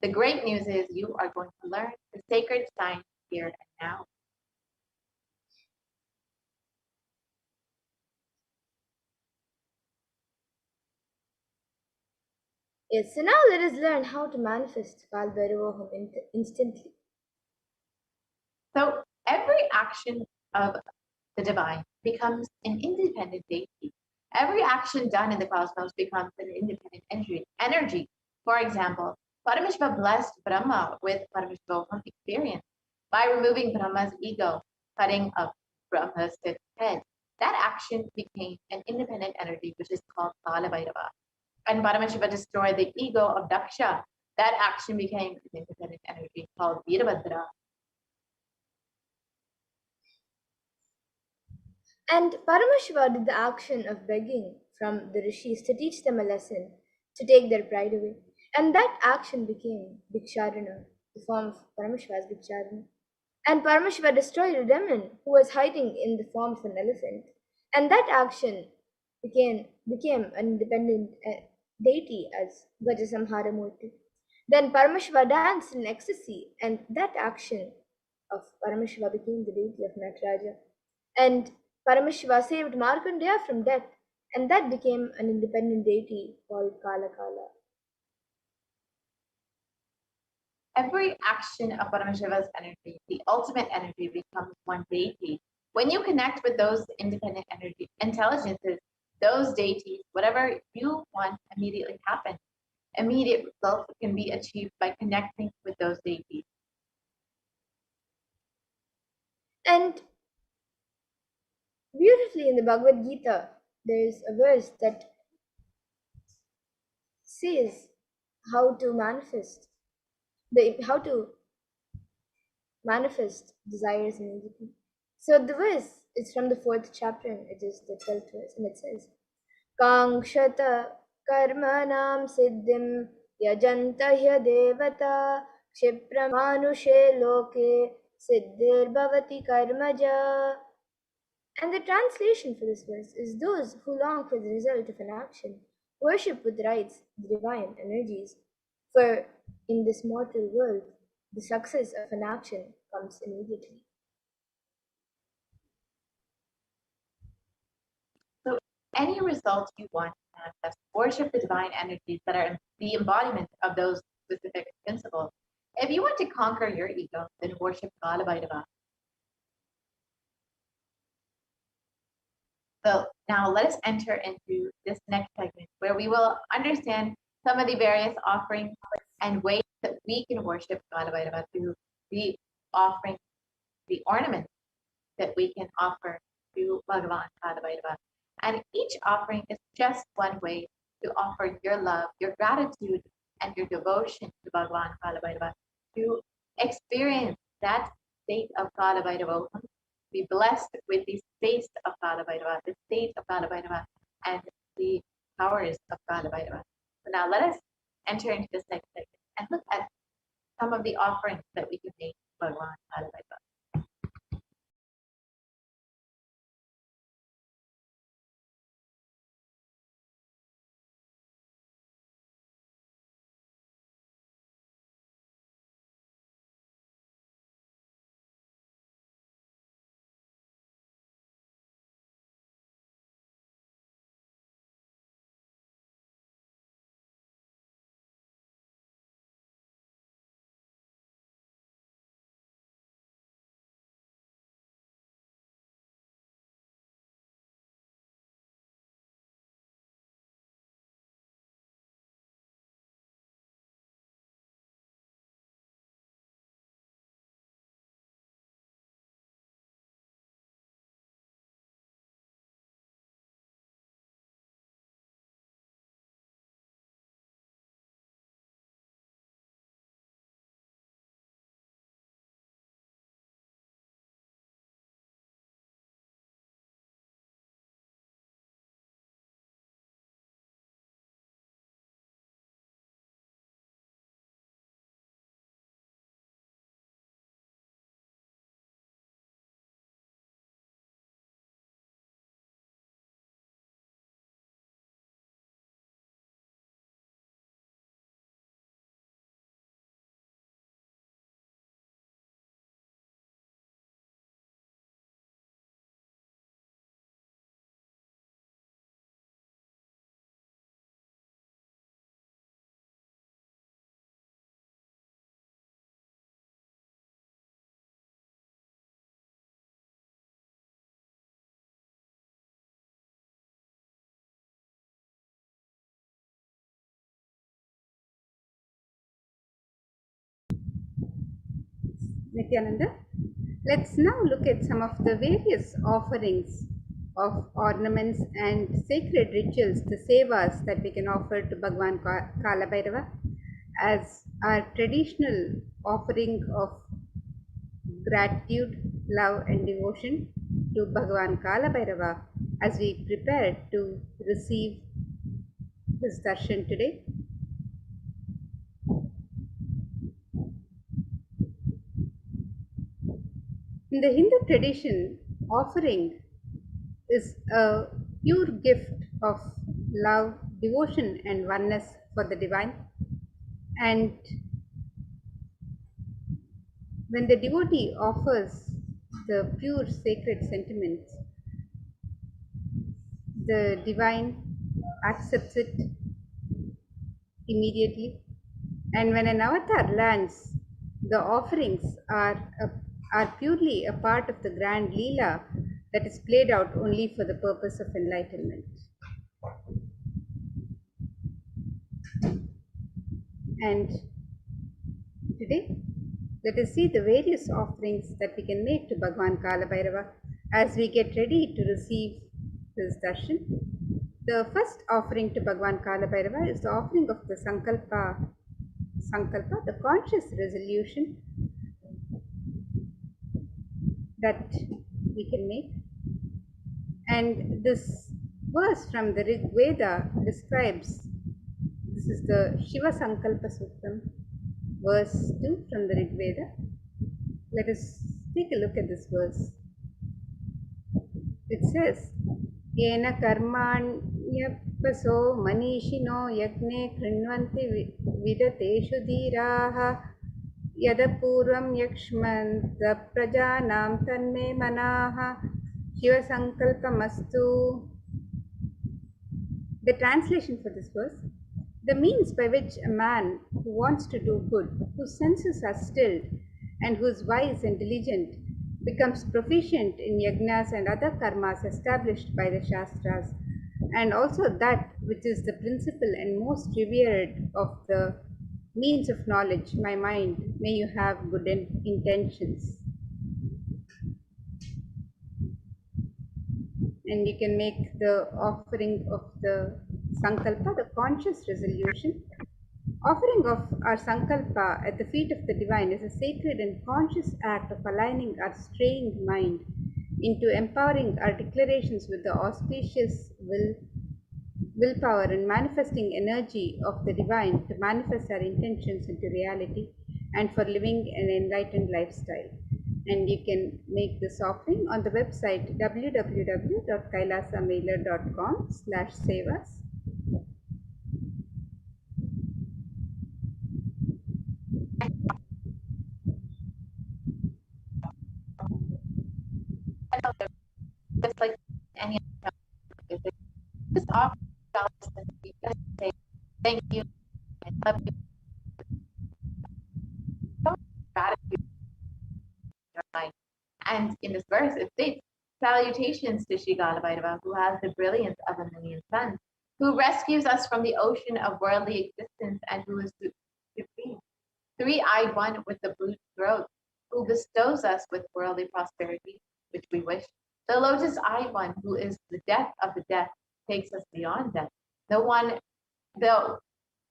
The great news is you are going to learn the sacred science here and now. Yes, so now let us learn how to manifest Kalbhairavaham instantly. So every action of the divine becomes an independent deity. Every action done in the cosmos becomes an independent energy. For example, Paramashiva blessed Brahma with Paramashivoham experience by removing Brahma's ego, cutting up Brahma's head. That action became an independent energy, which is called Kala Bhairava. And Paramashiva destroyed the ego of Daksha. That action became an independent energy called Virabhadra. And Paramashiva did the action of begging from the rishis to teach them a lesson, to take their pride away. And that action became Bhiksharana, the form of Paramashiva's Bhiksharana. And Paramashiva destroyed a demon who was hiding in the form of an elephant. And that action became an independent deity as Gajasamhara Murti. Then Paramashiva danced in ecstasy, and that action of Paramashiva became the deity of Nataraja. And Paramashiva saved Markandeya from death, and that became an independent deity called Kala Kala. Every action of Paramashiva's energy, the ultimate energy, becomes one deity. When you connect with those independent energy intelligences, those deities, whatever you want immediately happens. Immediate results can be achieved by connecting with those deities. And beautifully in the Bhagavad Gita, there is a verse that says how to manifest desires immediately. So the verse is from the 4th chapter, and it is the 12th verse, and it says, Kangshata karmanam siddhim yajanta devata kshipramanushe loke siddhir bhavati karmaja. And the translation for this verse is those who long for the result of an action worship with rites the divine energies, for in this mortal world the success of an action comes immediately. So any result you want to manifest, worship the divine energies that are the embodiment of those specific principles. If you want to conquer your ego, then worship Kala Bhairava. So now let us enter into this next segment where we will understand some of the various offerings and ways that we can worship Kala Bhairava through the offering, the ornaments that we can offer to Bhagavan Kala Bhairava. And each offering is just one way to offer your love, your gratitude, and your devotion to Bhagavan Kala Bhairava, to experience that state of Kala Bhairava, be blessed with the space of Kala Bhairava, the state of Kala Bhairava, and the powers of Kala Bhairava. So now let us enter into this next segment and look at some of the offerings that we can make to Bhagavan Kala Bhairava. Nithyananda. Let's now look at some of the various offerings of ornaments and sacred rituals, the sevas that we can offer to Bhagwan Kala Bhairava as our traditional offering of gratitude, love and devotion to Bhagwan Kala Bhairava as we prepare to receive his darshan today. In the Hindu tradition, offering is a pure gift of love, devotion and oneness for the divine. And when the devotee offers the pure sacred sentiments, the divine accepts it immediately. And when an avatar lands, the offerings are purely a part of the grand Leela that is played out only for the purpose of enlightenment. And today, let us see the various offerings that we can make to Bhagwan Kala Bhairava as we get ready to receive his darshan. The first offering to Bhagwan Kala Bhairava is the offering of the Sankalpa, the conscious resolution that we can make. And this verse from the Rig Veda describes, this is the Shiva Sankalpa Sutram, verse 2 from the Rig Veda. Let us take a look at this verse. It says, Yena karmanyappaso manishino yagne krinvanti vidateshu dhiraha yadapurvam yakshmanta prajanam tanme manaha Shiva Sankalpamastu. The translation for this verse: the means by which a man who wants to do good, whose senses are stilled, and who is wise and diligent, becomes proficient in yajnas and other karmas established by the Shastras, and also that which is the principal and most revered of the means of knowledge, my mind, may you have good intentions. And you can make the offering of the Sankalpa, the conscious resolution. Offering of our Sankalpa at the feet of the divine is a sacred and conscious act of aligning our straying mind into empowering our declarations with the auspicious willpower and manifesting energy of the divine to manifest our intentions into reality and for living an enlightened lifestyle. And you can make this offering on the website www.kailasamailer.com/sevas. Just like any other, just offer yourself and you just say thank you, I love you. Don't gratitude in your life. And in this verse, it states, salutations to Shri Kala Bhairava, who has the brilliance of a million suns, who rescues us from the ocean of worldly existence and who is supreme, three-eyed one with the blue throat, who bestows us with worldly prosperity, which we wish. The lotus-eyed one, who is the death of the death, takes us beyond death. The one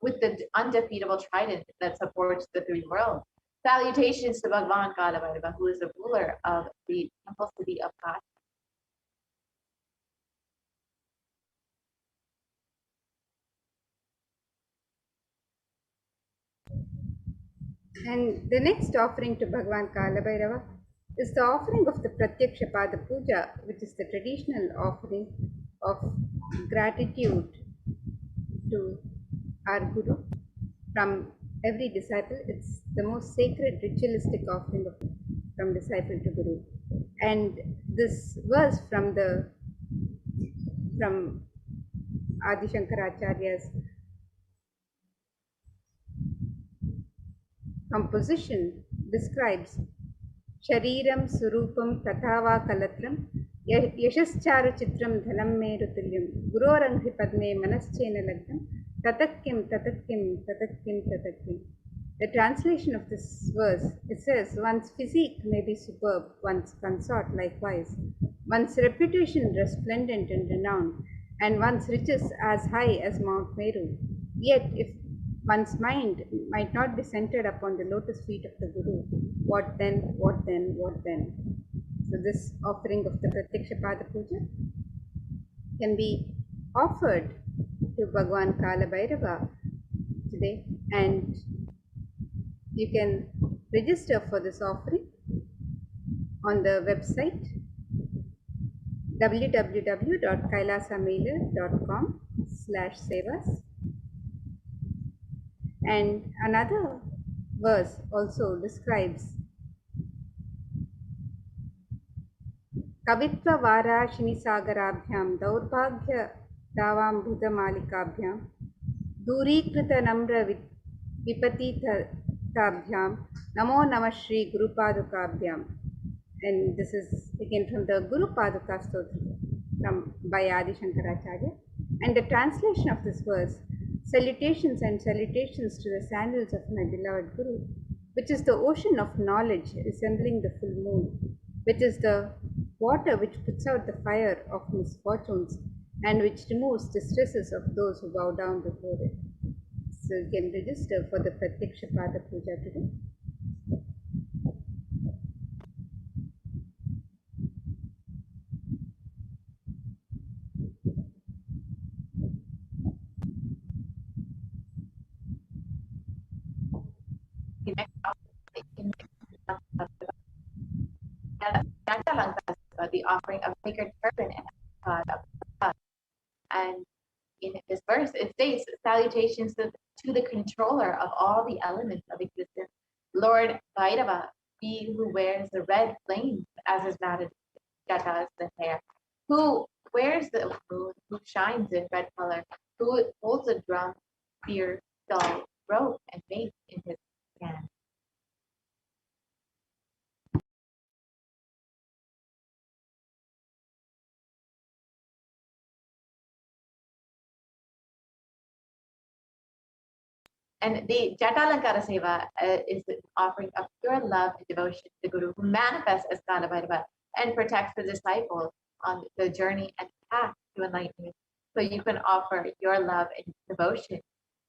with the undefeatable trident that supports the three worlds. Salutations to Bhagwan Kala Bhairava, who is the ruler of the temple city of Kashi. And the next offering to Bhagwan Kala Bhairava is the offering of the Pratyaksha Pada Puja, which is the traditional offering of gratitude to our Guru from every disciple. It's the most sacred ritualistic offering from disciple to Guru. And this verse from Adi Shankaracharya's composition describes Shariram Surupam Tathava Kalatram Yashascharu Chitram Dhanam Merutulyam Guroranghi Padme Manaschena Lagnam Tatakim. The translation of this verse, it says, one's physique may be superb, one's consort likewise, one's reputation resplendent and renowned, and one's riches as high as Mount Meru. Yet, if one's mind might not be centered upon the lotus feet of the Guru, what then, what then, what then? So this offering of the Pratyaksha Pada Puja can be offered to Bhagwan Kala Bhairava today, and you can register for this offering on the website www.kailasamailer.com/sevas. And another verse also describes Kavitva Varashini Sagarabhyam Daurbhagya Davam Buddha Malikabhyam Durikrita Namra Vipatita Tabhyam Namo Namah Shri Guru Padukabhyam. And this is again from the Guru Paduka Stotra by Adi Shankaracharya. And the translation of this verse, salutations and salutations to the sandals of my beloved Guru, which is the ocean of knowledge resembling the full moon, which is the water which puts out the fire of misfortunes and which removes distresses of those who bow down before it. So you can register for the Pratyaksha Pada Puja today. The offering of sacred turban and and in this verse it states salutations to the controller of all the elements of existence, Lord Bhairava, he who wears the red flames as his matted jatas, the hair, who wears the moon, who shines in red color, who holds a drum, spear, stall, rope, and mace in his hand. And the Jatalankara Seva is the offering of pure love and devotion to the Guru, who manifests as Kala Bhairava and protects the disciple on the journey and path to enlightenment. So you can offer your love and devotion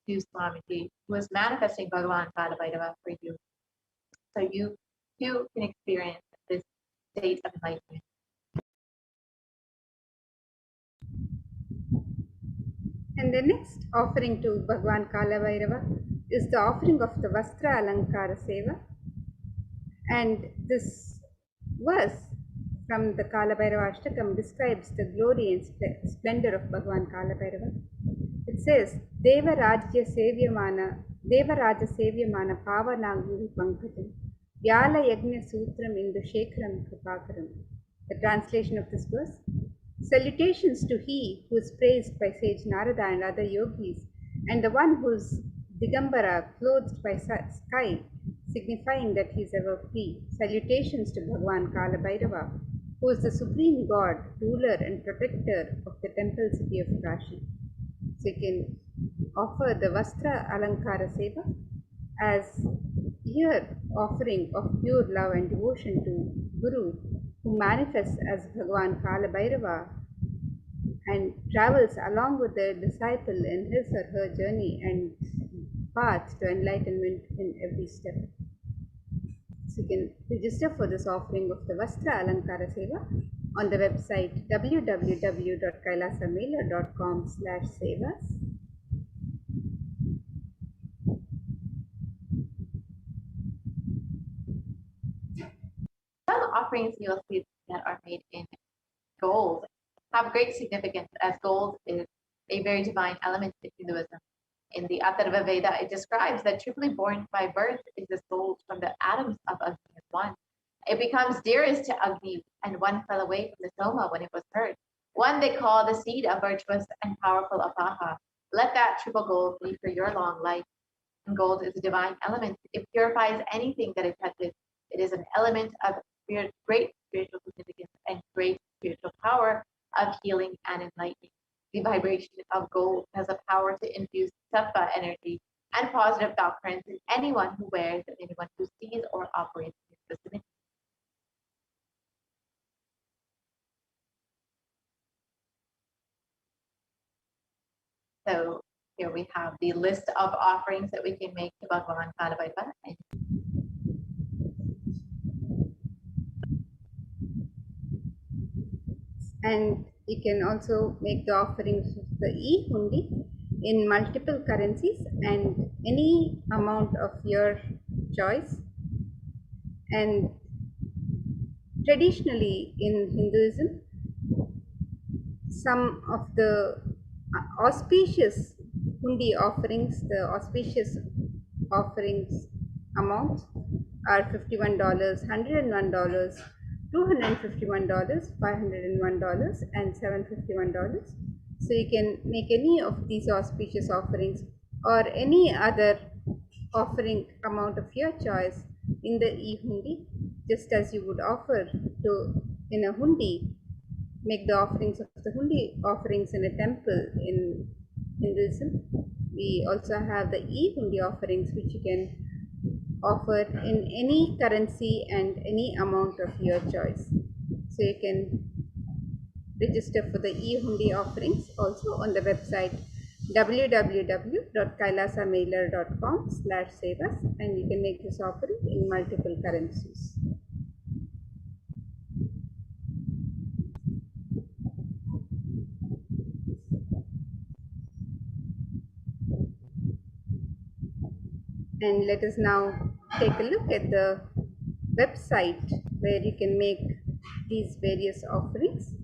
to Swamiji, who is manifesting Bhagavan Kala Bhairava for you. So you too can experience this state of enlightenment. And the next offering to Bhagwan Kala Bhairava is the offering of the Vastra Alankara Seva. And this verse from the Kala Bhairava Ashtakam describes the glory and splendor of Bhagwan Kala Bhairava. It says, Deva Raja Sevyamana Pavananguri Pankajam Vyala Yagna Sutram Indu Shekharam Kripakaram. The translation of this verse: salutations to he who is praised by sage Narada and other yogis, and the one who is Digambara, clothed by sky, signifying that he is ever free. Salutations to Bhagwan Kala Bhairava, who is the supreme god, ruler and protector of the temple city of Kashi. So you can offer the Vastra Alankara Seva as here offering of pure love and devotion to Guru, who manifests as Bhagwan Kala Bhairava and travels along with the disciple in his or her journey and path to enlightenment in every step. So you can register for this offering of the Vastra Alankara Seva on the website www.kailasamailer.com/sevas. Some offerings you'll see that are made in gold have great significance, as gold is a very divine element in Hinduism. In the Atharva Veda, it describes that triply born by birth is the soul from the atoms of Agni as one. It becomes dearest to Agni, and one fell away from the Soma when it was heard. One they call the seed of virtuous and powerful Apaha. Let that triple gold be for your long life. And gold is a divine element. It purifies anything that it touches. It is an element of great spiritual significance and great spiritual power of healing and enlightening. The vibration of gold has a power to infuse sattva energy and positive thought currents in anyone anyone who wears and anyone who sees or operates in his vicinity. So here we have the list of offerings that we can make to Bhagavan Kalabhaiva. And you can also make the offerings of the e-hundi in multiple currencies and any amount of your choice. And traditionally in Hinduism, some of the auspicious hundi offerings, the auspicious offerings amounts are $51, $101, $251, $501, and $751. So you can make any of these auspicious offerings or any other offering amount of your choice in the e-hundi, just as you would offer to in a hundi, make the offerings of the hundi offerings in a temple in Hinduism. We also have the e-hundi offerings, which you can offer in any currency and any amount of your choice. So you can register for the e-hundi offerings also on the website www.kailasamailer.com/sevas, and you can make this offering in multiple currencies. And let us now take a look at the website where you can make these various offerings.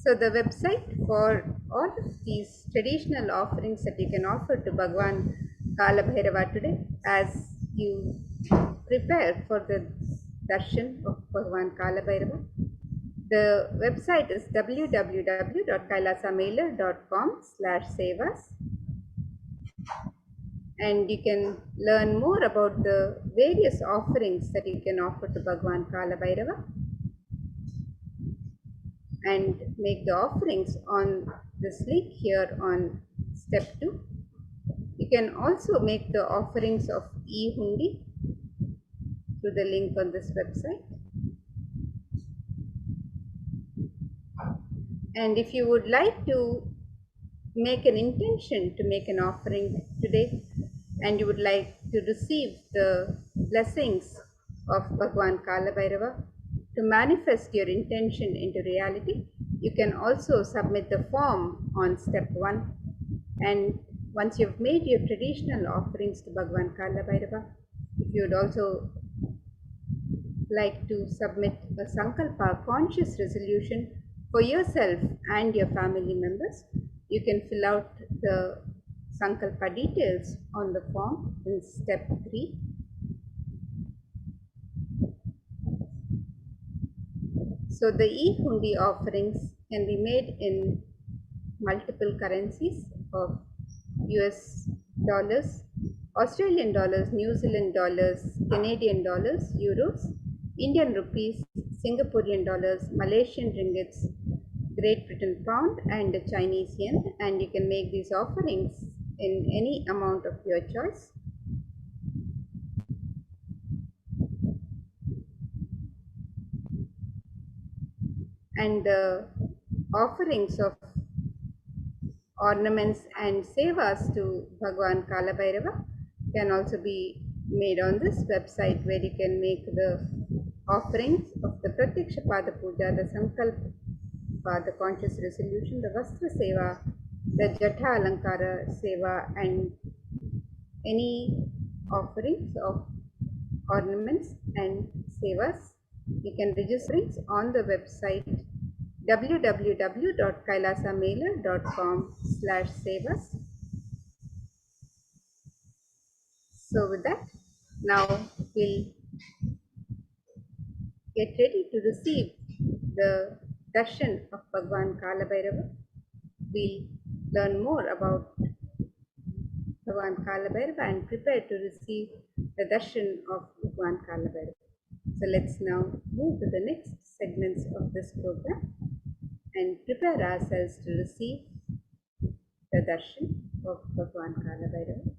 So the website for all of these traditional offerings that you can offer to Bhagwan Kalabhairava today, as you prepare for the darshan of Bhagwan Kalabhairava, the website is www.kailasamailer.com/sevas, and you can learn more about the various offerings that you can offer to Bhagwan Kalabhairava and make the offerings on this link here on step 2. You can also make the offerings of e-hundi through the link on this website. And if you would like to make an intention to make an offering today, and you would like to receive the blessings of Bhagwan Kalabhairava, to manifest your intention into reality, you can also submit the form on step 1. And once you've made your traditional offerings to Bhagwan Kalabhairava, if you would also like to submit a sankalpa conscious resolution for yourself and your family members, you can fill out the sankalpa details on the form in step 3. So the e-hundi offerings can be made in multiple currencies of US dollars, Australian dollars, New Zealand dollars, Canadian dollars, euros, Indian rupees, Singaporean dollars, Malaysian ringgits, Great Britain pound, and Chinese yen. And you can make these offerings in any amount of your choice. And the offerings of ornaments and sevas to Bhagwan Kalabhairava can also be made on this website, where you can make the offerings of the Pratyaksha Pada Puja, the Sankalpa, the conscious resolution, the Vastra Seva, the Jatha Alankara Seva, and any offerings of ornaments and sevas. You can register on the website www.kailasamailer.com/sevas. So with that, now we'll get ready to receive the darshan of Bhagwan Kalabhairava. We'll learn more about Bhagwan Kalabhairava and prepare to receive the darshan of Bhagwan Kalabhairava. So let's now move to the next segments of this program and prepare ourselves to receive the darshan of Bhagwan Kalabhairava.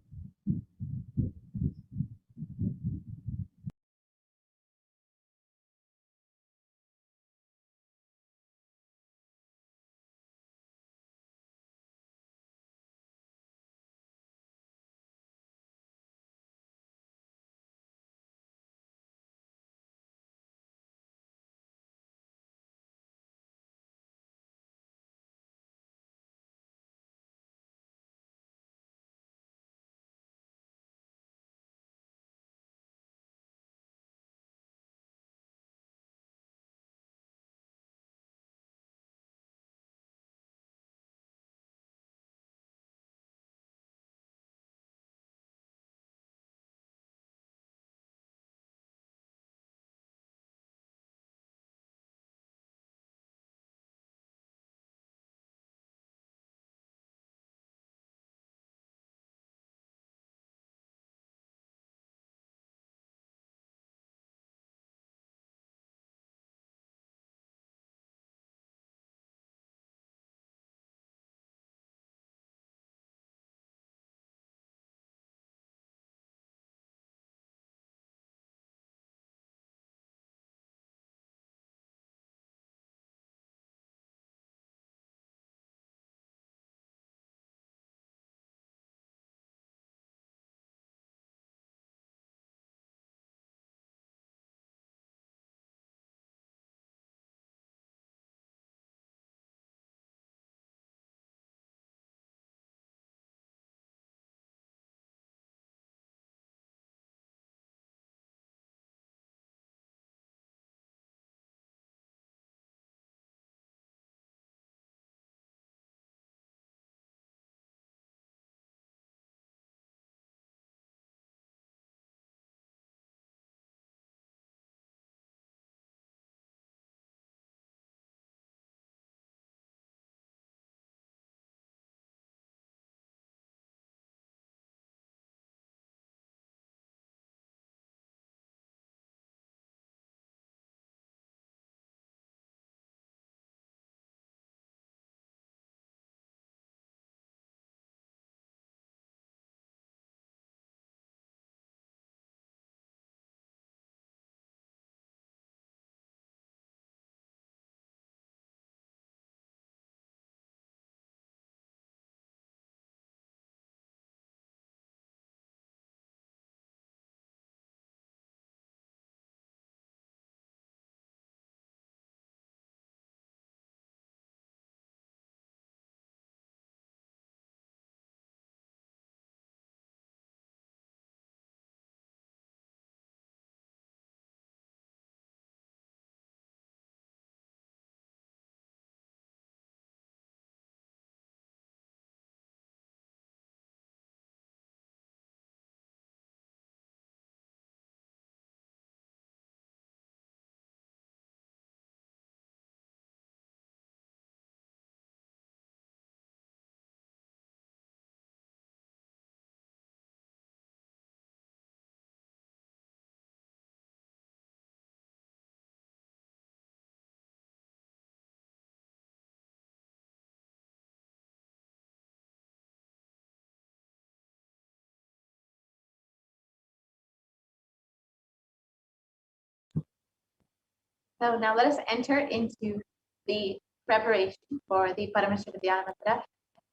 So now let us enter into the preparation for the Paramashivoham mantra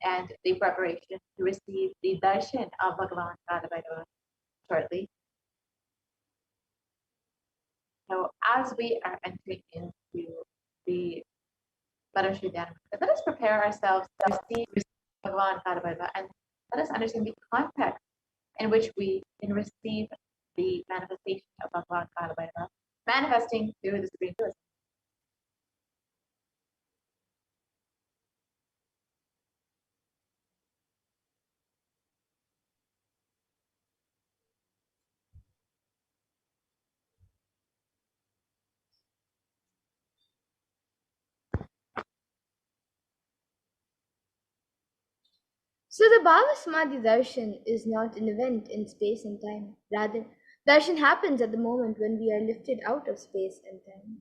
and the preparation to receive the darshan of Bhagavan Kalabhairava shortly. So as we are entering into the Paramashivoham mantra, let us prepare ourselves to receive Bhagavan Kalabhairava and let us understand the context in which we can receive the manifestation of Bhagavan Kalabhairava, manifesting through the Supreme Wisdom. So the Bhava Samadhi darshan is not an event in space and time. Rather, darshan happens at the moment when we are lifted out of space and time.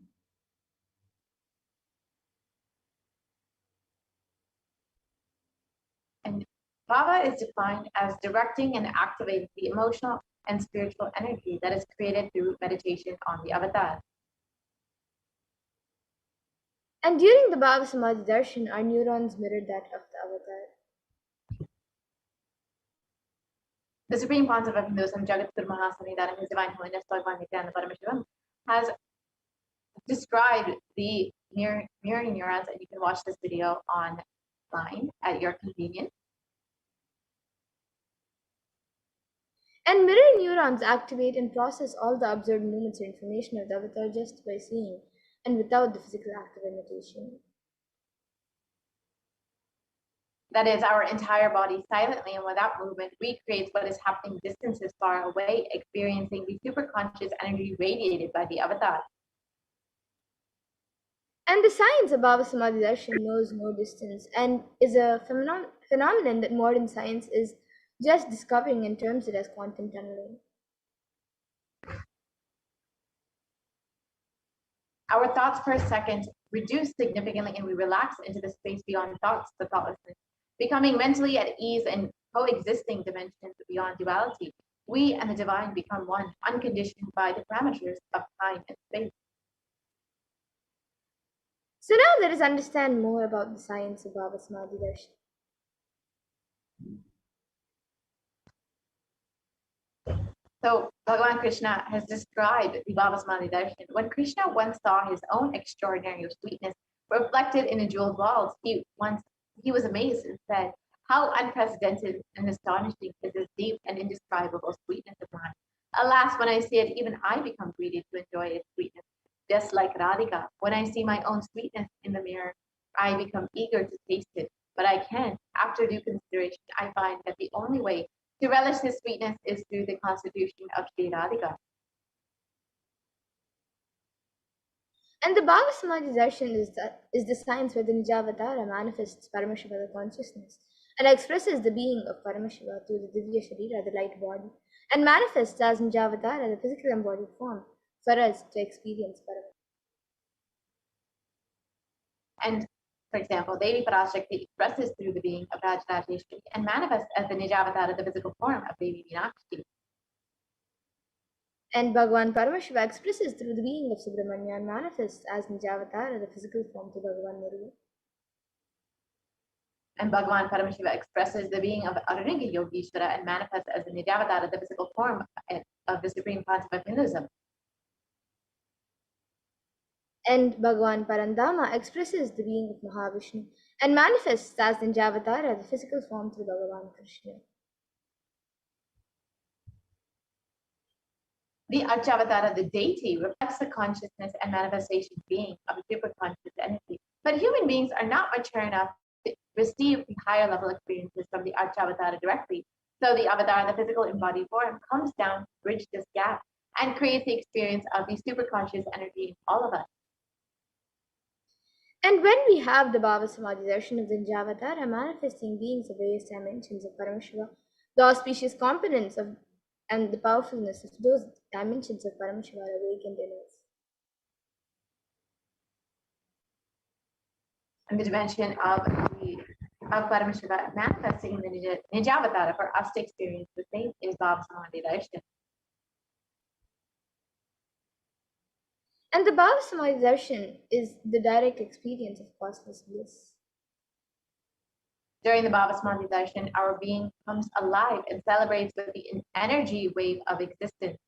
And bhava is defined as directing and activating the emotional and spiritual energy that is created through meditation on the avatar. And during the Bhava Samadhi darshan, our neurons mirror that of the avatar. The Supreme Concept of Hinduism, Jagat Guru Mahasannidhanam, His Divine Holiness Bhagavan Nithyananda Paramashivam, has described the mirroring neurons, and you can watch this video online at your convenience. And mirror neurons activate and process all the observed movements or information of the avatar just by seeing and without the physical act of imitation. That is, our entire body silently and without movement recreates what is happening distances far away, experiencing the superconscious energy radiated by the avatar. And the science of Bhava Samadhi darshan knows no distance and is a phenomenon that modern science is just discovering and terms it as quantum tunneling. Our thoughts per second reduce significantly and we relax into the space beyond thoughts, the thoughtlessness, becoming mentally at ease and coexisting dimensions beyond duality. We and the divine become one, unconditioned by the parameters of time and space. So now let us understand more about the science of Bhava Samadhi darshan. So Bhagavan Krishna has described the Bhava Samadhi darshan. When Krishna once saw his own extraordinary sweetness reflected in a jeweled walls, he was amazed and said, "How unprecedented and astonishing is this deep and indescribable sweetness of mine. Alas, when I see it, even I become greedy to enjoy its sweetness. Just like Radhika, when I see my own sweetness in the mirror, I become eager to taste it. But I can't. After due consideration, I find that the only way to relish this sweetness is through the constitution of Sri Radhika." And the Bhava Samadhi darshan is the science where the Nijavatara manifests Paramashiva, the consciousness, and expresses the being of Paramashiva through the Divya Sharira, the light body, and manifests as Nijavatara, the physical embodied form, for us to experience Paramashiva. And for example, Devi Parashakti expresses through the being of Rajarajeshwari and manifests as the Nijavatara, the physical form of Devi Meenakshi. And Bhagavan Paramashiva expresses through the being of Subramanya and manifests as Nijavatara, the physical form to Bhagavan Murugan. And Bhagavan Paramashiva expresses the being of Aruninga Yogeshwara and manifests as the Nijavatara, the physical form of the supreme concept of Hinduism. And Bhagavan Parandama expresses the being of Mahavishnu and manifests as the Nijavatara, the physical form through Bhagavan Krishna. The Archavatara, the deity, reflects the consciousness and manifestation being of a superconscious entity. But human beings are not mature enough to receive the higher level experiences from the Archavatara directly. So the avatar, the physical embodied form, comes down to bridge this gap and creates the experience of the superconscious energy in all of us. And when we have the Bhava Samadhi darshan of the Nijavatara manifesting beings of various dimensions of Paramashiva, the auspicious components of and the powerfulness of those dimensions of Paramashiva are awakened in us. And the dimension of Paramashiva manifesting in the Nijavatara for us to experience the same is Bhava Samadhi darshan. And the Bhava Samadhi darshan is the direct experience of costless bliss. During the Bhava Samadhi darshan, our being comes alive and celebrates with the energy wave of existence.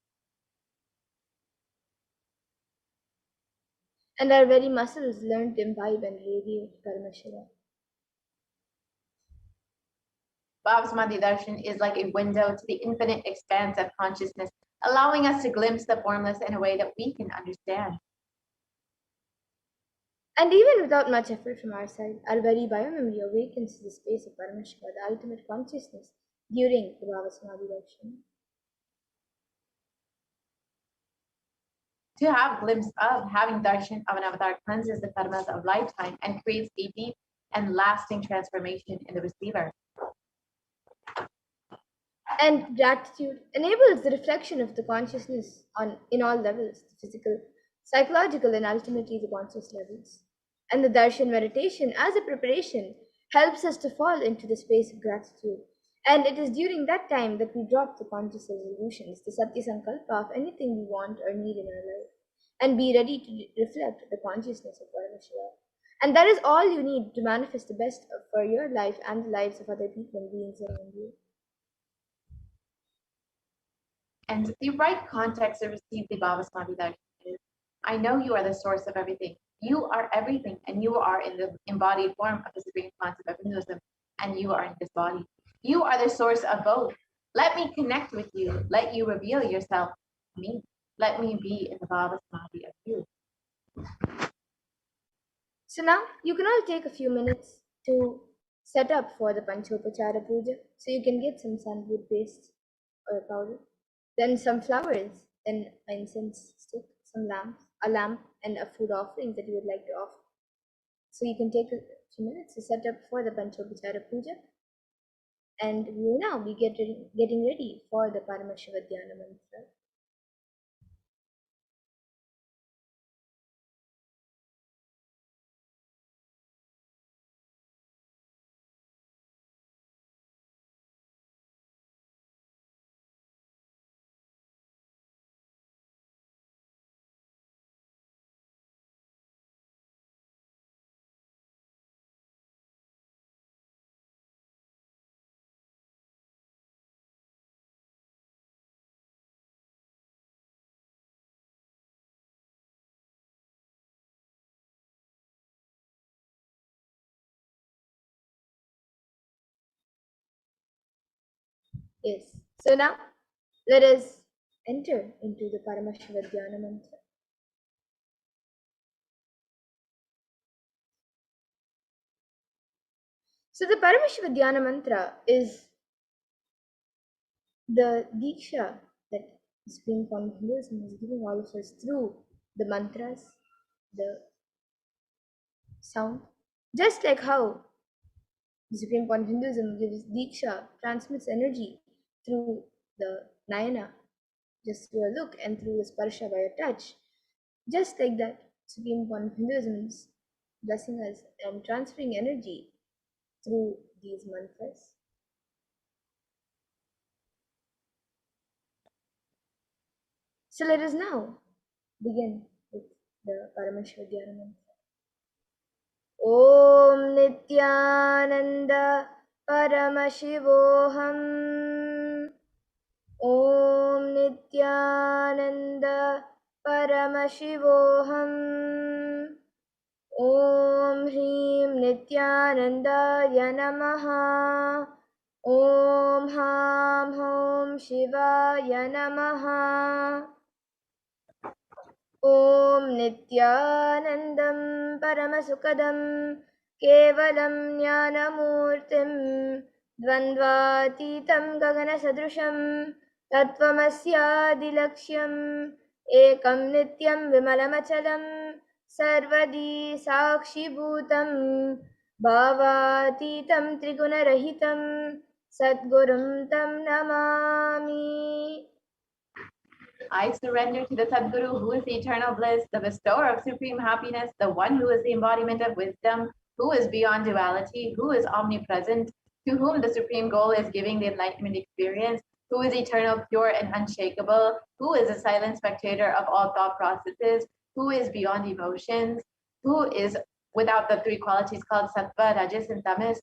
And our very muscles learn to imbibe and radiate Paramashiva. Bhava Samadhi darshan is like a window to the infinite expanse of consciousness, allowing us to glimpse the formless in a way that we can understand. And even without much effort from our side, our very biomemory awakens to the space of Paramashiva, the ultimate consciousness, during the Bhava Samadhi darshan. To have glimpse of having darshan of an avatar cleanses the karmas of lifetime and creates a deep and lasting transformation in the receiver. And gratitude enables the reflection of the consciousness in all levels, the physical, psychological, and ultimately the conscious levels. And the darshan meditation as a preparation helps us to fall into the space of gratitude. And it is during that time that we drop the conscious resolutions, the satya sankalpa of anything we want or need in our life, and be ready to reflect the consciousness of Paramashiva. And that is all you need to manifest the best for your life and the lives of other people and beings around you. And the right context to receive the Bhava Samadhi that is, I know you are the source of everything. You are everything, and you are in the embodied form of the supreme concept of Hinduism, and you are in this body. You are the source of both. Let me connect with you. Let you reveal yourself to me. Let me be in the Bhava Samadhi of you. So now you can all take a few minutes to set up for the Panchopachara Puja. So you can get some sandalwood paste or powder, then some flowers, then an incense stick, some lamps, a lamp, and a food offering that you would like to offer. So you can take a few minutes to set up for the Panchopachara Puja. And we will now be getting ready for the Paramashiva Dhyana Mantra. Yes. So now let us enter into the Paramashiva Dhyana Mantra. So the Paramashiva Dhyana Mantra is the Diksha that the Supreme Court of Hinduism is giving all of us through the mantras, the sound. Just like how the Supreme Court of Hinduism gives Diksha, transmits energy through the Nayana, just through a look, and through the Sparsha by a touch. Just like that, Supreme Court of Hinduism is blessing us and transferring energy through these mantras. So let us now begin with the Paramashiva Dhyana Mantra. Om Nithyananda Paramashivoham. Om Nithyananda Paramashivoham. Om Hrim Nithyanandaya Namaha. Om Ham Hom Shivaya Namaha. Om Nithyanandam Paramasukadam Kevalam Jnanamurtim Dvandvatitam Gaganasadrusham Tattvamasyadilaksham Ekam Nityam Vimalamachalam Sarvadi Sakshi Bhutam Bhavatitam Trigunarahitam Sadgurum Tam Namami. I surrender to the Sadguru, who is the eternal bliss, the bestower of supreme happiness, the one who is the embodiment of wisdom, who is beyond duality, who is omnipresent, to whom the supreme goal is giving the enlightenment experience, who is eternal, pure, and unshakable, who is a silent spectator of all thought processes, who is beyond emotions, who is without the three qualities called sattva, rajas, and tamas.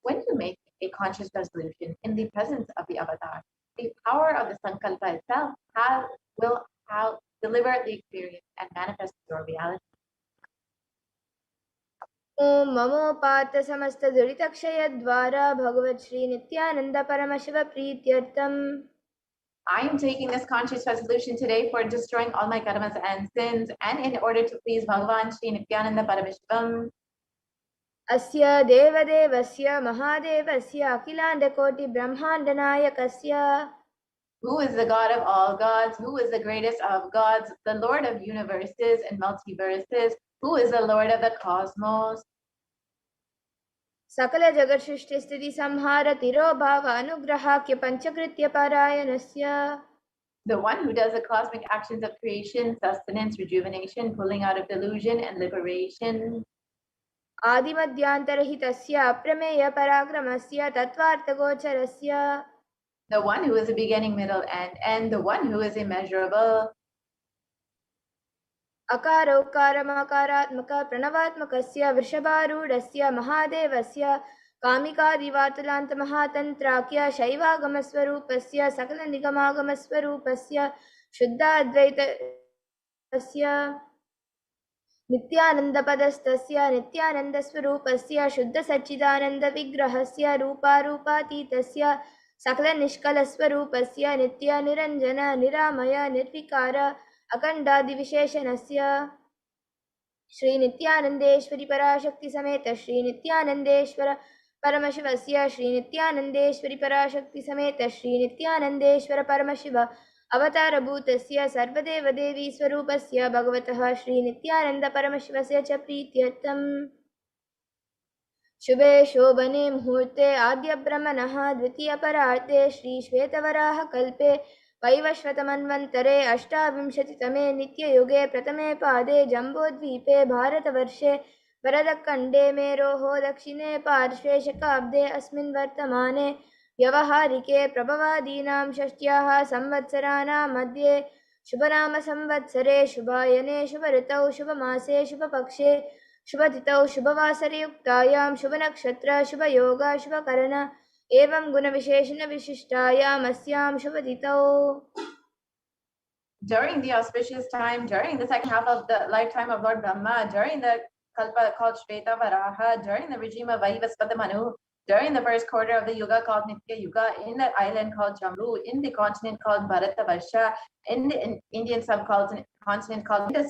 When you make a conscious resolution in the presence of the avatar, the power of the sankalpa itself will deliver the experience and manifest your reality. Om Mamopata Samasta Duritakshaya Dvara Bhagavat Shri Nithyananda Paramashiva Prityartam. I am taking this conscious resolution today for destroying all my karmas and sins, and in order to please Bhagavan Shri Nithyananda Paramashivam. Asya Devadevasya Mahadevasya Akilanda Koti Brahmandanayakasya. Who is the God of all gods? Who is the greatest of gods? The Lord of universes and multiverses. Who is the Lord of the cosmos? सकल जगत्सृष्टि स्थिति संहार तिरोभाव अनुग्रहाख्य पंचकृत्य पारायणस्य The one who does the cosmic actions of creation, sustenance, rejuvenation, pulling out of delusion, and liberation. आदिमध्यान्तरहितस्य अप्रमेय पराक्रमस्य तत्त्वार्थगोचरस्य The one who is the beginning, middle, and end, the one who is immeasurable. अकारोकारमकारात्मक प्रणवात्मकस्य वृषभारूढस्य महादेवस्य कामिकादिवातलान्तमहातन्त्राख्य शैवागमस्वरूपस्य सकलनिगमागमस्वरूपस्य शुद्धाद्वैतस्य नित्यानन्दपदस्थस्य नित्यानन्दस्वरूपस्य शुद्धसच्चिदानन्दविग्रहस्य रूपारूपातीतस्य सकलनिष्कलस्वरूपस्य नित्यनिरञ्जन निरामय निर्विकार अखण्डादिविशेषणस्य श्री नित्यानन्देश्वरी पराशक्ति समेत श्री नित्यानन्देश्वर परमशिवस्य श्री नित्यानन्देश्वरी पराशक्ति समेत श्री नित्यानन्देश्वर परमशिव अवतारभूतस्य सर्वदेवदेवी स्वरूपस्य भगवतः श्री नित्यानन्द परमशिवस्य च प्रीत्यर्थम् शुभे शोभने मुहूर्ते आद्यब्रह्मणः द्वितीयपरार्धे श्री श्वेतवराह कल्पे वैवस्वतमन्वन्तरे अष्टाविंशतितमे नित्ययुगे प्रथमे पादे जम्बोद्वीपे भारतवर्षे वरदखण्डे मेरोः दक्षिणे पार्श्वे शकाब्दे अस्मिन् वर्तमाने व्यवहारिके प्रभवादीनां षष्ट्याः संवत्सराणां मध्ये शुभनामसंवत्सरे शुभायने शुभऋतौ शुभमासे शुभपक्षे शुभतिथौ शुभवासरयुक्तायां शुभनक्षत्र शुभयोग शुभकरण एवं गुणविशेषणविशिष्टायाम् अस्यां शुभतिथौ. During the auspicious time, during the second half of the lifetime of Lord Brahma, during the Kalpa called Shveta Varaha, during the regime of Vaivasvata Manu, during the first quarter of the Yuga called Nitya Yuga, in the island called Jambu, in the continent called Bharatavarsha, in the Indian subcontinent called the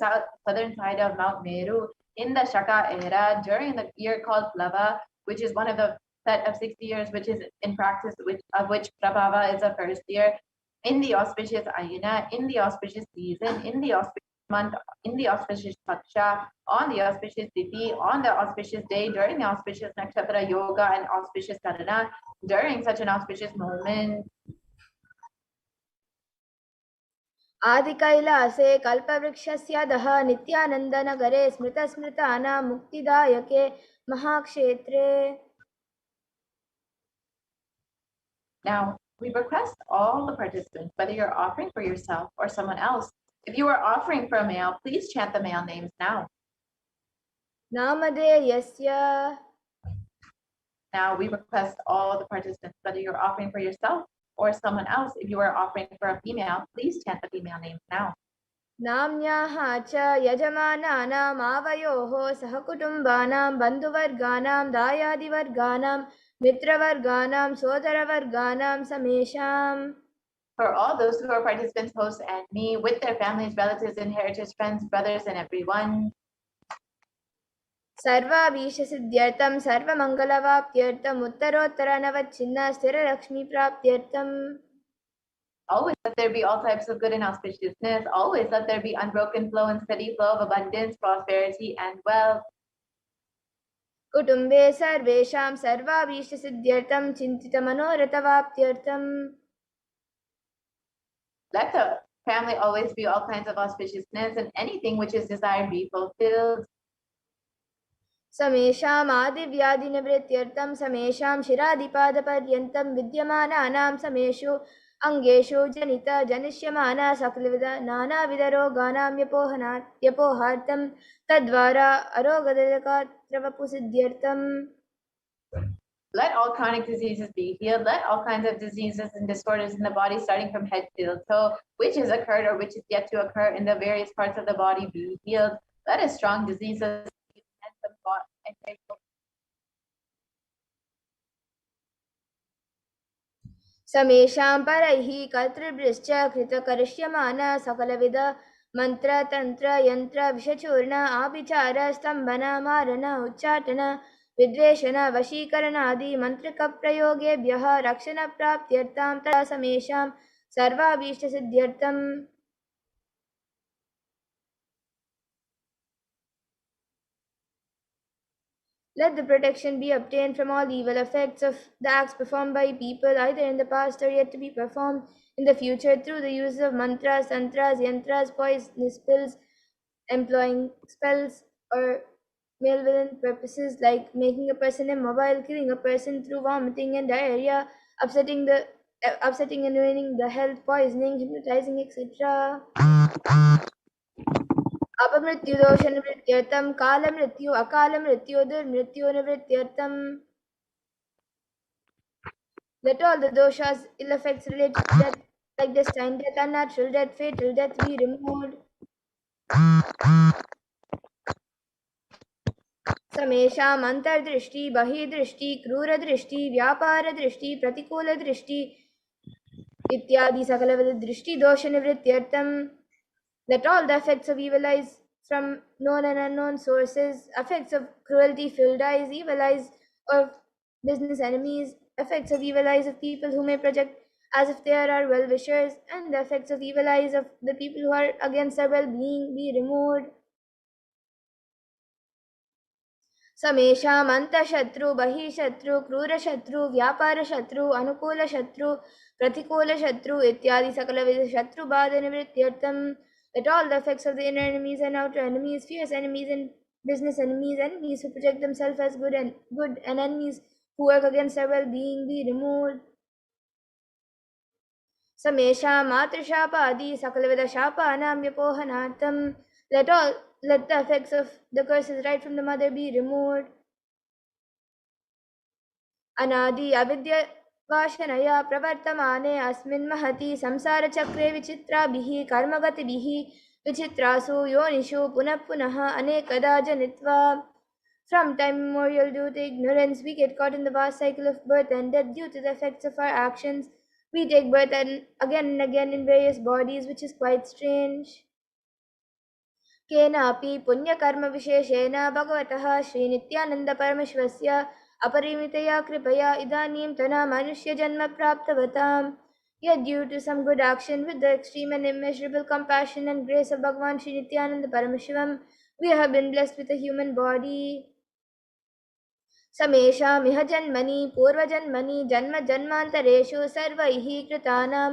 southern side of Mount Meru, in the Shaka era, during the year called Plava, which is one of the set of 60 years, which is in practice, of which Prabhava is the first year, in the auspicious Ayana, in the auspicious season, in the auspicious month, in the auspicious Paksha, on the auspicious Tithi, on the auspicious day, during the auspicious Nakshatra Yoga and auspicious Karana, during such an auspicious moment. आदिकैलासे कल्पवृक्षस्याधः नित्यानन्दनगरे स्मृतस्मृतानां मुक्तिदायके महाक्षेत्रे. Now, we request all the participants, whether you're offering for yourself or someone else, if you are offering for a male, please chant the male names now. नामधेयस्य. Now, we request all the participants, whether you're offering for yourself or someone else, if you are offering for a female, please chant the female names now. नाम्न्याः च यजमानानाम् आवयोः सहकुटुम्बानां बन्धुवर्गाणां दायादिवर्गाणां मित्रवर्गाणां सोदरवर्गाणां समेषाम्. For all those who are participants, hosts, and me, with their families, relatives, inheritors, friends, brothers, and everyone. सर्वाभीष्टसिद्ध्यर्थं सर्वमङ्गलवाप्त्यर्थम् उत्तरोत्तरनवच्छिन्न स्थिरलक्ष्मीप्राप्त्यर्थम्. Always let there be all types of good and auspiciousness. Always let there be unbroken flow and steady flow of abundance, prosperity, and wealth. कुटुम्बे सर्वेषां सर्वाभीष्टसिद्ध्यर्थं चिन्तितमनोरथवाप्त्यर्थम्. Let the family always be all kinds of auspiciousness, and anything which is desired be fulfilled. समेषाम् आदिव्याधिनिवृत्त्यर्थं समेषां शिरादिपादपर्यन्तं विद्यमानानां समेषु अङ्गेषु जनिष्यमाना सकलविध नानाविधरोगाणां व्यपोहार्थं तद्वारा अरोगदकात्रवपुसिद्ध्यर्थम्. Let all chronic diseases be healed. Let all kinds of diseases and disorders in the body, starting from head to toe, which has occurred or which is yet to occur in the various parts of the body, be healed. Let a strong diseases and समेषां परैः कर्तृभ्यश्च कृतकरिष्यमाण सकलविध मंत्र तंत्र यंत्र विषचूर्ण आभिचार स्तंभन मारण उच्चाटन विद्वेषण वशीकरण आदि मंत्रक प्रयोगेभ्यः रक्षण प्राप्त्यर्थं तथा समेषां सर्वाभीष्टसिद्ध्यर्थम्. Let the protection be obtained from all evil effects of the acts performed by people either in the past or yet to be performed in the future through the use of mantras, tantras, yantras, poisonous pills, employing spells, or malevolent purposes like making a person immobile, killing a person through vomiting and diarrhea, upsetting and ruining the health, poisoning, hypnotizing, etc. अपमृत्युदोषनिवृत्त्यर्थं कालमृत्यु अकालमृत्यु दुर्मृत्युनिवृत्त्यर्थं. Let all the doshas, ill effects related to death, like destined death, unnatural death, fatal death, be removed. समेषाम् अंतर्दृष्टि, बहिर्दृष्टि, क्रूरदृष्टि, व्यापारदृष्टि, प्रतिकूलदृष्टि इत्यादि सकलविध दृष्टि दोष निवृत्त्यर्थं. Let all the effects of evil eyes from known and unknown sources, effects of cruelty filled eyes, evil eyes of business enemies, effects of evil eyes of people who may project as if they are our well-wishers, and the effects of evil eyes of the people who are against our well-being be removed. समेषाम् अंतशत्रु, बहिशत्रु, क्रूरशत्रु, व्यापारशत्रु, अनुकूलशत्रु, प्रतिकूलशत्रु इत्यादि सकलविध शत्रु बाधा निवृत्त्यर्थं. Let all the effects of the inner enemies and outer enemies, fierce enemies and business enemies, enemies who project themselves as good and enemies who work against our well-being be removed. समेषां मातृशापादि सकलविध शापानां व्यपोहनार्थं. Let the effects of the curses right from the mother be removed. अनादि अविद्या वाशनया प्रवर्तमाने अस्मिन् महति संसारचक्रे विचित्राभिः कर्मगतिभिः विचित्रासु योनिषु पुनः पुनः अनेकदा जनित्वा. From time immemorial, due to ignorance, we get caught in the vast cycle of birth and death due to the effects of our actions. We take birth and again in various bodies, which is quite strange. केनापि पुण्यकर्मविशेषेण भगवतः श्रीनित्यानन्दपरमशिवस्य अपरिमितया कृपया इदानीन्तन मनुष्यजन्म प्राप्तवताम्. Yet due to some good action with the extreme and immeasurable compassion and grace of Bhagavan Sri Nithyananda Paramashivam, we have been blessed with a human body. समेषामिह जन्मनि पूर्वजन्मनि जन्म जन्मान्तरेषु सर्वैः कृतानां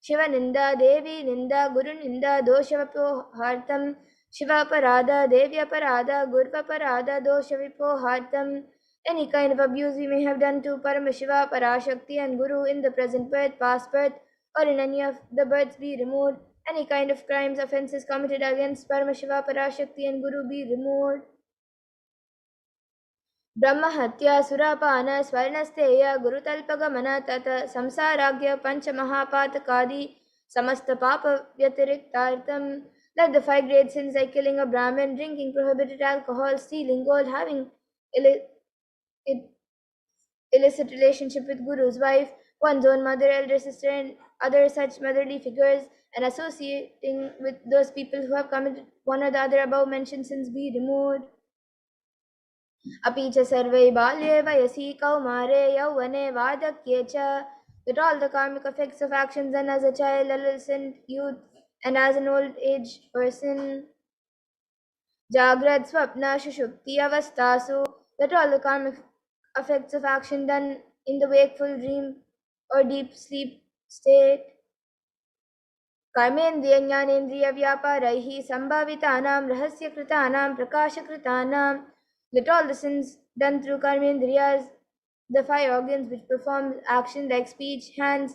शिवनिन्दा देवी निन्दा गुरुनिन्दा दोषविपोहार्थं. Shivaparada, Devyaparada, Gurvaparada, Dosha Vipohartam. Any kind of abuse we may have done to Paramashiva, Parashakti and Guru in the present birth, past birth, or in any of the births be removed. Any kind of crimes, offences committed against Paramashiva, Parashakti and Guru be removed. ब्रह्महत्या सुरापान स्वर्णस्तेय गुरुतल्पगमन तत संसाराग्य पंचमहापातकादि समस्त पाप व्यतिरिक्तार्थम. Let the 5 great sins like killing a Brahmin, drinking prohibited alcohol, stealing gold, having illicit relationship with Guru's wife, one's own mother, elder sister, and other such motherly figures, and associating with those people who have committed one or the other above mentioned sins be removed. अपि च सर्वे बाल्ये वयसि कौमारे यौवने वार्धक्ये च. That all the karmic effects of actions done as a child, adolescent, youth, and as an old age person. Jagrat, Swapna, Shushupti, Avastasu. That all the karmic effects of action done in the wakeful dream or deep sleep state. कर्मेन्द्रिय ज्ञानेन्द्रिय व्यापारैः संभावितानां रहस्यकृतानां प्रकाशकृतानां. Let all the sins done through karmendriyas, the 5 organs which perform action like speech, hands,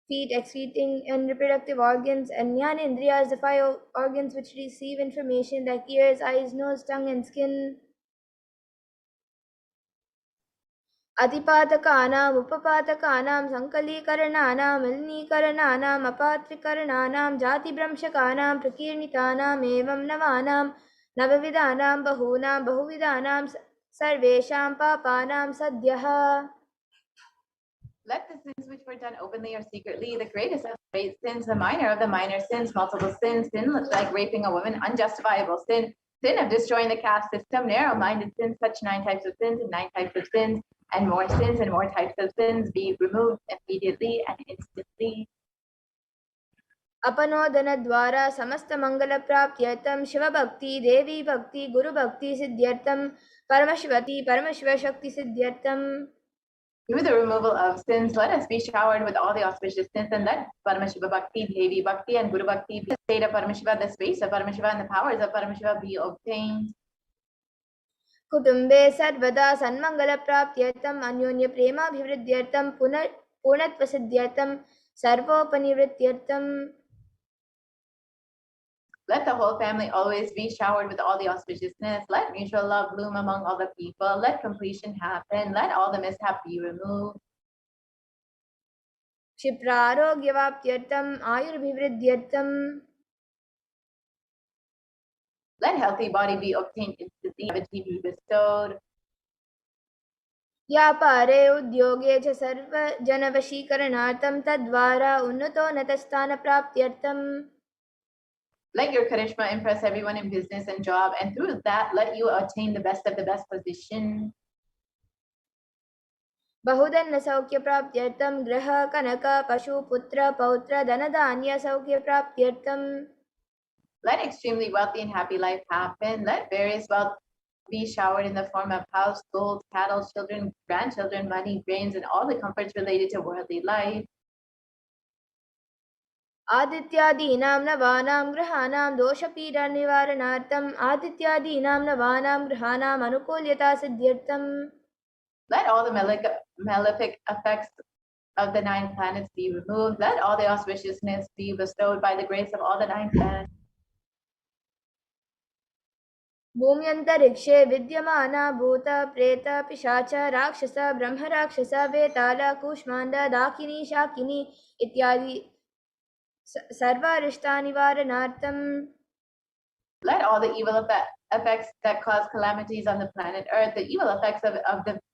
feet, excreting and reproductive organs, and jnanendriyas, the 5 organs which receive information like ears, eyes, nose, tongue and skin. अतिपातकानां उपपातकानां संकलीकरणानां मलिनीकरणानां अपात्रीकरणानां जातिभ्रंशकानां प्रकीर्णितानाम् एवं नवानां नवविधानां बहूनां बहुविधानां सर्वेषां पापानां सद्यः. Let the sins which were done openly or secretly, the greatest of the great sins, the minor of the minor sins, multiple sins, sin like raping a woman, unjustifiable sin, sin of destroying the caste system, narrow-minded sins, such 9 types of sins and 9 types of sins, and more sins and more types of sins be removed immediately and instantly. अपनोदन द्वारा समस्त मंगल प्राप्त्यर्थम शिव भक्ति देवी भक्ति गुरु भक्ति सिद्ध्यर्थम Paramashivati Paramashiva Shakti Siddhyartam. Through the removal of sins, let us be showered with all the auspiciousness, and let Paramashiva Bhakti, Devi Bhakti, and Guru Bhakti, the state of Paramashiva, the space of Paramashiva, and the powers of Paramashiva be obtained. कुटुम्बे सर्वदा सन्मङ्गलप्राप्त्यर्थम् अन्योन्यप्रेमाभिवृद्ध्यर्थं पूर्णत्वसिद्ध्यर्थं सर्वोपनिवृत्त्यर्थम्. Let the whole family always be showered with all the auspiciousness. Let mutual love bloom among all the people. Let completion happen. Let all the mishap be removed. क्षिप्रारोग्यवाप्त्यर्थम् आयुर्भिवृद्ध्यर्थम्. Let healthy body be obtained, longevity be bestowed. व्यापारे उद्योगे च सर्वजनवशीकरणार्थं तद्वारा उन्नतोन्नतस्थानप्राप्त्यर्थम्. Let your charisma impress everyone in business and job, and through that, let you attain the best of the best position. बहुधनसौख्यप्राप्त्यर्थं गृह कनक पशु पुत्र पौत्र धनधान्य सौख्यप्राप्त्यर्थम्. Let extremely wealthy and happy life happen. Let various wealth be showered in the form of house, gold, cattle, children, grandchildren, money, grains, and all the comforts related to worldly life. आदित्यादीनां नवानां ग्रहाणां दोषपीडनिवारणार्थम् आदित्यादीनां नवानां ग्रहाणाम् अनुकूल्यता सिद्ध्यर्थम्. Let all the malefic effects of the 9 planets be removed. Let all the auspiciousness be bestowed by the grace of all the 9 planets. भूम्यन्तरिक्षे विद्यमाना भूत प्रेत पिशाच राक्षस ब्रह्मराक्षस वेताल कूष्माण्ड दाकिनी शाकिनी इत्यादि सर्वारिष्टानिवारणार्थम्. Let all the evil effects that cause calamities on the planet Earth, the evil effects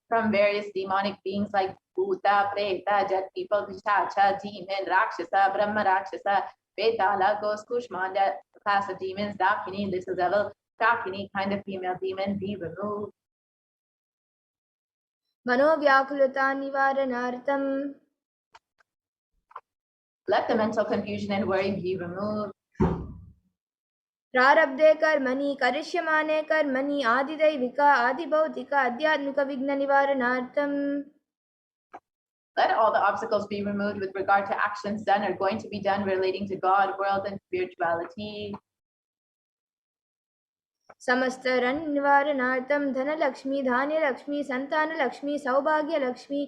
from various demonic beings like Bhuta, Preta, Jet people, Pishacha, Demon, Rakshasa, Brahma Rakshasa, Vetala, Ghost, Kushmanda, class of demons, Dakini, little devil, Dakini, kind of female demon, be removed. मनोव्याकुलता निवारणार्थम्. Let the mental confusion and worry be removed. प्रारब्धे कर्मणि करिष्यमाणे कर्मणि आदिदैविक आदिभौतिक आध्यात्मिक विघ्न निवारणार्थम्. Let all the obstacles be removed with regard to actions done or going to be done relating to God, world, and spirituality. समस्त रण निवारणार्थं धनलक्ष्मी धान्यलक्ष्मी संतानलक्ष्मी सौभाग्यलक्ष्मी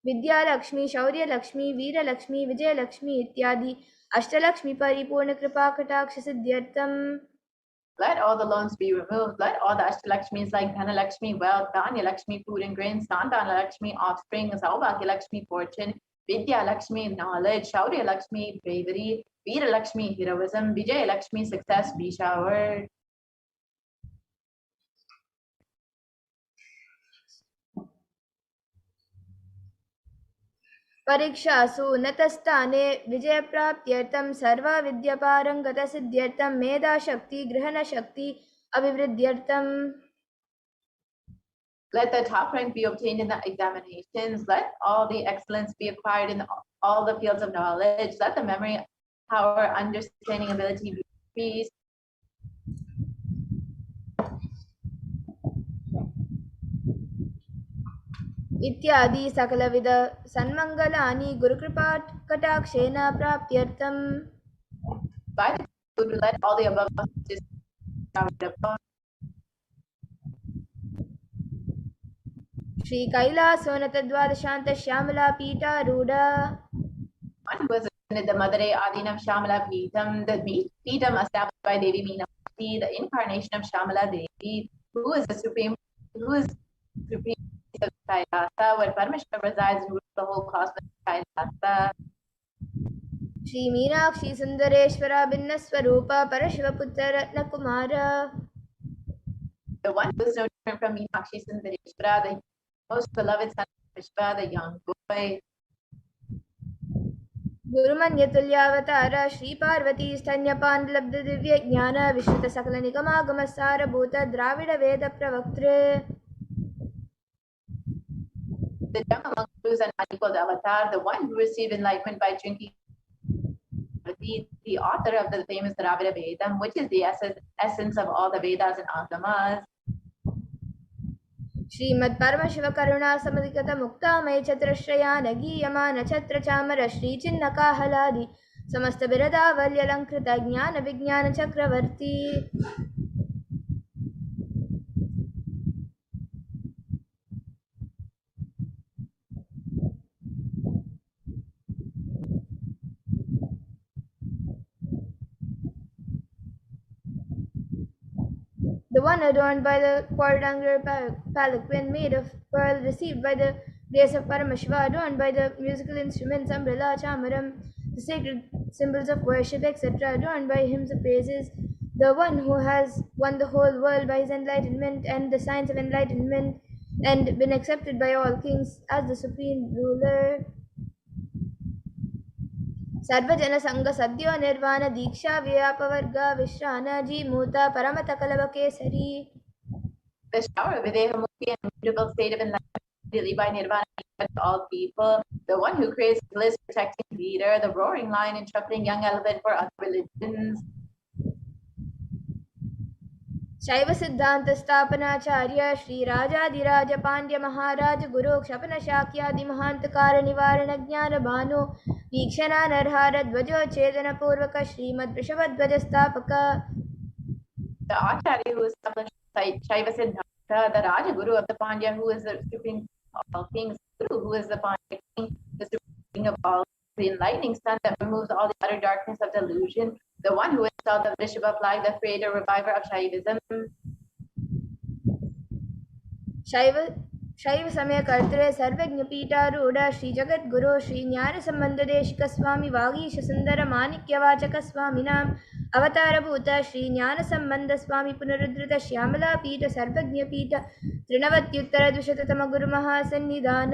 विद्यालक्ष्मी शौर्यलक्ष्मी वीरलक्ष्मी विजयलक्ष्मी इत्यादि अष्टलक्ष्मी परिपूर्ण कृपा कटाक्ष सिद्ध्यर्थम्. Let all the loans be removed. Let all the Ashtalakshmis like Dhanalakshmi, wealth, Dhanya-Lakshmi, food and grains, Santana-Lakshmi, offspring, Saubhagya-Lakshmi, fortune, Vidya-Lakshmi, knowledge, Shaurya-Lakshmi, bravery, Veera-Lakshmi, heroism, Vijaya-Lakshmi, success be showered. परीक्षासु उन्नतस्थाने विजयप्राप्त्यर्थं सर्वविद्यापारङ्गतसिद्ध्यर्थं मेधाशक्ति ग्रहणशक्ति अभिवृद्ध्यर्थम्. Let the top rank be obtained in the examinations. Let all the excellence be acquired in all the fields of knowledge. Let the memory, power, understanding, ability be increased. इत्यादि सकलविध सन्मङ्गलानि Gurukripa कटाक्षेन प्राप्त्यर्थम्. By the Guru, let all the above just Shri कैलासोन्नत द्वादशान्त Shyamala पीठारूढ़. One was the Madare Adinam Shamala Peetam, the Peetam established by Devi Meenakshi, the incarnation of Shamala Devi, who is the supreme of Kailasa, where Parmeshwar resides and rules the whole cosmos of Kailasa. Shri Meenakshi सुंदरेश्वरा भिन्न स्वरूप परशिवपुत्र रत्न Kumar. The one who is no different from Meenakshi Sundareshwara, the most beloved son of Vishwa, the young boy. गुरुमन्य तुल्यावतार Shri Parvati स्तन्यपान लब्ध दिव्य ज्ञान विश्रुत सकल निगमागम सारभूत द्राविड वेद प्रवक्तृ. The gem among Gurus and unequaled avatar, the one who received enlightenment by drinking the author of the famous Dravida Vedam, which is the essence of all the Vedas and Agamas. Shrimad Paramshiva करुणा समधिगत मुक्तामय चतुरश्रयान गीयमान छत्र चामर श्री चिन्ह काहलादि समस्त बिरदावल्यलंकृत ज्ञान विज्ञान चक्रवर्ती. The one adorned by the quadrangular palanquin made of pearl, received by the grace of Paramashiva, adorned by the musical instruments, umbrella, chamaram, the sacred symbols of worship, etc., adorned by hymns of praises, the one who has won the whole world by his enlightenment and the science of enlightenment, and been accepted by all kings as the supreme ruler. सर्वजन संग सद्यो निर्वाण दीक्षा व्यापवर्ग विश्रान जीमूता परमत कलव Kesari. The shower of Videha Mukti and immutable state of enlightenment immediately by Nirvana to all people, the one who creates bliss, protecting leader, the roaring lion interpreting young elephant for other religions. शैव सिद्धांत स्थापनाचार्य श्री राजाधिराज पांड्य महाराज गुरु क्षपन शाक्यादि महांतकार निवारण ज्ञान भानु वीक्षणा नरहार ध्वजो छेदन पूर्वक श्रीमद् वृषभध्वज स्थापक. The Acharya who established Shaiva Siddhanta, the Raja Guru of the Pandya, who is the supreme of all kings, Guru, who is the Pandya king, the supreme king of all, the enlightening sun that removes all the utter darkness of delusion, the one who installed the Vrishabha flag, the creator, reviver of Shaivism. शैव समय कर्तृ सर्वज्ञ पीठारूढ़ श्री जगत गुरु श्री ज्ञान संबंध देशिक स्वामी वागीश सुंदर माणिक्यवाचक स्वामिनाम अवतारभूत श्री ज्ञान संबंध स्वामी पुनरुद्धृत श्यामला पीठ सर्वज्ञ पीठ त्रिनवत्युत्तर द्विशततम गुरु महासन्निधान.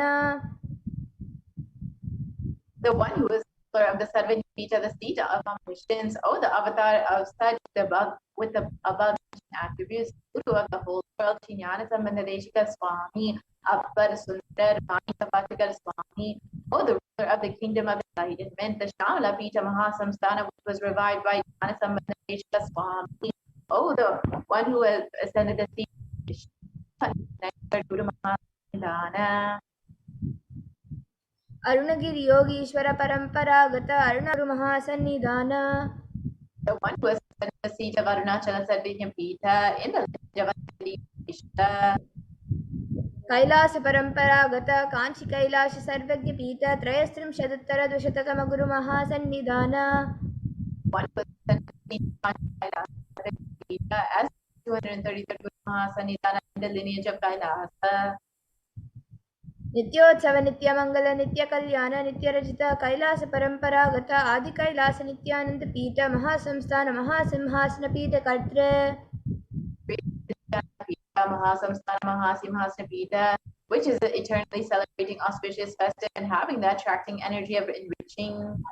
The one who is the ruler of the seven feet of the seat of omniscience, oh, the avatar of such the above with the above attributes, Guru of the whole world, Jnana Sambandadeshika Swami, Abbar Sundar Mani Savachakar Swami, oh, the ruler of the kingdom of enlightenment, the Shamala Pita Mahasamstana, which was revived by Jnana Sambandadeshika Swami, oh, the one who has ascended the seat of Guru Mahasandana. अरुणगिरि Yogeshwar परंपरागत अरुण गुरु महासन्निधान. The one who has ascended the seat of Arunachala Sarvijñam Pita in the Javasati Ishta. Kailash परंपरागत कांची कैलाश सर्वज्ञ पीठ त्रयस्त्रिंशदुत्तर द्विशततम गुरु महासन्निधान. One who has ascended the seat of Kailasa Sarvijñam Pita as 233rd Guru Mahasannidhana in the lineage of Kailasa. नित्योत्सव नित्य मंगल नित्य कल्याण नित्य रचित कैलास परंपरागत आदि कैलास नित्यानंद पीठ महासंस्थान महासिंहासन पीठ कर्तृ. Mahasamstana Mahasimhasana Pita, which is eternally celebrating auspicious festive and having the attracting energy of enriching.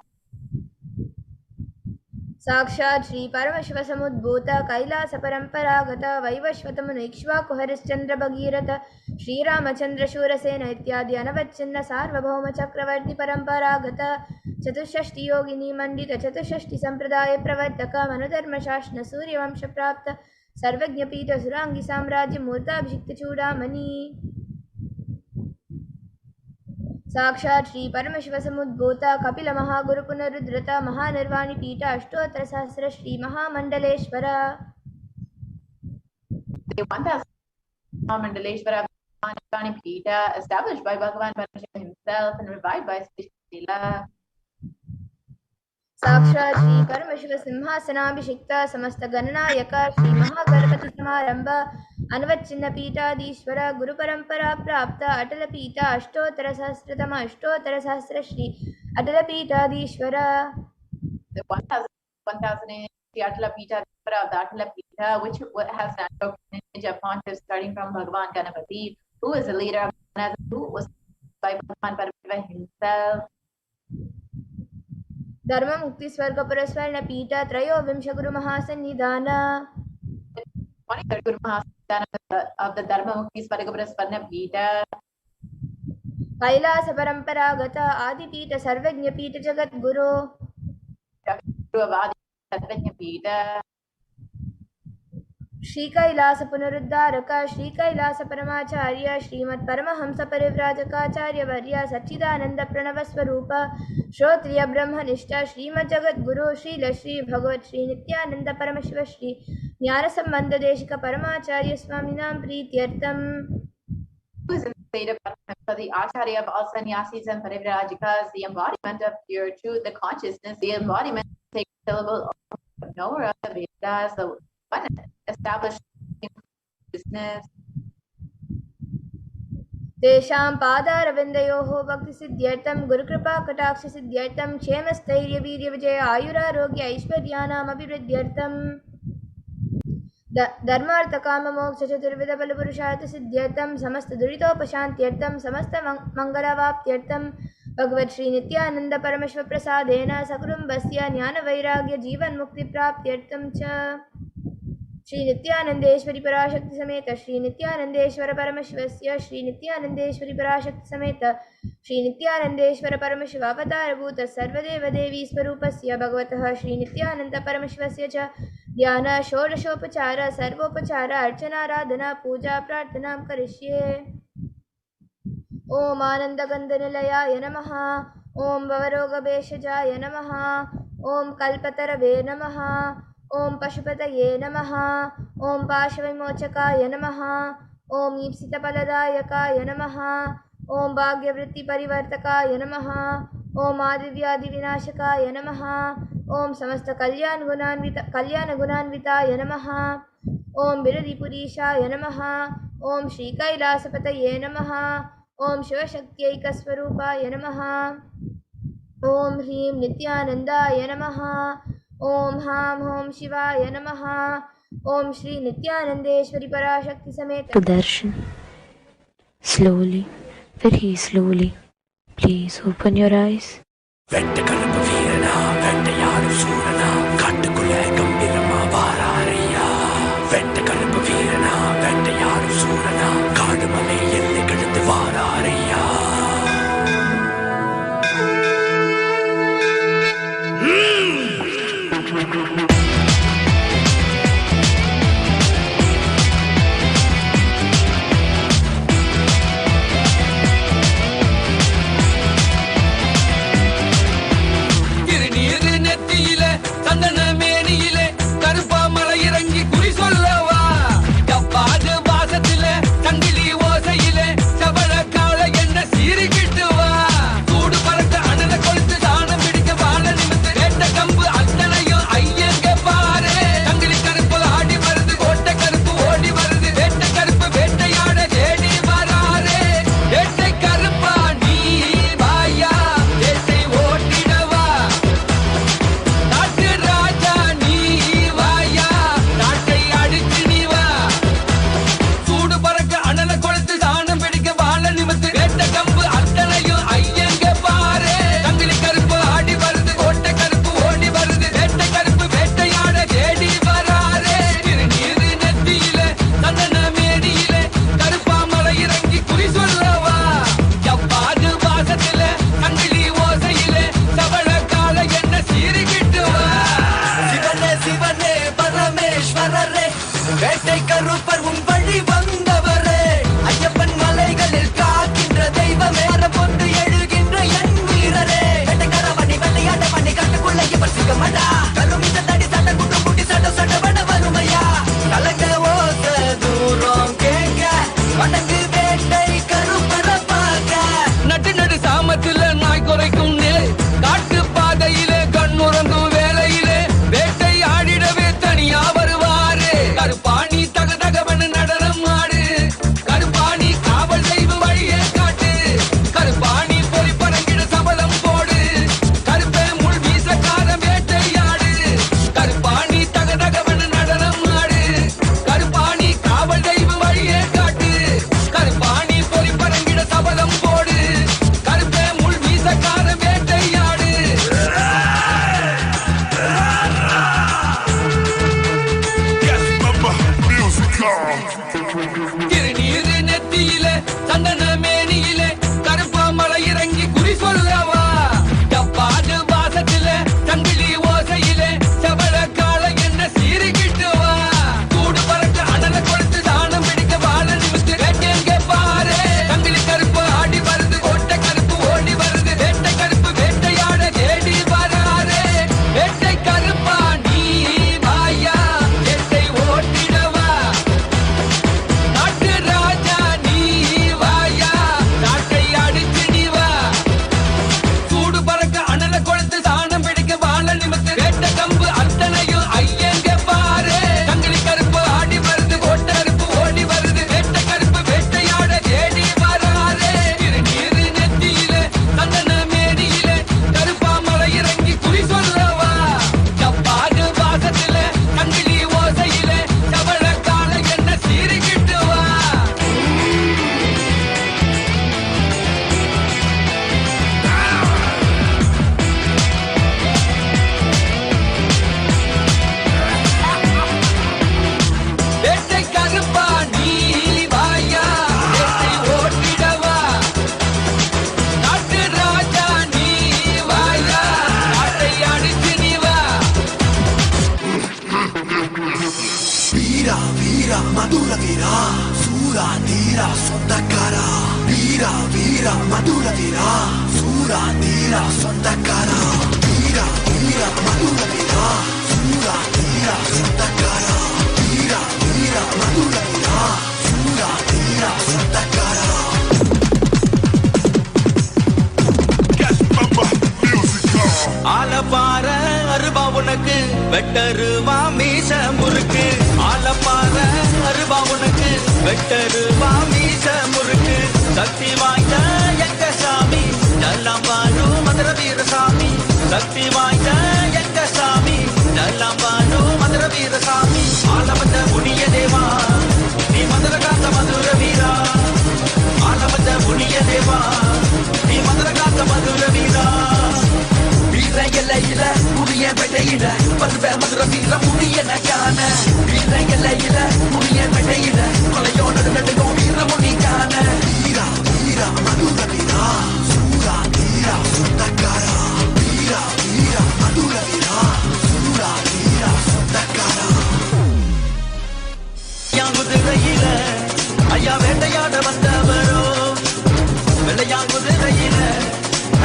साक्षात् श्री परमशिव समुद्भूत कैलास परंपरागत वैवस्वत मुनि इक्ष्वाकु हरिश्चंद्र भगीरथ श्रीरामचंद्र शूरसेन इत्यादि अनवच्छिन्न सार्वभौम चक्रवर्ती परंपरागत चतुष्षष्टि योगिनी मंडित चतुष्षष्टि संप्रदाय प्रवर्तक मनुधर्म शासन सूर्यवंश प्राप्त सर्वज्ञ पीठ सुरांगी साम्राज्य मूर्ताभिषिक्त चूड़ामणि. साक्षात् श्री परमशिव समुद्भूत कपिल महागुरु पुनरुद्धृत महानिर्वाणी पीठ अष्टोत्तर सहस्र श्री महामंडलेश्वर. The 1000 Mandaleshwara Mahanirvani Pita, established by Bhagavan Parashakti himself and revived by Srila. साक्षात् श्री परमशिव सिंहासनाभिषिक्त समस्त गणनायक श्री महागणपति समारंभ अनवच्छिन्न पीठाधीश्वर गुरु परंपरा प्राप्त अटल पीठ अष्टोत्तर सहस्रतम अष्टोत्तर सहस्र श्री अटल पीठाधीश्वर. The 1000 the Atala Pita of the Atala Pita, which has natural lineage of pontiffs starting from Bhagavan Ganapati, who is the leader of Ganapati, who was by Bhagavan Parashakti himself. धर्म मुक्ति स्वर्ग पुरस्वर्ण पीठ त्रयोविंश गुरु महासन्निधान. 23rd Guru Mahasannidhana of the Dharma Mukti Swarga Prasvarna Pita. Kailash परंपरागत आदि पीठ सर्वज्ञ पीठ Jagat Guru. Guru of Adi Sarvajña Pita. श्रीकैलास पुनरुद्धारक श्रीकैलास परमाचार्य श्रीमत् Paramhans परिव्राजकाचार्य वर्य सच्चिदानंद प्रणव स्वरूप श्रोत्रिय ब्रह्मनिष्ठ श्रीमद् जगद्गुरु श्रील श्री भगवत श्री नित्यानंद परमशिव श्री ज्ञान संबंध Desika परमाचार्य स्वामिनां प्रीत्यर्थम. Who is in the state of Paramashiva, the Acharya of all sannyasis and Parivrajikas, the embodiment of pure truth, the consciousness, the embodiment of the sacred syllable of knower of the Vedas, the one established business. तेषां पादारविन्दयोः भक्तिसिद्ध्यर्थं गुरुकृपा कटाक्ष सिद्ध्यर्थं क्षेमस्थैर्य वीर्य विजय आयुरारोग्य ऐश्वर्याणाम् अभिवृद्ध्यर्थं धर्मार्थ काम मोक्ष चतुर्विध बल पुरुषार्थ सिद्ध्यर्थं समस्त दुरितोपशान्त्यर्थं समस्त मंगलावाप्त्यर्थं भगवत् श्री नित्यानंद परमशिव प्रसादेन सकुटुम्बस्य ज्ञान वैराग्य जीवन मुक्ति प्राप्त्यर्थं च श्री नित्यानंदेश्वरी पराशक्ति समेत श्री नित्यानंदेश्वर परमशिवस्य श्री नित्यानंदेश्वरी पराशक्ति समेत श्री नित्यानंदेश्वर परमशिव अवतारभूत सर्वदेव देवी स्वरूपस्य भगवतः श्री नित्यानंद परमशिवस्य च ध्यान षोडशोपचार सर्वोपचार अर्चनाराधना पूजा प्रार्थना करिष्ये. ओम आनंदगंधनिलयाय नमः. ओम भवरोगभेषजाय नमः. ओम कल्पतरवे नमः. ओम पशुपतये नमः. ओम पाशविमोचकाय नमः. ओम ईप्सितफलदायकाय नमः. ओम भाग्यवृत्तिपरिवर्तकाय नमः. ओम आदिव्याधिविनाशकाय नमः. ओम समस्त कल्याण गुणान्विताय नमः. ओम बिरधिपुरीशाय नमः. ओम श्रीकैलासपतये नमः. ओम शिवशक्त्यैकस्वरूपाय नमः. ओम ह्रीं नित्यानन्दाय नमः. ओम हां हों शिवाय नमः. ओम श्री नित्यानंदेश्वरी पराशक्ति समेत. Darshan. Slowly, very slowly. Please open your eyes. வெட்டக்கலப்பு வீரனா வேட்டையாடும் சூரனா காட்டுக்குள்ள கம்பீரமா வாராரையா. வெட்டக்கலப்பு வீரனா வேட்டையாடும் சூரனா காடு மலை எல்லை கழுத்து வாராரையா. வேட்டையாடிடவே தனியா வருவாரே. கருப்பாணி தக தகவன் மதுர வீரா சூரா தீரா சொந்தக்காரா வீரா வீரா மதுர வீரா சூரா தீரா சொந்தக்காரா வீரா வீரா மதுர வீரா சூரா தீரா சொந்தக்காரா வீரா வீரா மதுர வீரா சூரா தீரா சொந்தக்காரா. ஆலப்பார அருபா உனக்கு வெட்டருவா மீச முறுக்கு ஆலப்பார அருபா உனக்கு வெட்டருவா மீச முறுக்கு சக்தி வாய்ந்த எங்க சாமி எல்லாம் பாரு மதுர வீரசாமி சக்தி வாய்ந்த எங்க சாமி எல்லாம் பாரு மதுர வீரசாமி ஆலமந்த புனிய தேவா நீ மதுர காத்த மதுர வீரா ஆலமந்த புனிய தேவா நீ மதுர காத்த மதுர வீரா வீரங்கலையில முடிய வெட்டையில வருவ மதுர வீர முடிய நகான வீரங்கலையில முடிய வெட்டையில கொலையோட நடுங்கும் வீர முடிக்கான வீரா வீரா மதுர வீரா சூரா தீரா சொந்தக்காரா வீரா வீரா மதுர வீரா சூரா தீரா சொந்தக்காரா. குதிரையில ஐயா வேட்டையாட வந்தவரோ வெள்ளையாங்குதிரையில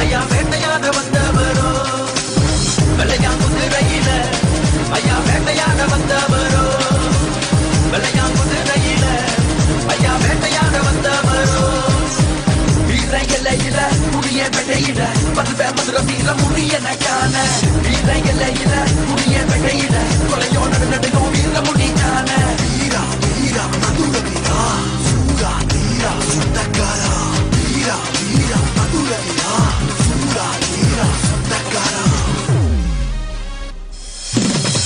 ஐயா வேட்டையாட வந்தவரோ வெள்ளையாங்குதிரையில ஐயா வேட்டையாட வந்தவரோ வெள்ளையாங்குதிரையில ஐயா வேட்டையாட வந்தவரோ வீரங்கலையில முடிய வெட்டையில வருவ மதுர வீர முடிய நகான வீரங்கலையில முடிய வெட்டையில கொலையோட நடுங்கும் வீர முடிக்கான வீரா வீரா மதுர வீரா சூரா தீரா சொந்தக்காரா வீரா வீரா மதுர வீரா சூரா தீரா சொந்தக்காரா.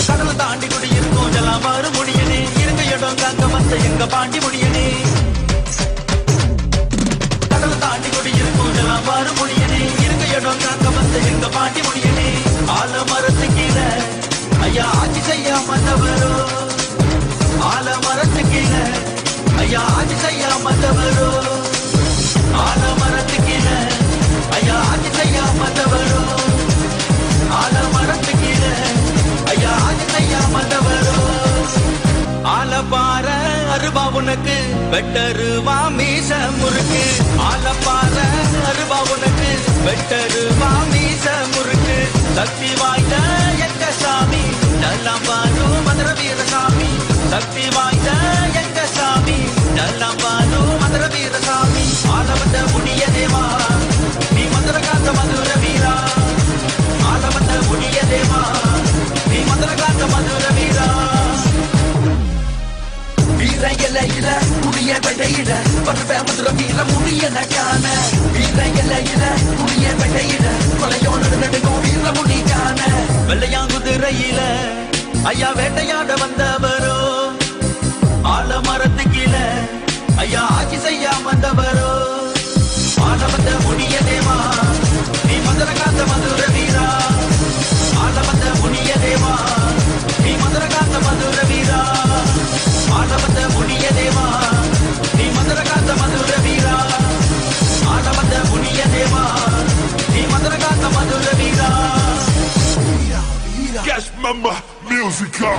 கடலை தாண்டி குடியிருக்கும் ஜலாமாறு முடியனே இருங்க இடம் காக்க வந்த எங்க பாண்டி முடியனே கடலை தாண்டி குடியிருக்கும் ஜலாமாறு முடியனே இருங்க இடம் காக்க வந்த எங்க பாண்டி முடியனே ஆலமரத்து கீழே ஐயா ஆட்சி செய்யாமந்தவரோ ஆலமரத்து கீழே ஐயா ஆட்சி செய்யாமந்தவரோ ஆலமரத்து கீழே ஐயா ஆட்சி செய்யாமந்தவரோ ஆலமரத்து கீழே ஐயா ஆட்சி செய்யாமந்தவரோ ஆலப்பார அருபா உனக்கு வெட்டருவா மீச முறுக்கு ஆலப்பார அருபா உனக்கு வெட்டருவா மீச முறுக்கு சக்தி வாய்ந்த எங்க சாமி எல்லாம் பாரு மதுர வீரசாமி சக்தி வாய்ந்த எங்க சாமி எல்லாம் பாரு மதுர வீரசாமி ஆலவந்த புனிய தேவா நீ மதுர காத்த மதுர வீரா ஆலவந்த புனிய தேவா நீ மதுர காத்த மதுர வீரா வீரங்கலையில முடிய வெட்டையில வருவ மதுர வீர முடிய நகான வீரங்கலையில முடிய வெட்டையில கொலையோட நடுங்கும் வீர முடிக்கான வெள்ளையாங்குதிரையில ஐயா வேட்டையாட வந்தவரோ ஆலமரத்து கீழே ஐயா ஆட்சி செய்யாம வந்தவரோ ஆலவந்த புனிய தேவா நீ மதுர காத்த மதுர வீரா ஆலவந்த புனிய தேவா நீ மதுர காத்த மதுர வீரா ஆலவந்த புனிய தேவா நீ மதுர காத்த மதுர வீரா ஆலவந்த புனிய தேவா நீ மதுர காத்த மதுர வீரா. Cash Mama Musical.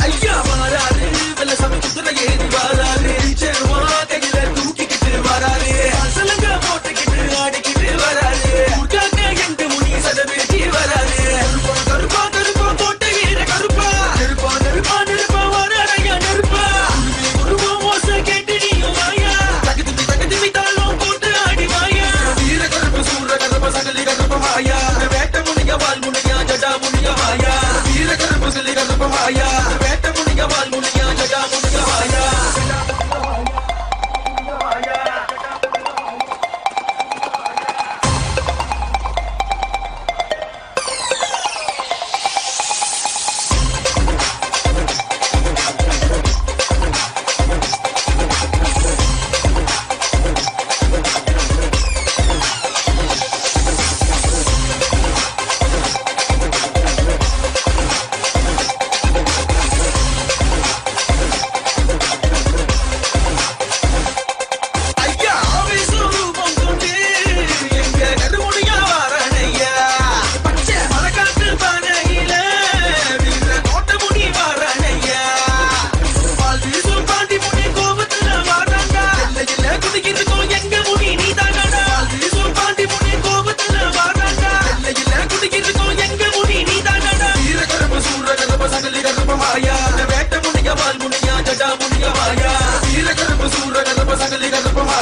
ஐயா வராரு வெள்ள சமைச்சுத்துல ஏறி வராரு செருவா கையில தூக்கிக்கிட்டு வராரு அசலங்க போட்டுக்கிட்டு ஆடிக்கிட்டு வராரு உட்காங்க எண்டு முனி சதவேற்றி வராரு கருப்பா கருப்பா போட்ட வீர கருப்பா நெருப்பா நெருப்பா நெருப்பா வராரையா நெருப்பா உருவா மோச கேட்டு நீயும் வாயா தகுதி தாளம் போட்டு ஆடி வாயா வீர கருப்பு சூர கருப்ப சகலி கருப்ப மாயா வேட்ட முனிய வால் முனியா ஜடா முனிய மாயா வீர கருப்பு சகலி கருப்ப மாயா வேட்ட முனிய வால் முனியா ஜடா முனிய மாயா.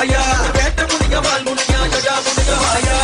வாயா வேட்ட முனிய வால் முனியா ஜடா முனிய வாயா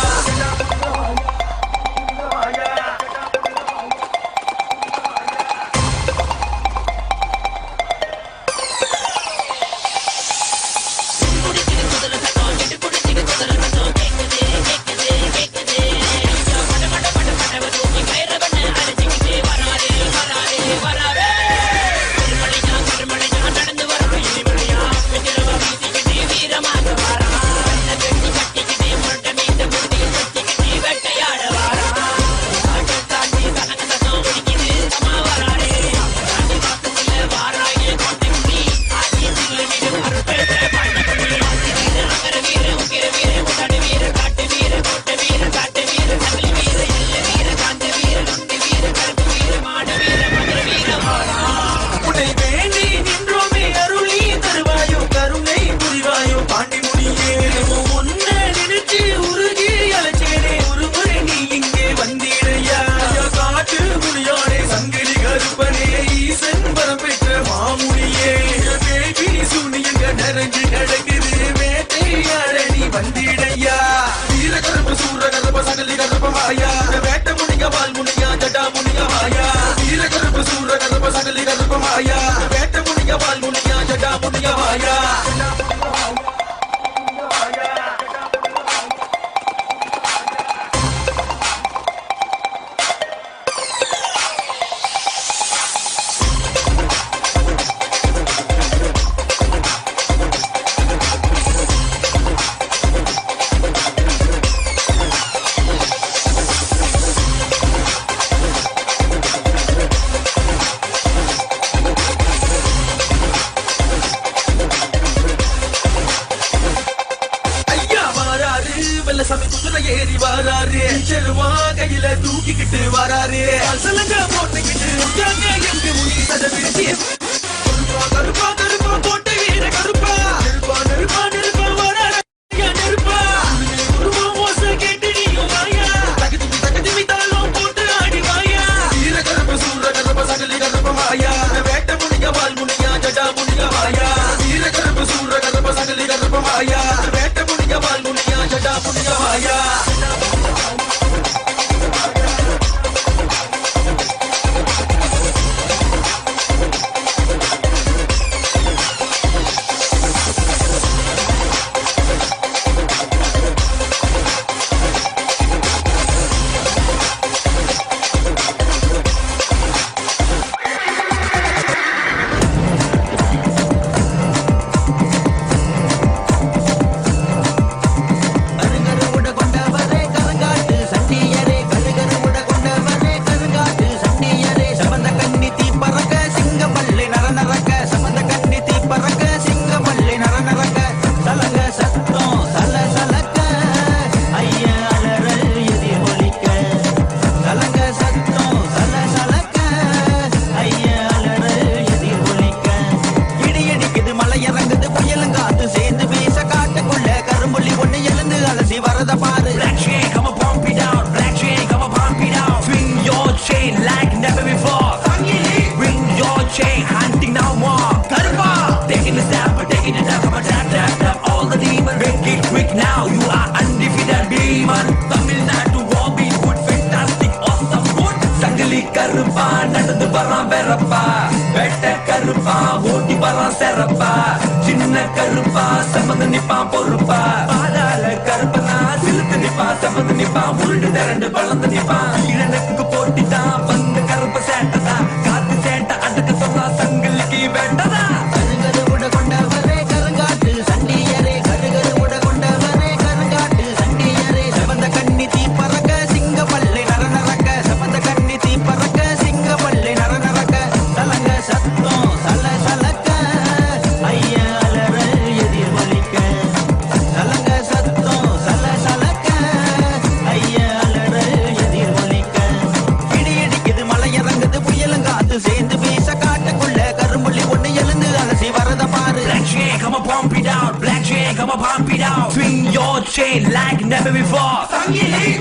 chain like never before.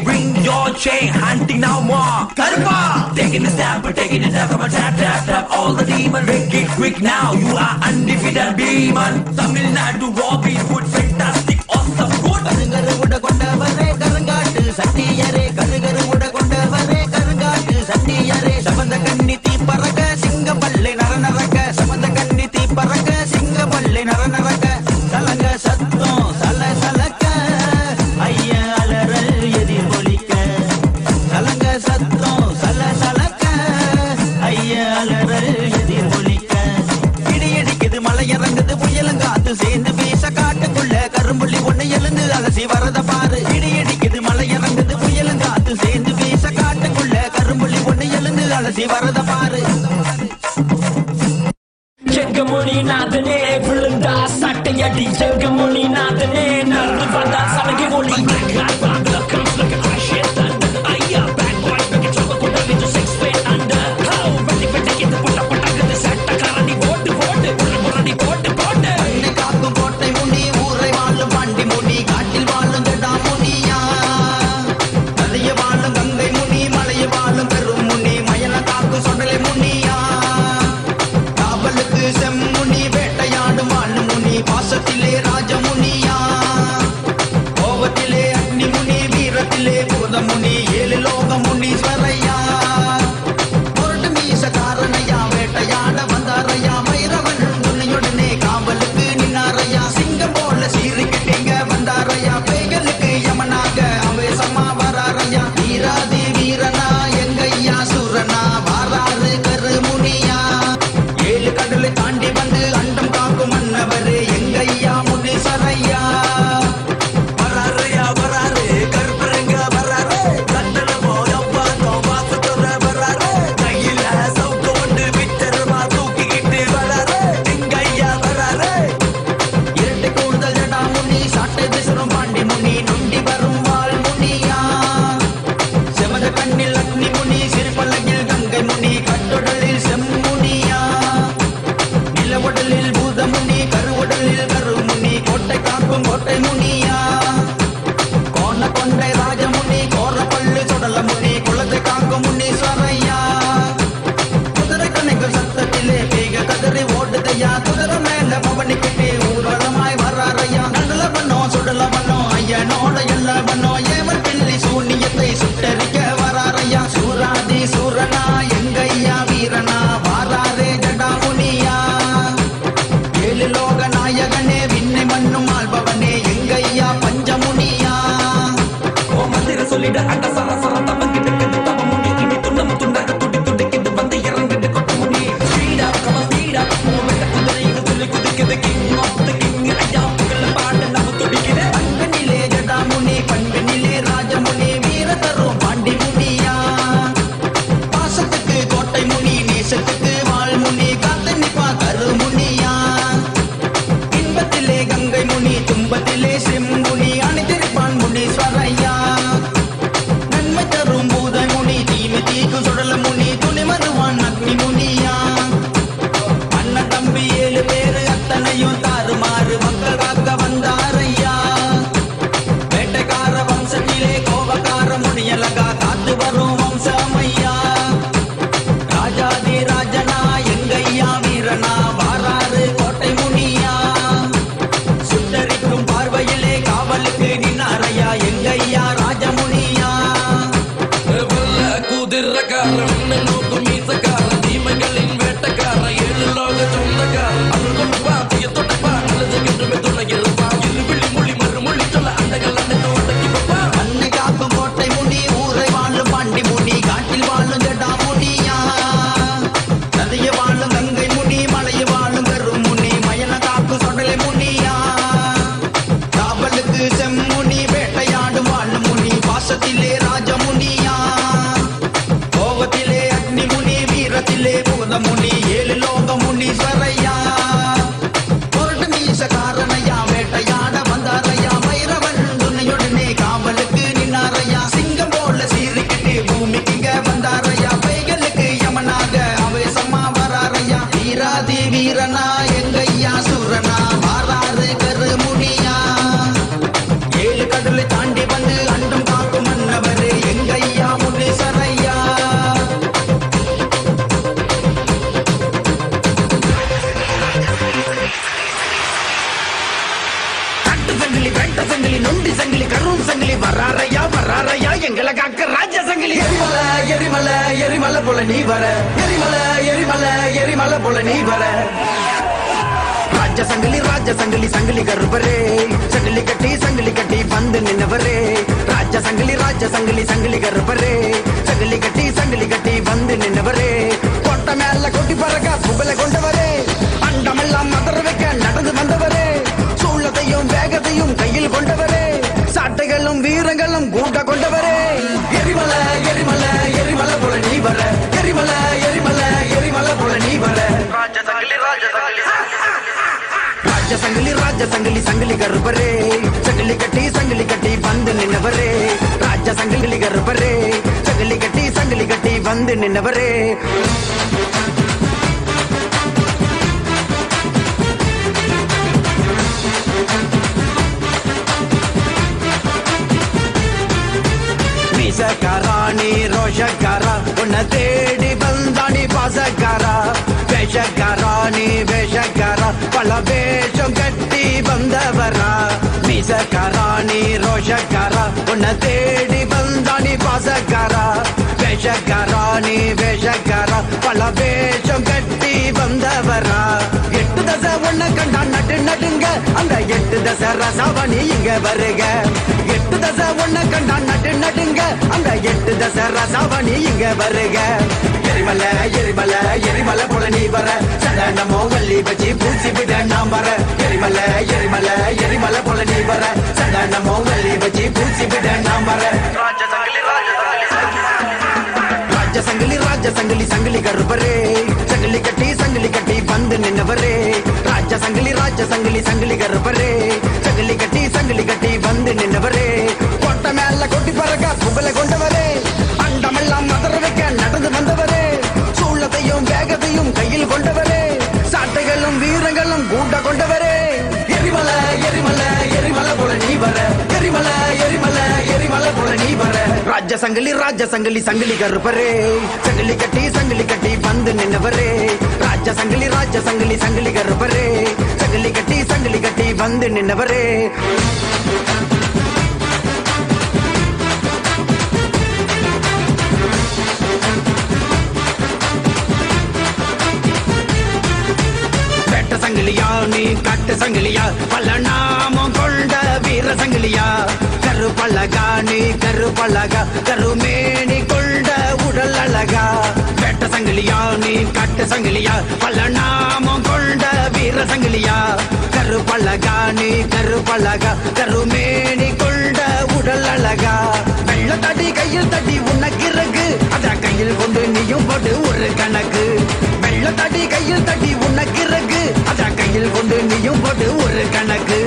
Bring your chain, hunting now more. Karma, taking a step, taking it up, come on, tap, tap, tap. All the demon, break it quick now. You are undefeated, demon. Tamil Nadu, Robin Hood, fantastic. வீசி வரத பாரு. ஜெகமொழி நாதனே விழுந்தா சட்டையடி, ஜெகமொழி நாதனே நடந்து வந்தா சடகை ஒளி. வீரங்களும் கூட்ட கொண்டவரே எரிமலை எரிமலை எரிமலை போல நீ வர எரிமலை சங்கிலி சங்கிலி கருப்பரே சங்கிலி கட்டி வந்து நின்னவரே ராஜ சங்கிலி கருப்பரே சங்கிலி கட்டி வந்து நின்னவரே மீசக்காராணி ரோஷக்காரா உன்னை தேடி வந்தாணி பாசக்காரா வேஷக்காராணி வேஷக்காரா பல வேஷம் கட்டி வந்தவரா மீசக்காராணி ரோஷக்காரா உன்னை தேடி வந்தாணி பாசக்காரா வேஷக்காராணி வேஷக்காரா பல வேஷம் கட்டி வந்தவரா எட்டு தசை ஒன்ன கண்டா நட்டு நடுங்க அந்த எட்டு தசை ரசாவணி இங்க வருக எட்டு தசை ஒன்ன கண்டா நட்டு நடுங்க அந்த எட்டு தசை ரசாவணி இங்க வருக எரிமலை எரிமலை எரிமலை போல நீ வர சடனமோ வள்ளி வச்சு பூசி விட நாம் வர எரிமலை எரிமலை எரிமலை போல நீ வர சடனமோ வள்ளி வச்சு பூசி விட நாம் வர ராஜ சங்கிலி சங்கிலி கருப்பரே சங்கிலி கட்டி வந்து நின்னவரே ராஜ சங்கிலி சங்கிலி கருப்பரே சங்கிலி கட்டி வந்து நின்னவரே கொட்ட மேல கொட்டி பறக்க புகழை கொண்டவரே அண்டமெல்லாம் மதற வைக்க நடந்து வந்தவரே சூழத்தையும் வேகத்தையும் கையில் கொண்டவரே சாட்டைகளும் வீரங்களும் கூட்ட கொண்டவரே எரிமலை எரிமலை எரிமலை போல நீ வர எரிமலை எரிமலை எரிமலை போல நீ வர ராஜ சங்கிலி சங்கிலி கருப்பரே சங்கிலி கட்டி வந்து நின்னவரே ராஜ சங்கிலி சங்கிலி கருப்பரே சங்கிலி கட்டி வந்து நின்னவரே சங்கிலியா நீ கட்டு சங்கிலியா பல நாமம் கொண்ட வீர சங்கிலியா கருப்பழகா நீ கருப்பழகா கருமேனி கொண்ட உடல் அழகா வெட்ட சங்கிலியா நீ கட்டு சங்கிலியா பல நாமம் கொண்ட வீர சங்கிலியா கருப்பழகா நீ கருப்பழகா கருமேனி கொண்ட உடல் அழகா வெள்ள தடி கையில் தட்டி உனக்கிறகு அத கையில் கொண்டு நீயும் போட்டு ஒரு கணக்கு வெள்ள தடி கையில் தட்டி உனக்கிறகு அத கையில் கொண்டு நீயும் போட்டு ஒரு கணக்கு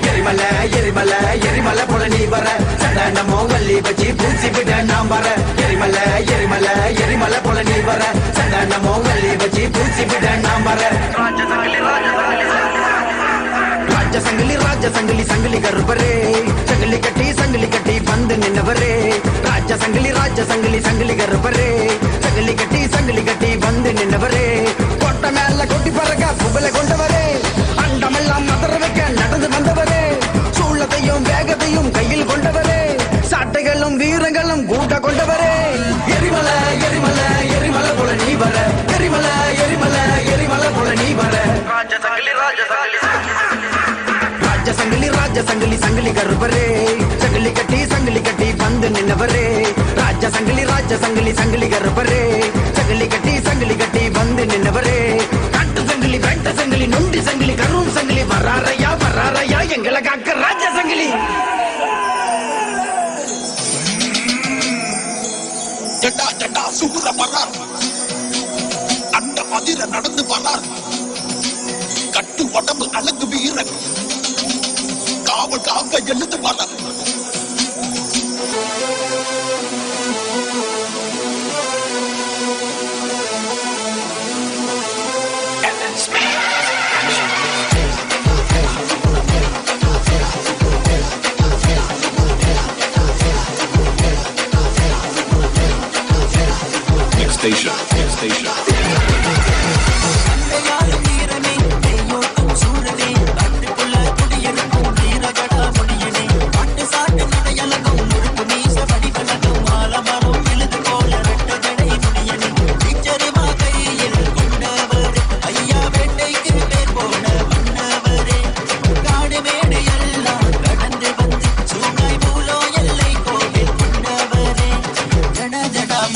எரிமலை எரிமலை எரிமலை போல நீ வர சடனமோ வள்ளி வச்சு பூசி விட நாம் வர எரிமலை எரிமலை எரிமலை போல நீ வர சடனமோ வள்ளி வச்சு பூசி விட நாம் வர ராஜ சங்கிலி கருப்பரே சங்கிலி கட்டி வந்து நின்னவரே ராஜ சங்கிலி கருப்பரே சங்கிலி கட்டி வந்து நின்னவரே கொட்ட மேல கொட்டி பறக்க புகழை கொண்டவரே அண்டமெல்லாம் மதற வைக்க நடந்து வந்தவரே சூழத்தையும் வேகத்தையும் கையில் கொண்டவரே சாட்டைகளும் வீரங்களும் கூட்ட கொண்டவரே எரிமலை எரிமலை எரிமலை போல நீ வர எரிமலை எரிமலை எரிமலை போல நீ வர ராஜ சங்கிலி கருப்பரே சங்கிலி கட்டி வந்து நின்னவரே ராஜ சங்கிலி கருப்பரே சங்கிலி கட்டி வந்து நின்னவரே காட்டு சங்கிலி வெட்ட சங்கிலி நொண்டி சங்கிலி கரும் சங்கிலி வராரையா எங்களை காக்க ராஜ சங்கிலி ஜட்டா சூர வரார் அந்த அதிர நடந்து வரார் கட்டு உடம்பு அழகு வீரன் காவல் காக்க எழுந்து வரார் Station.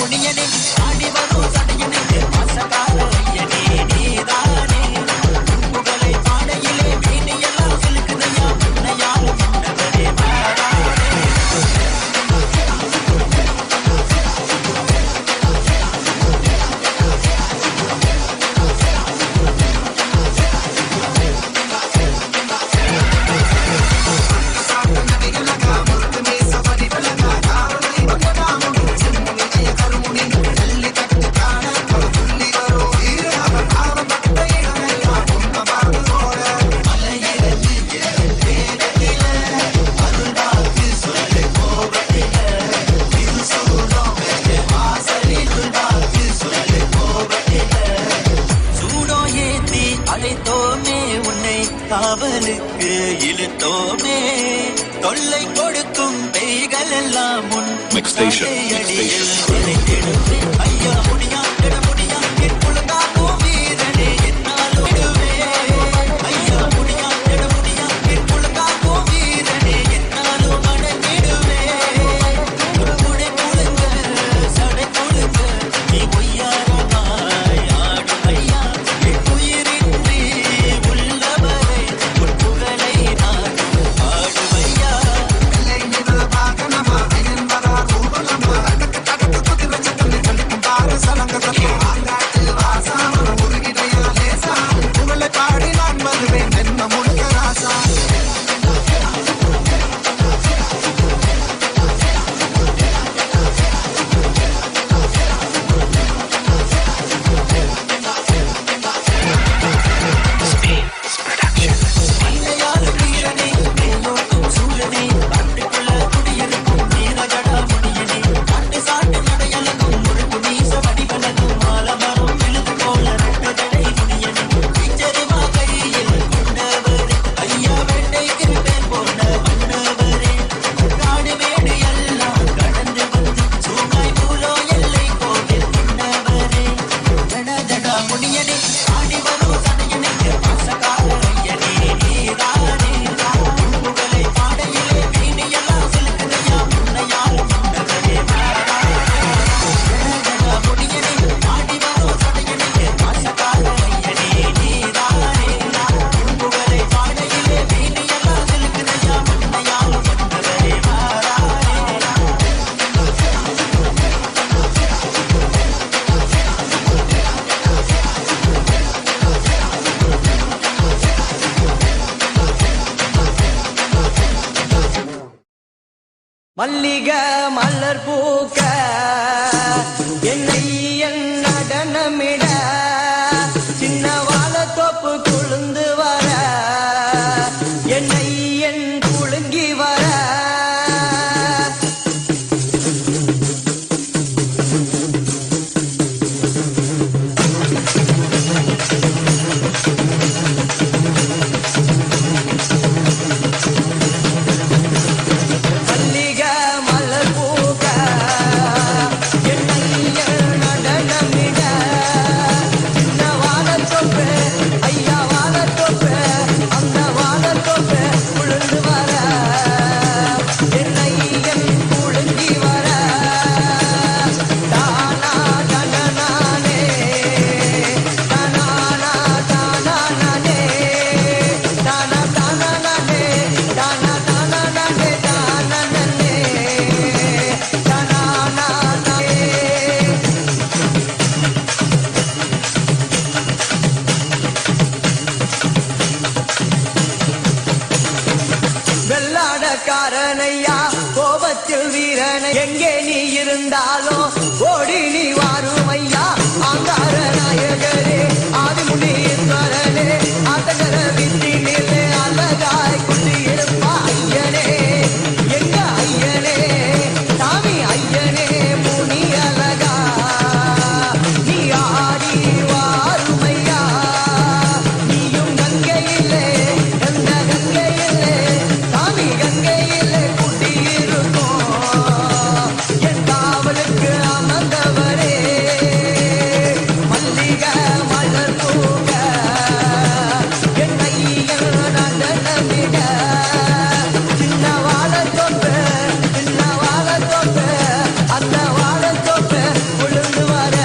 முனியனே ஆடி வரும் சடையனே மாசக்கார காவலுக்கு இழுத்தோமே தொல்லை கொடுக்கும் பேய்கள் எல்லாம் முன் Next station. ஐயா முடியா விட முடியா என் குலகாக்கும் வீரனே என்னாலும் விடுவேன் ஐயா முடியா விட முடியா என் குலகாக்கும் வீரனே என்னாலும் மடங்கிடுவேன் குடை குழுங்க சடை குழுங்க நீ பொய்யாரமாய் ஆடும் ஐயா என் உயிரின்றி உள்ளவரை உன் புகழை நாடும் பாடும் ஐயா மல்லிக மலர் பூக்க என்னை என் நடனமிட சின்ன வாழத்தோப்பு குழுந்து வர என்னை என் குலுங்கி வர காரணையா கோபத்தில் வீரனை எங்கே நீ இருந்தாலும் ஓடி நீ வாருமையா ஆங்கார நாயகரே ஆதிமுனீஸ்வரனே ஆத்தகர வித்தினிலே அழகாய் குடியிருப்பா ஐயனே எங்க ஐயனே சாமி ஐயனே முனி அழகா நீ ஆடி வாருமையா நீயும் கங்கையிலே எந்த கங்கையிலே சாமி கங்கையிலே குடியிருக்கும் என் காவலுக்கு அமர்ந்தவரே மல்லிக மலர் பூக்க என் ஐயன் நடனமிட சின்ன வாழத்தோப்பு அந்த வாழத்தோப்பு குழுந்து வர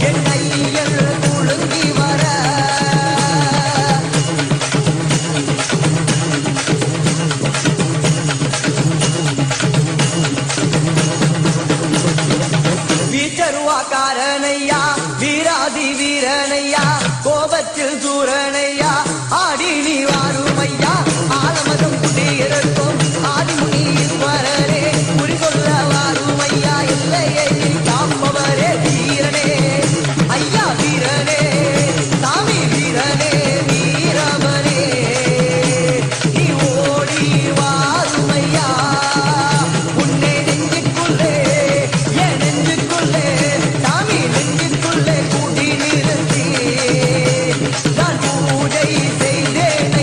என் ஐயன் குழுங்கி வர வீச்சருவாக்காரனையா வீராதி வீரனையா கோபத்தில் சூரனையா ஆடி நீ வாருமையா ஆலமதம் குடியிருக்கும் ஆதிமுனீஸ்வரரே குறிகொள்ள வாருமையா இல்லையை காப்பவரே வீரனே ஐயா வீரனே சாமி வீரனே வீரவனே நீ ஓடி வாருமையா உன்னை நெஞ்சுக்குள்ளே என் நெஞ்சுக்குள்ளே சாமி நெஞ்சுக்குள்ளே கூட்டி நிறுத்தி நான் பூஜை செய்தேன்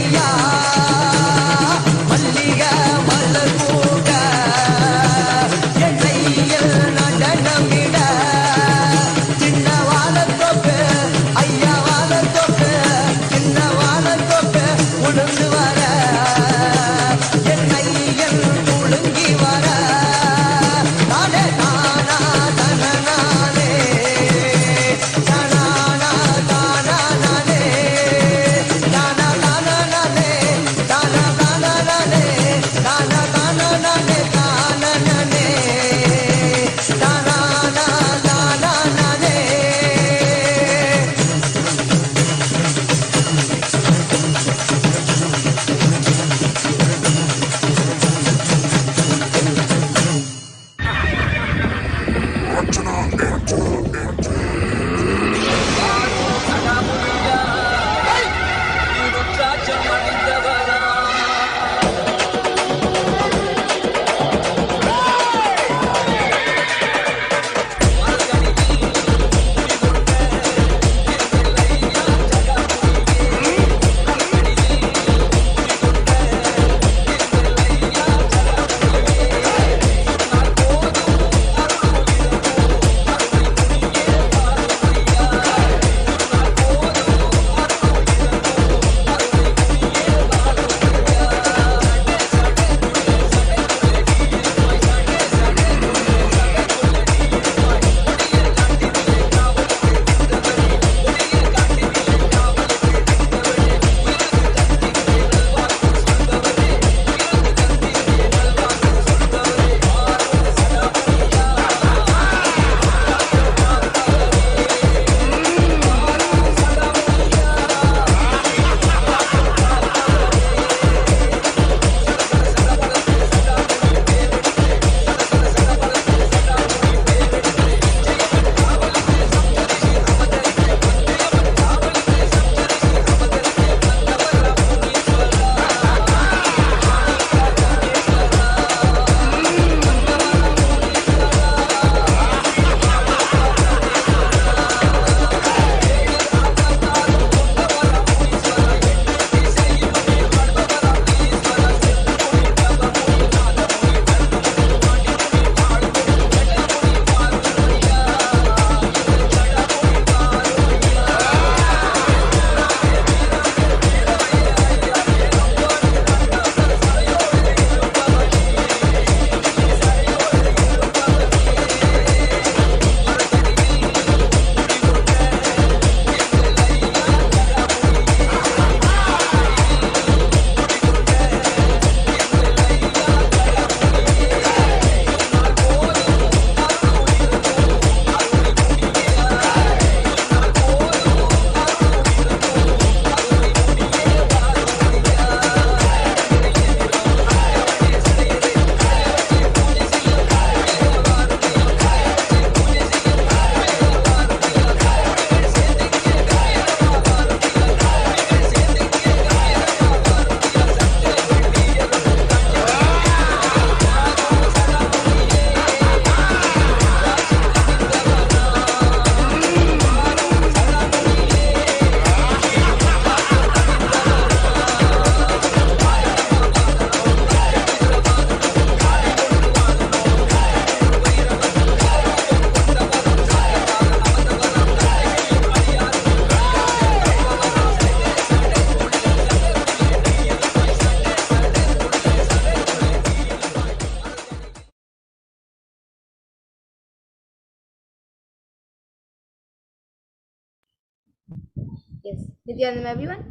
Yes, Nithyanandam everyone.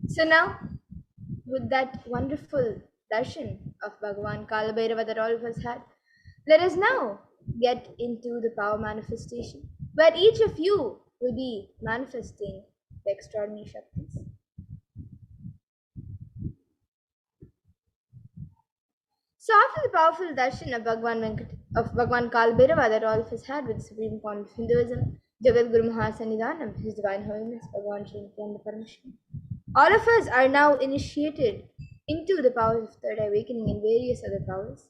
So now, with that wonderful darshan of Bhagavan Kalabhairava that all of us had, let us now get into the power manifestation, where each of you will be manifesting the extraordinary Shaktis. So after the powerful darshan of Bhagavan Kalbhairava that all of us had with the supreme point of Hinduism, Jagat Guru Mahasannidhanam, His Divine Holiness Bhagavan Sri Nithyananda Paramashivam, all of us are now initiated into the powers of third eye awakening and various other powers.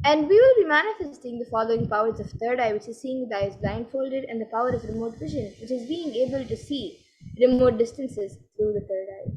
And we will be manifesting the following powers of third eye, which is seeing with the eyes blindfolded, and the power of remote vision, which is being able to see remote distances through the third eye.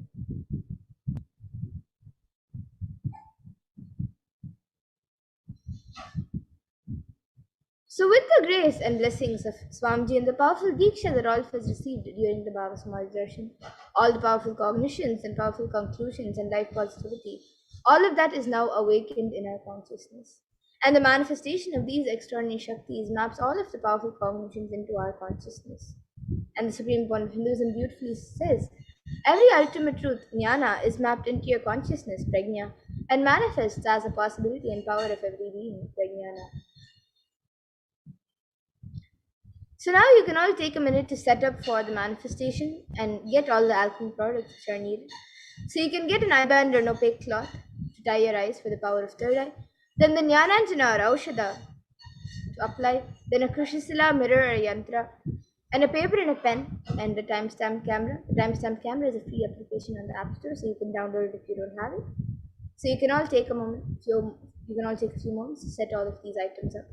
So, with the grace and blessings of Swamiji and the powerful Diksha that all of us received during the Baba Samaj Darshan, all the powerful cognitions and powerful conclusions and life positivity, all of that is now awakened in our consciousness. And the manifestation of these extraordinary Shaktis maps all of the powerful cognitions into our consciousness. And the Supreme Point of Hinduism beautifully says, every ultimate truth, jnana, is mapped into your consciousness, prajna, and manifests as a possibility and power of every being, prajnana. So now you can all take a minute to set up for the manifestation and get all the alchemy products which are needed. So you can get an eye band or an opaque cloth to tie your eyes for the power of third eye. Then the Jnananjana or Aushada to apply. Then a Krishisila mirror or yantra. And a paper and a pen and the timestamp camera. The timestamp camera is a free application on the App Store, so you can download it if you don't have it. So you can all take a moment, you can all take a few moments to set all of these items up.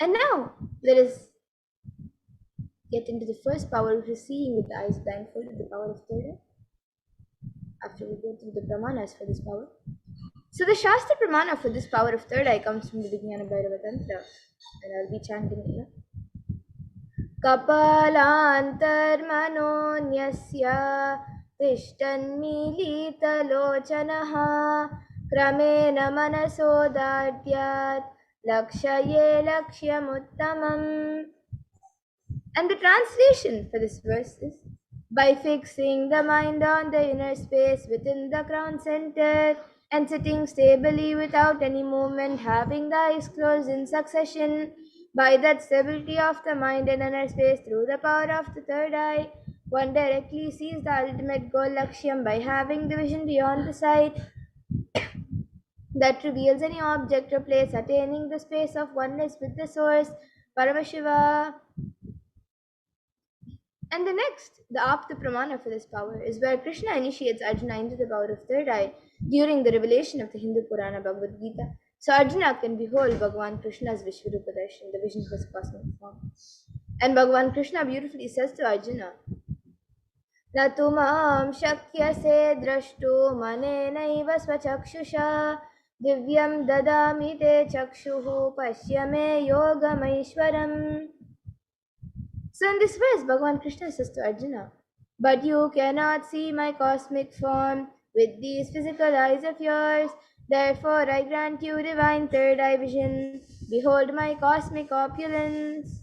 And now let us get into the first power, which is seeing with the eyes blindfolded, the power of third eye. After we go through the pramanas for this power. So the Shastra pramana for this power of third eye comes from the Vijnana Bhairava Tantra, and I'll be chanting it. Kapalantarmanonyasya tishtanmilitalochanaha kramena manasodadyat lakshaye lakshyamuttamam. And the translation for this verse is, by fixing the mind on the inner space within the crown center and sitting stably without any movement, having the eyes closed in succession, by that stability of the mind and inner space through the power of the third eye, one directly sees the ultimate goal Lakshyam by having the vision beyond the sight that reveals any object or place, attaining the space of oneness with the source, Paramashiva. And the next, the Apta Pramana for this power, is where Krishna initiates Arjuna into the power of third eye during the revelation of the Hindu Purana Bhagavad Gita. So Arjuna can behold Bhagavan Krishna's Vishvarupa Darshan, the vision of his cosmic form. And Bhagavan Krishna beautifully says to Arjuna, Na tumam shakyase drashtu manenaiva svachakshushā divyam dadami te chakshuhu pashyame yogamaishwaram. So in this verse, Bhagavan Krishna says to Arjuna, but you cannot see my cosmic form with these physical eyes of yours. Therefore, I grant you divine third eye vision. Behold my cosmic opulence.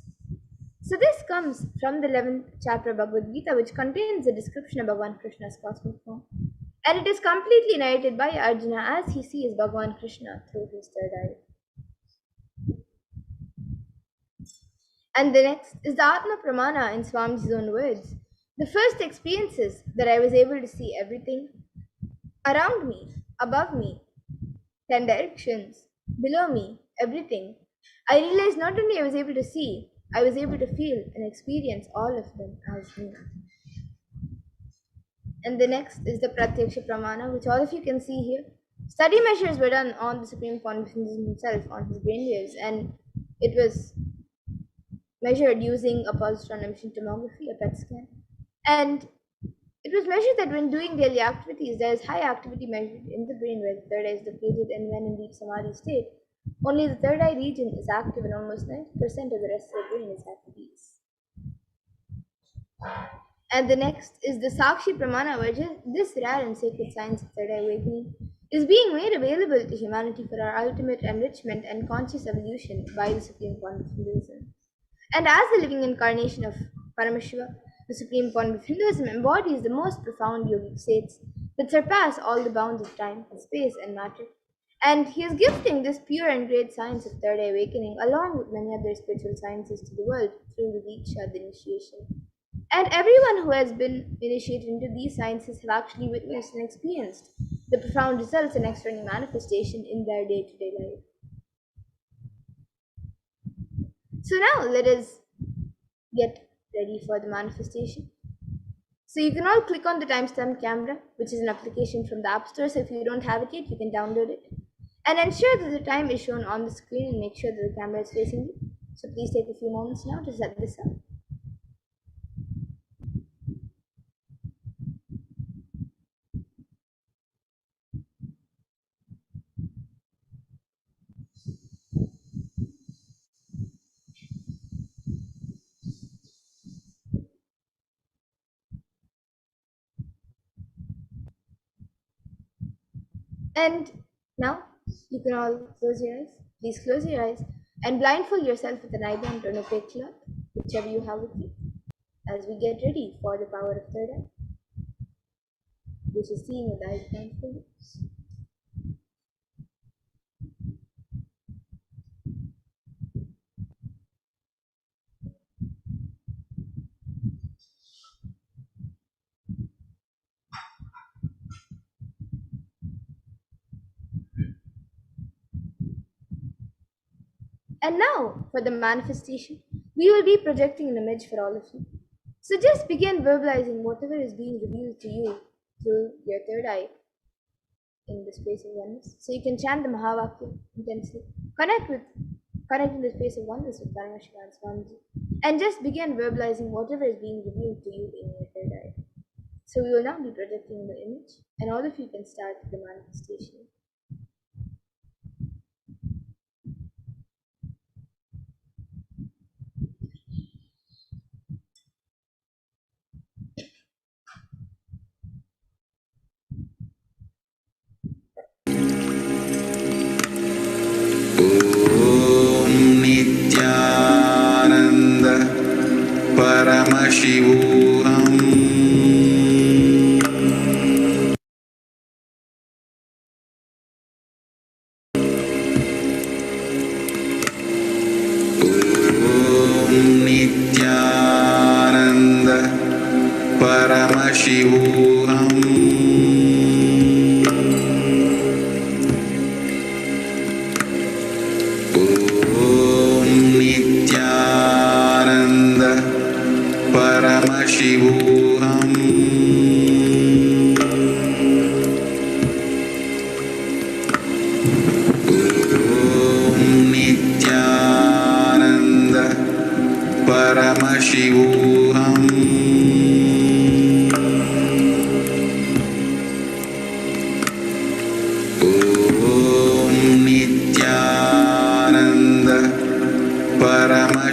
So this comes from the 11th chapter of Bhagavad Gita, which contains a description of Bhagavan Krishna's cosmic form. And it is completely narrated by Arjuna as he sees Bhagavan Krishna through his third eye. And the next is the Atma Pramana in Swamiji's own words. The first experiences that I was able to see everything around me, above me, 10 directions, below me, everything. I realized not only I was able to see, I was able to feel and experience all of them as me. And the next is the Pratyaksha Pramana, which all of you can see here. Study measures were done on the Supreme Pontiff himself, on his brainwaves, and it was measured using a positron emission tomography, a PET scan. And it was measured that when doing daily activities, there is high activity measured in the brain where the third eye is located, and when in deep samadhi state, only the third eye region is active and almost 90% of the rest of the brain is at peace. And the next is the Sakshi Pramana, where this rare and sacred science of third eye awakening is being made available to humanity for our ultimate enrichment and conscious evolution by the Supreme Point of Hinduism. And as the living incarnation of Paramashiva, the Supreme Point of Hinduism embodies the most profound yogic states that surpass all the bounds of time, space, and matter. And he is gifting this pure and great science of third eye awakening along with many other spiritual sciences to the world through the Diksha, the initiation. And everyone who has been initiated into these sciences have actually witnessed and experienced the profound results and external manifestation in their day-to-day life. So now let us get ready for the manifestation. So you can all click on the timestamp camera, which is an application from the App Store. So if you don't have it yet, you can download it. And ensure that the time is shown on the screen and make sure that the camera is facing you. So please take a few moments now to set this up. And now you can all close your eyes. Please close your eyes and blindfold yourself with an eye band or an opaque cloth, whichever you have with you, as we get ready for the power of third eye, which is seeing with eyes blindfolded. And now for the manifestation, we will be projecting an image for all of you. So just begin verbalizing whatever is being revealed to you through your third eye in the space of oneness. So you can chant the Mahavakya intensely. Connect in the space of oneness with Paramashiva and Swamiji. And just begin verbalizing whatever is being revealed to you in your third eye. So we will now be projecting the image, and all of you can start the manifestation. Nithyananda Paramashivoham. Nithyananda Paramashivoham. Nithyananda Paramashivoham. Nithyananda Paramashivoham. Nithyananda Paramashivoham. Nithyananda Paramashivoham.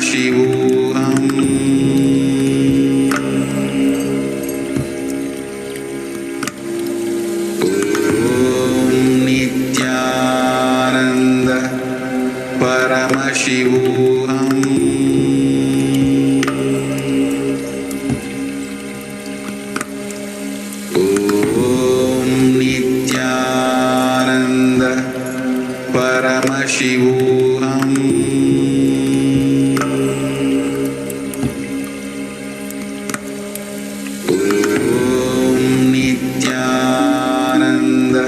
Nithyananda Paramashivoham. Nithyananda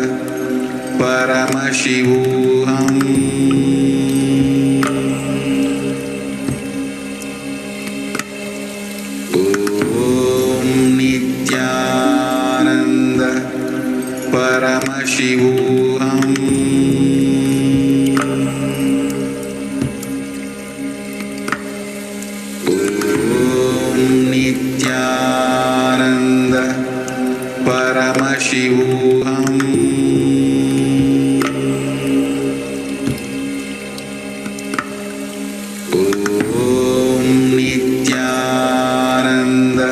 Paramashivoham. Nithyananda Paramashivoham. Nithyananda Paramashivoham. Nithyananda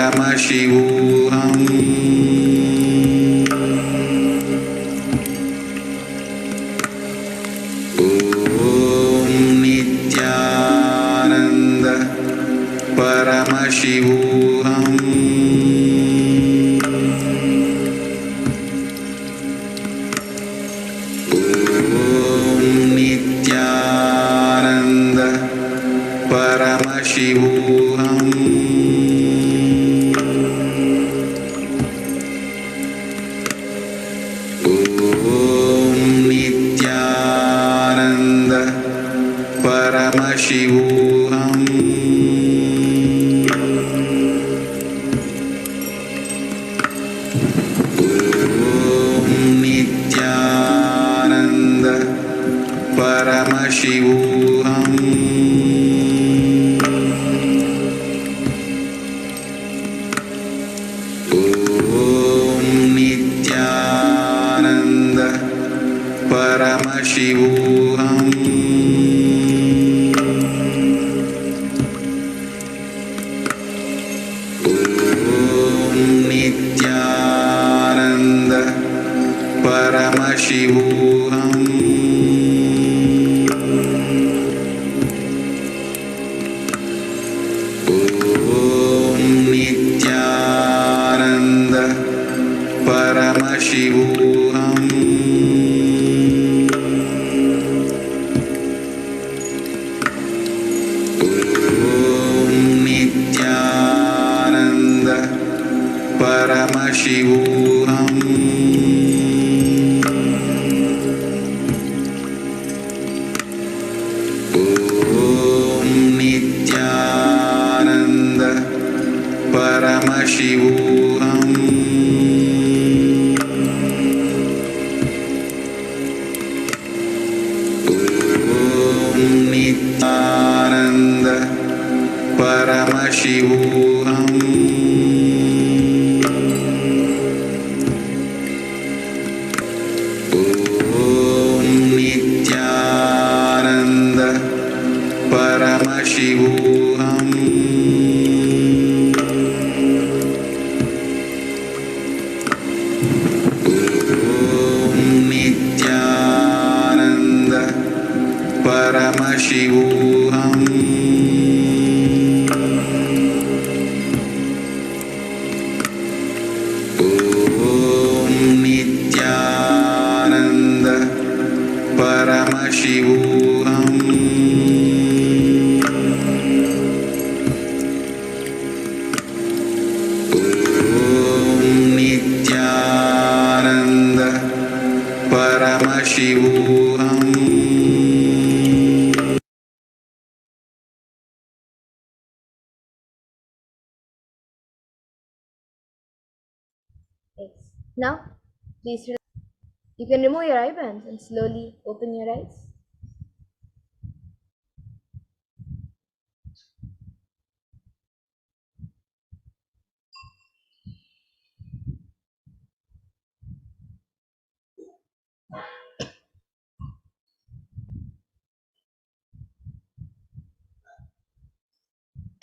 Paramashivoham. Om Nithyananda Paramashivoham. Om Nithyananda Paramashivoham. Om Nithyananda Paramashivoham. Om Nithyananda Paramashivoham. Om Nithyananda Paramashivoham. Om Nithyananda Paramashivoham. Om Nithyananda Paramashivoham. Om Nithyananda Paramashivoham. Om Nithyananda Paramashivoham. Om Nithyananda Paramashivoham. Om Nithyananda Paramashivoham. Om Nithyananda Paramashivoham. Om Nithyananda Paramashivoham. Om Nithyananda Paramashivoham. Thanks. Now, please relax. You can remove your eye bands and slowly open your eyes.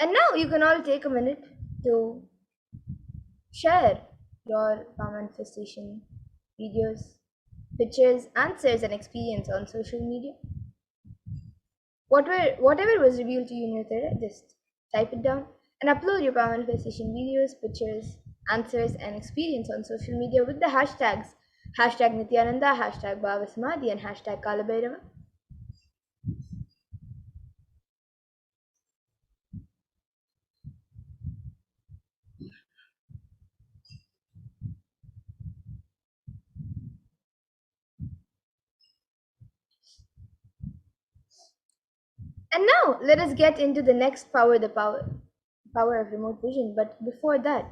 And now you can all take a minute to share your palm manifestation videos, pictures, answers, and experience on social media. Whatever was revealed to you in your thread, just type it down and upload your palm manifestation videos, pictures, answers, and experience on social media with the hashtags #Nithyananda, #Bhavasamadhi, and #Kalabhairava. And now let us get into the next power, the power of remote vision. But before that,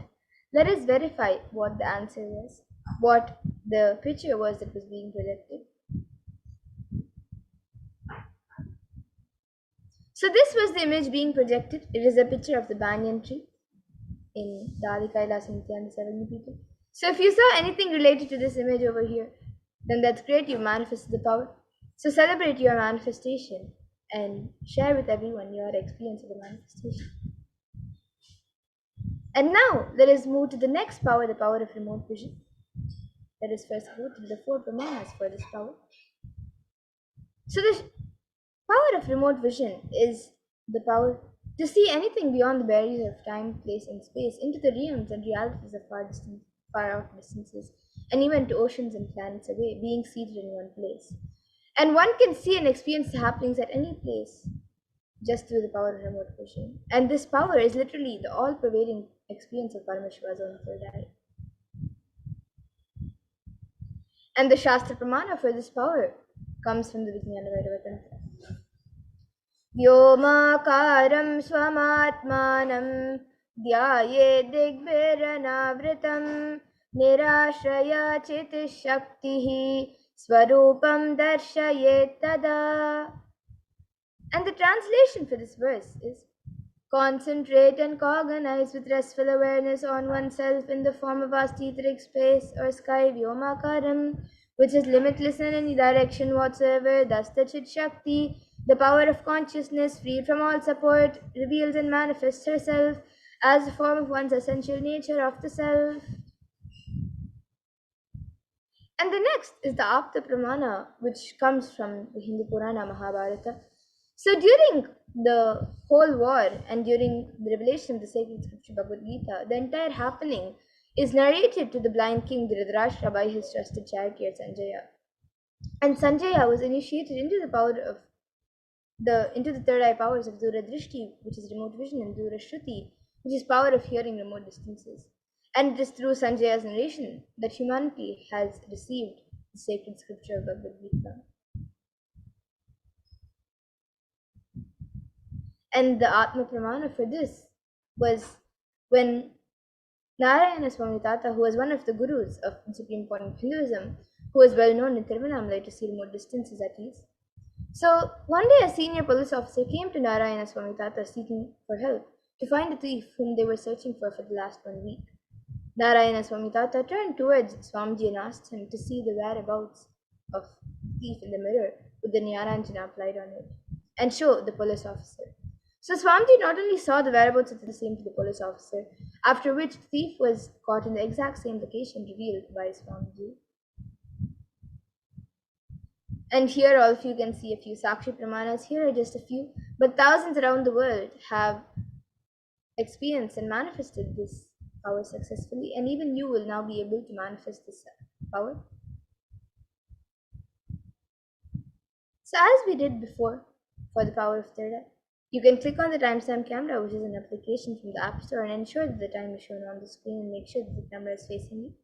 let us verify what the answer was, what the picture was that was being projected. So this was the image being projected. It is a picture of the banyan tree in the Adi Kailas Nithyananda Paramashivam. So if you saw anything related to this image over here, then that's great, you manifested the power. So celebrate your manifestation and share with everyone your experience of the manifestation. And now let us move to the next power, the power of remote vision. Let us first go to the 4 pramanas for this power. So the power of remote vision is the power to see anything beyond the barriers of time, place, and space, into the realms and realities of far off distances, and even to oceans and planets away, being seated in one place. And one can see and experience the happenings at any place just through the power of remote vision. And this power is literally the all-pervading experience of Paramashiva's own third eye. And the Shastra Pramana for this power comes from the Vijnana Vairava Tantra. Vyomakaram swamatmanam dhyaye digbhiranavritam nirashraya chitishaktihi swarupam darshayet tada. And the translation for this verse is: concentrate and cognize with restful awareness on oneself in the form of vast etheric space or sky, Vyomakaram, which is limitless in any direction whatsoever. Thus the Chit Shakti, the power of consciousness, freed from all support, reveals and manifests herself as the form of one's essential nature of the self. And the next is the Apta Pramana, which comes from the Hindu Purana Mahabharata. So during the whole war and during the revelation of the sacred scripture Bhagavad Gita, the entire happening is narrated to the blind king Dhritarashtra by his trusted charioteer Sanjaya. And Sanjaya was initiated into the power of into the third eye powers of Duradrishti, which is remote vision, and Durashruti, which is power of hearing remote distances. And it is through Sanjaya's narration that humanity has received the sacred scripture of Bhagavad Gita. And the Atma Pramana for this was when Narayana Swamitata, who was one of the gurus of the supreme point of Hinduism, who was well known in Tiruvannamalai to see remote distances at least. So one day a senior police officer came to Narayana Swamitata seeking for help to find a thief whom they were searching for the last 1 week. Narayana Swamitata turned towards Swamiji and asked him to see the whereabouts of the thief in the mirror with the Nyaranjana applied on it and show the police officer. So Swamiji not only saw the whereabouts of the same to the police officer, after which the thief was caught in the exact same location revealed by Swamiji. And here all of you can see a few Sakshi Pramanas. Here are just a few, but thousands around the world have experienced and manifested this power successfully, and even you will now be able to manifest this power. So as we did before for the power of third eye, you can click on the timestamp camera, which is an application from the App Store, and ensure that the time is shown on the screen and make sure that the camera is facing you.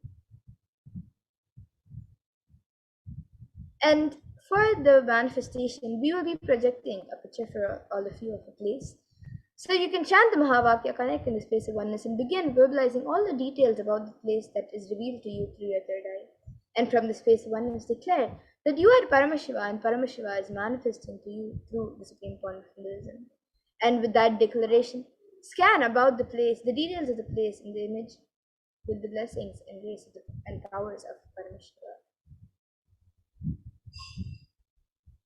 And for the manifestation, we will be projecting a picture for all of you of a place. So you can chant the Mahavakya, connect in the space of oneness, and begin verbalizing all the details about the place that is revealed to you through your third eye. And from the space of oneness, declare that you are Paramashiva and Paramashiva is manifesting to you through the supreme point of Hinduism. And with that declaration, scan about the place, the details of the place in the image with the blessings and grace and powers of Paramashiva.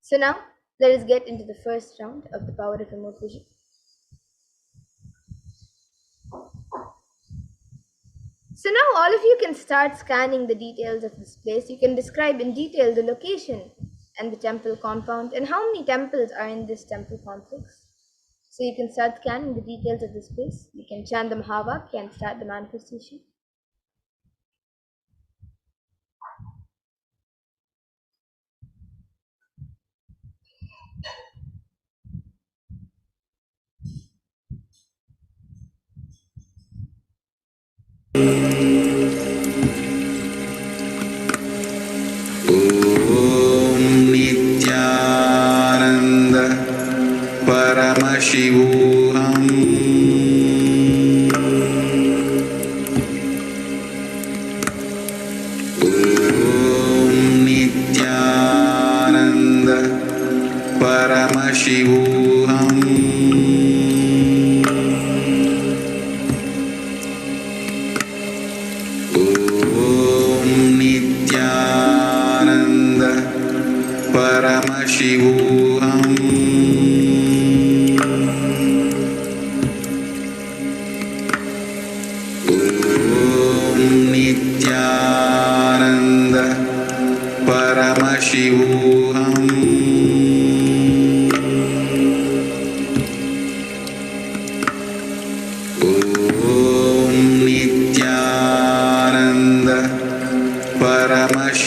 So now, let us get into the first round of the power of remote vision. So now all of you can start scanning the details of this place. You can describe in detail the location and the temple compound and how many temples are in this temple complex. So you can start scanning the details of this place. You can chant the Mahavakya and start the manifestation. Nithyananda Paramashivoham. Nithyananda Paramashivoham. Nithyananda Paramashivoham.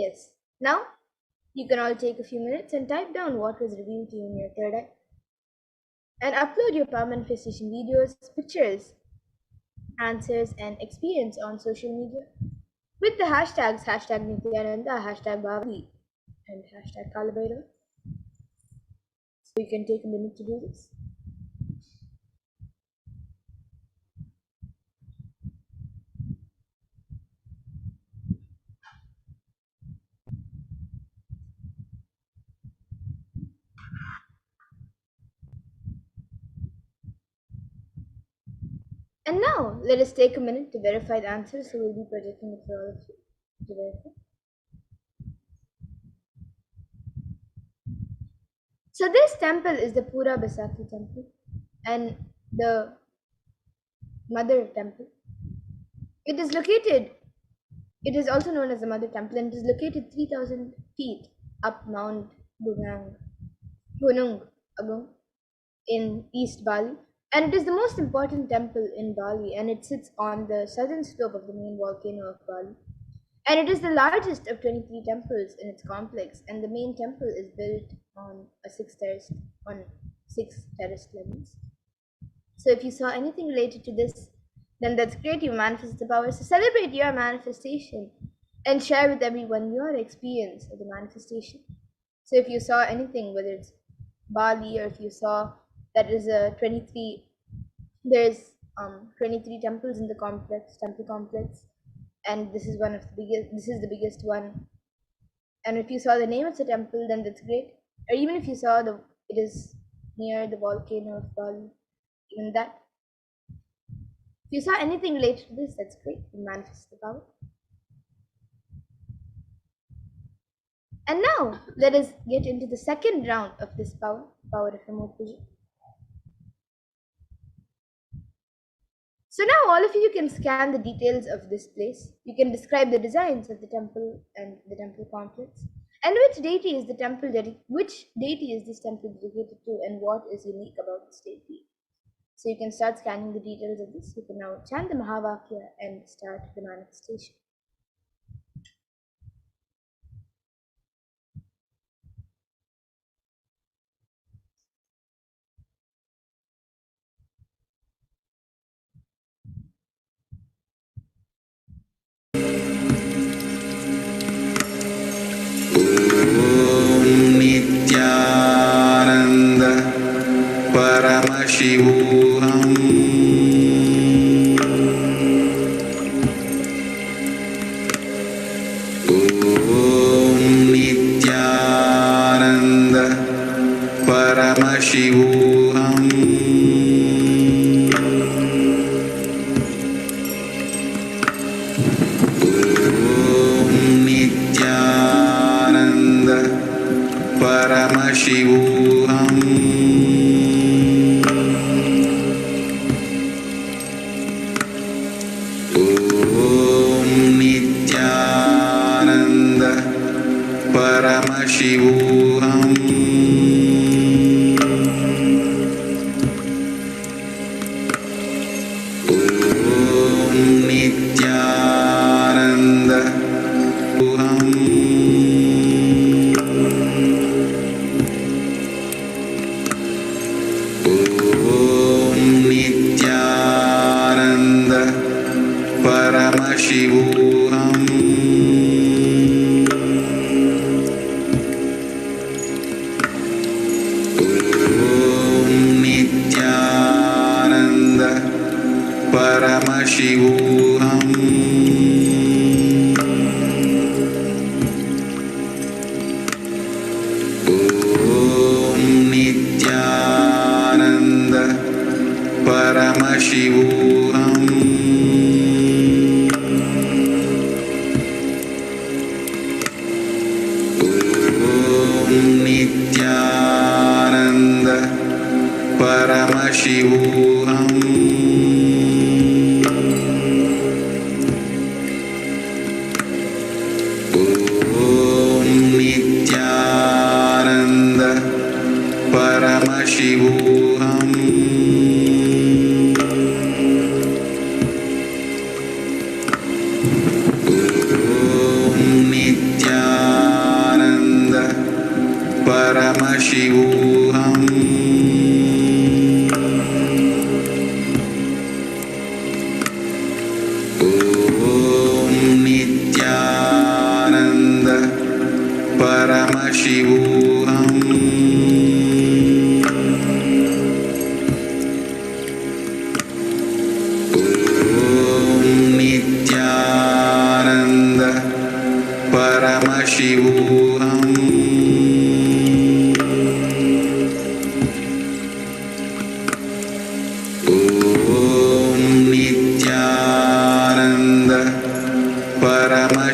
Yes. Now, you can all take a few minutes and type down what was revealed to you in your third eye. And upload your power manifestation videos, pictures, answers, and experience on social media with the hashtags #Nithyananda, #Bhavali, and #Kalabhairav. So you can take a minute to do this. And now, let us take a minute to verify the answers, so we'll be projecting it for all of you to verify. So this temple is the Pura Basaki temple and the Mother temple. It is also known as the Mother temple, and it is located 3,000 feet up Mount Gunung Agung in East Bali. And it is the most important temple in Bali, and it sits on the southern slope of the main volcano of Bali. And it is the largest of 23 temples in its complex, and the main temple is built on six terraced levels. So if you saw anything related to this, then that's great, you manifest the power. So celebrate your manifestation and share with everyone your experience of the manifestation. So if you saw anything, whether it's Bali, or if you saw that is a 23, there's 23 temples in the temple complex, and this is the biggest one. And if you saw the name of the temple, then that's great. Or even if you saw it is near the volcano of Bali, even that. If you saw anything related to this, that's great. You manifest the power. And now, let us get into the second round of this power of remote vision. So now all of you can scan the details of this place. You can describe the designs of the temple and the temple complex, and which deity is this temple dedicated to, and what is unique about this deity. So you can start scanning the details of this. You can now chant the Mahavakya and start the manifestation. Nithyananda Paramashivoham. Om Nithyananda Paramashivoham. Paramashivoham. Om Nithyananda Paramashivoham. Om Nithyananda Paramashivoham. Om Nithyananda Paramashivoham. Om Nithyananda Paramashivoham. Nithyananda Paramashivoham. Om Nithyananda Paramashivoham. Om Nithyananda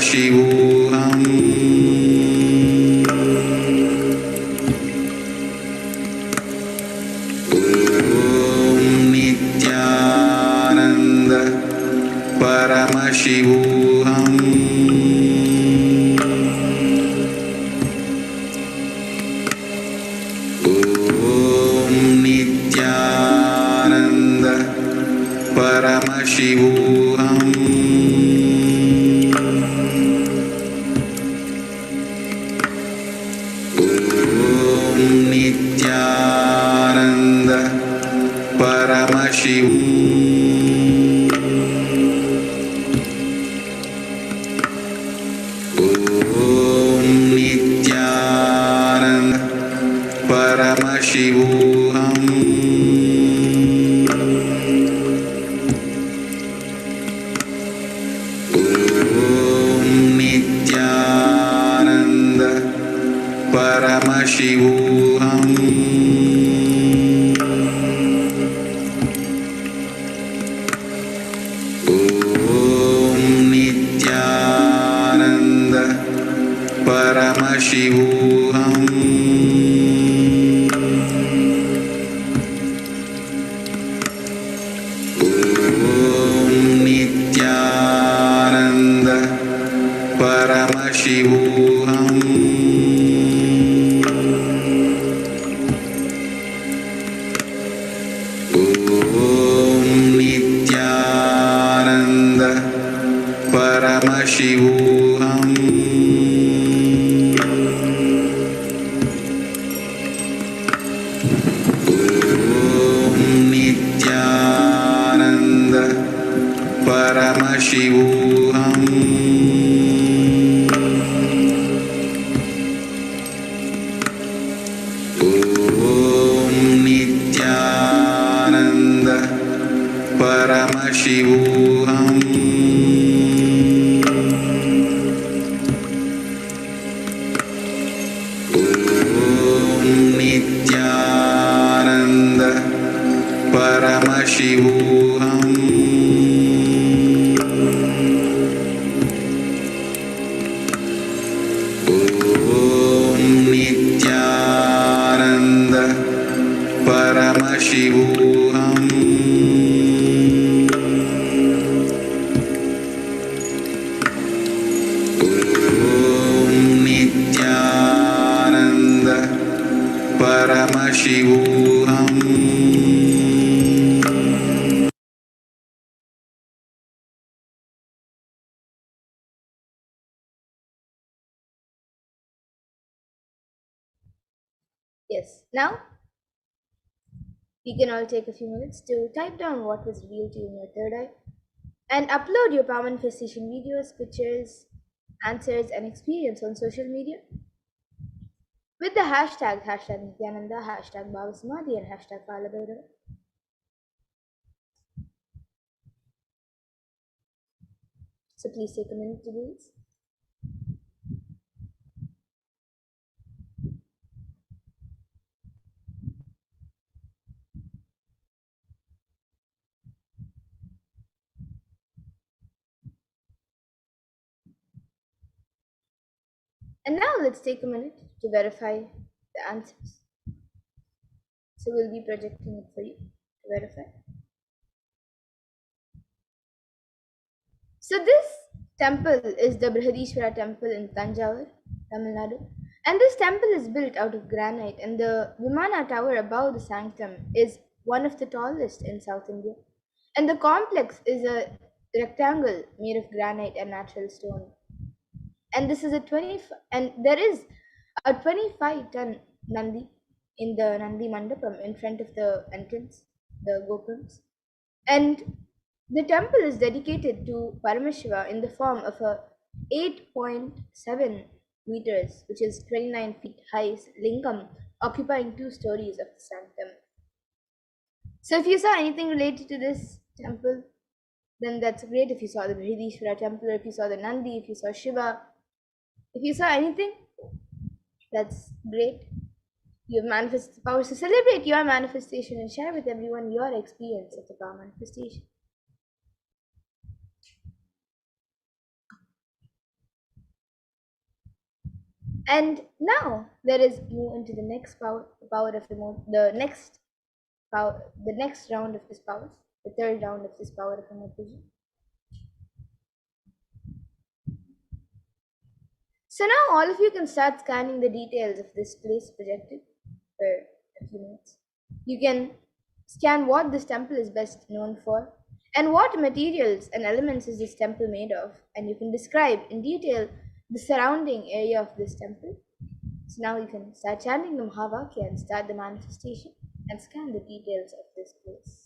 Paramashivoham. Om Nithyananda Paramashivoham. Om Nithyananda Paramashivoham. Om Nithyananda Paramashivoham. Om Nithyananda Paramashivoham. Om Nithyananda Paramashivoham. Om Nithyananda Paramashivoham. Om Nithyananda Paramashivoham. Om Nithyananda Paramashivoham. Om Nithyananda Paramashivoham. Om Nithyananda Paramashivoham. Om Nithyananda Paramashivoham. Om Nithyananda Paramashivoham. Om Nithyananda Paramashivoham. Yes. Now, we can all take a few minutes to type down what was revealed to you in your third eye and upload your power manifestation videos, pictures, answers, and experience on social media with the hashtag Nithyananda, hashtag Bhavasamadhi, and hashtag Palabedav. So please take a minute to do this. And now let's take a minute to verify the answers. So we'll be projecting it for you to verify. So this temple is the Brihadishwara temple in Tanjavur, Tamil Nadu. And this temple is built out of granite, and the Vimana tower above the sanctum is one of the tallest in South India. And the complex is a rectangle made of granite and natural stone. And this is there is a 25-ton Nandi in the Nandi Mandapam in front of the entrance, the Gopurams. And the temple is dedicated to Paramashiva in the form of a 8.7 meters, which is 29 feet high lingam occupying 2 stories of the sanctum. So if you saw anything related to this temple, then that's great. If you saw the Brihadishwara temple, if you saw the Nandi, if you saw Shiva, if you saw anything, that's great. You have manifested the power. So celebrate your manifestation and share with everyone your experience of the power manifestation. And now let us move into the next power of the next power, the next round of this power, the third round of this power of remote vision. So now all of you can start scanning the details of this place projected for a few minutes. You can scan what this temple is best known for and what materials and elements is this temple made of, and you can describe in detail the surrounding area of this temple. So now you can start chanting the Mahavakya and start the manifestation and scan the details of this place.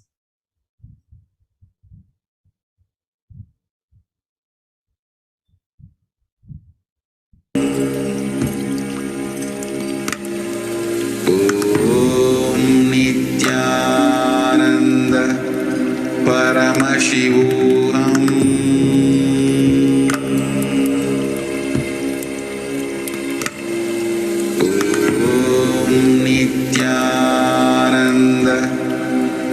Om Nithyananda Paramashivoham. Om Nithyananda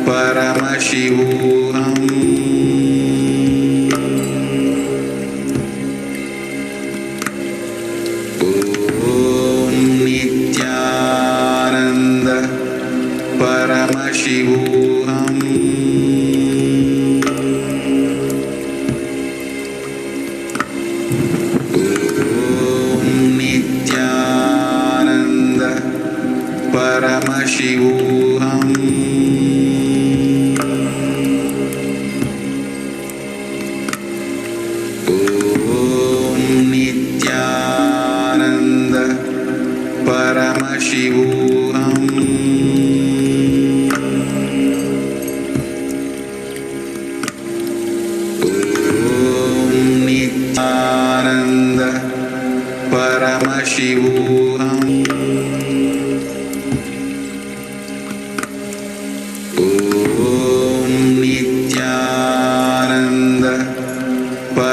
Paramashivoham. Nithyananda Paramashivoham. Om Nithyananda Paramashivoham. Om Nithyananda Paramashivoham. Om Nithyananda Paramashivoham. Om Nithyananda Paramashivoham. Nithyananda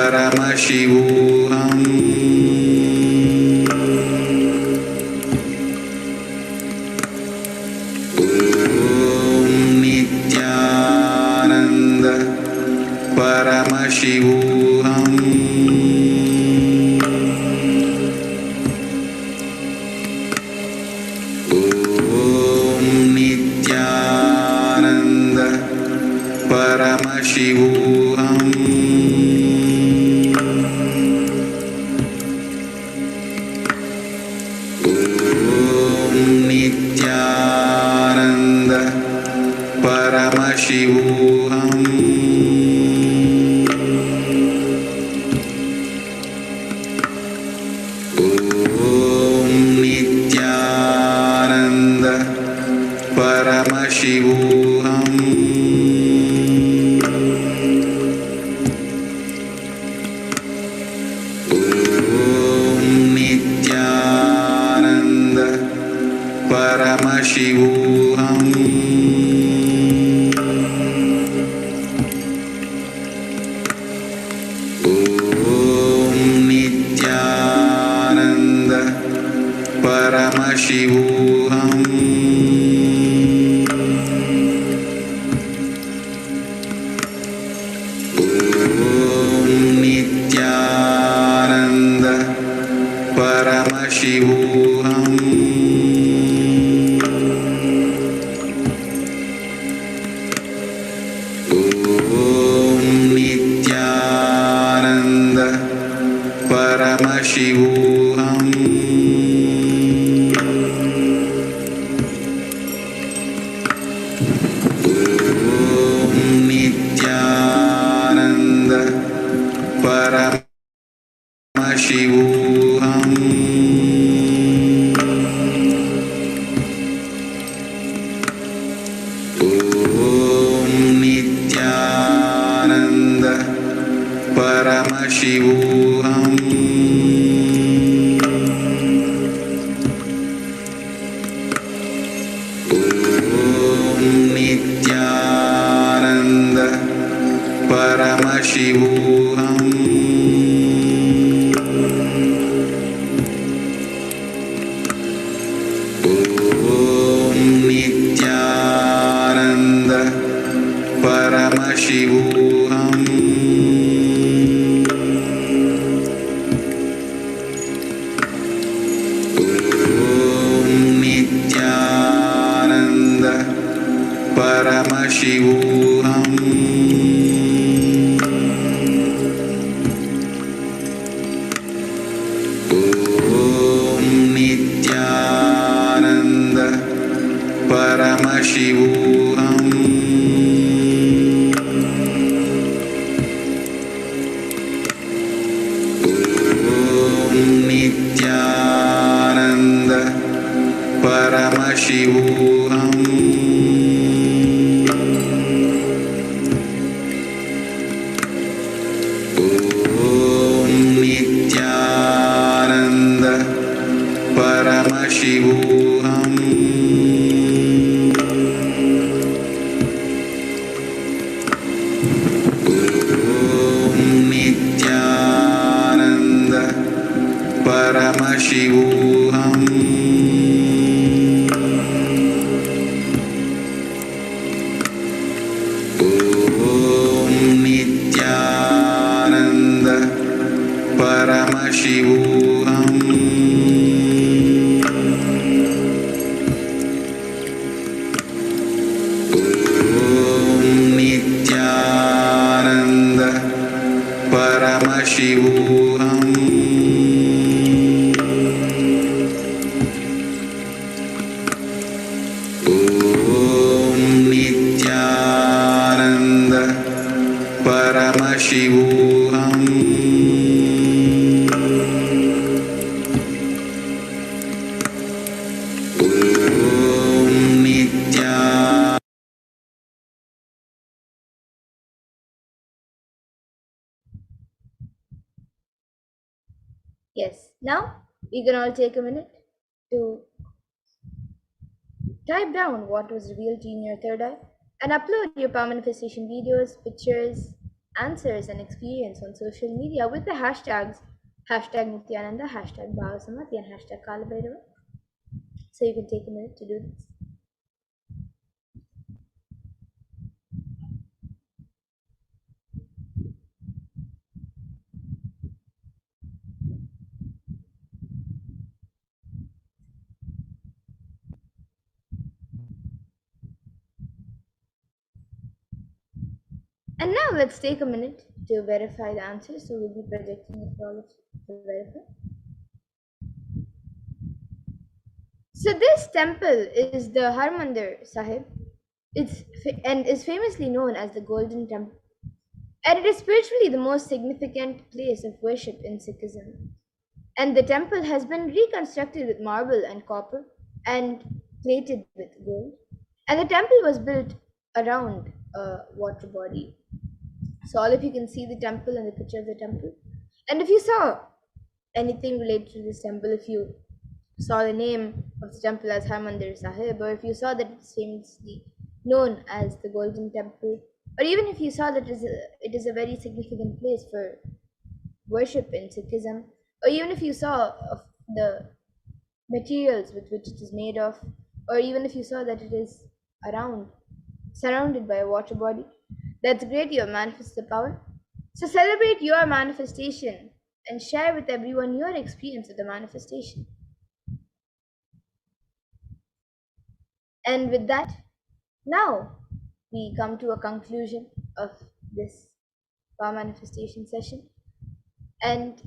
Paramashivoham. Om Nithyananda Paramashivoham. Om Nithyananda Paramashivoham. Om Nithyananda Paramashivoham. Om Nithyananda Paramashivoham. Om Nithyananda Paramashivoham. Om Nithyananda Paramashivoham. Om Nithyananda Paramashivoham. Om Nithyananda Paramashivoham. Om Nithyananda Paramashivoham. Om Nithyananda Paramashivoham. Om Nithyananda Paramashivoham. Paramashivoham. Om Nithyananda Paramashivoham. Om Nithyananda Paramashivoham. Om Nithyananda Paramashivoham. Om Nithyananda Paramashivoham. Om Nithyananda Paramashivoham. Om Nithyananda Paramashivoham. Om Nithyananda Paramashivoham. Om Nithyananda. Yes, now we can all take a minute to type down what was revealed to you in your third eye and upload your power manifestation videos, pictures, answers, and experience on social media with the hashtags #Nithyananda, #Bhavasamati, and #Kalabhairava. So you can take a minute to do this. And now let's take a minute to verify the answers. So we'll be projecting it for all of you to verify. So this temple is the Harmandir Sahib. And is famously known as the Golden Temple. And it is spiritually the most significant place of worship in Sikhism. And the temple has been reconstructed with marble and copper and plated with gold. And the temple was built around a water body. So all of you can see the temple and the picture of the temple. And if you saw anything related to this temple, if you saw the name of the temple as Harmandir Sahib, or if you saw that it's famously known as the Golden Temple, or even if you saw that it is a very significant place for worship in Sikhism, or even if you saw of the materials with which it is made of, or even if you saw that it is surrounded by a water body, that's great, you have manifested the power. So celebrate your manifestation and share with everyone your experience of the manifestation. And with that, now we come to a conclusion of this power manifestation session. And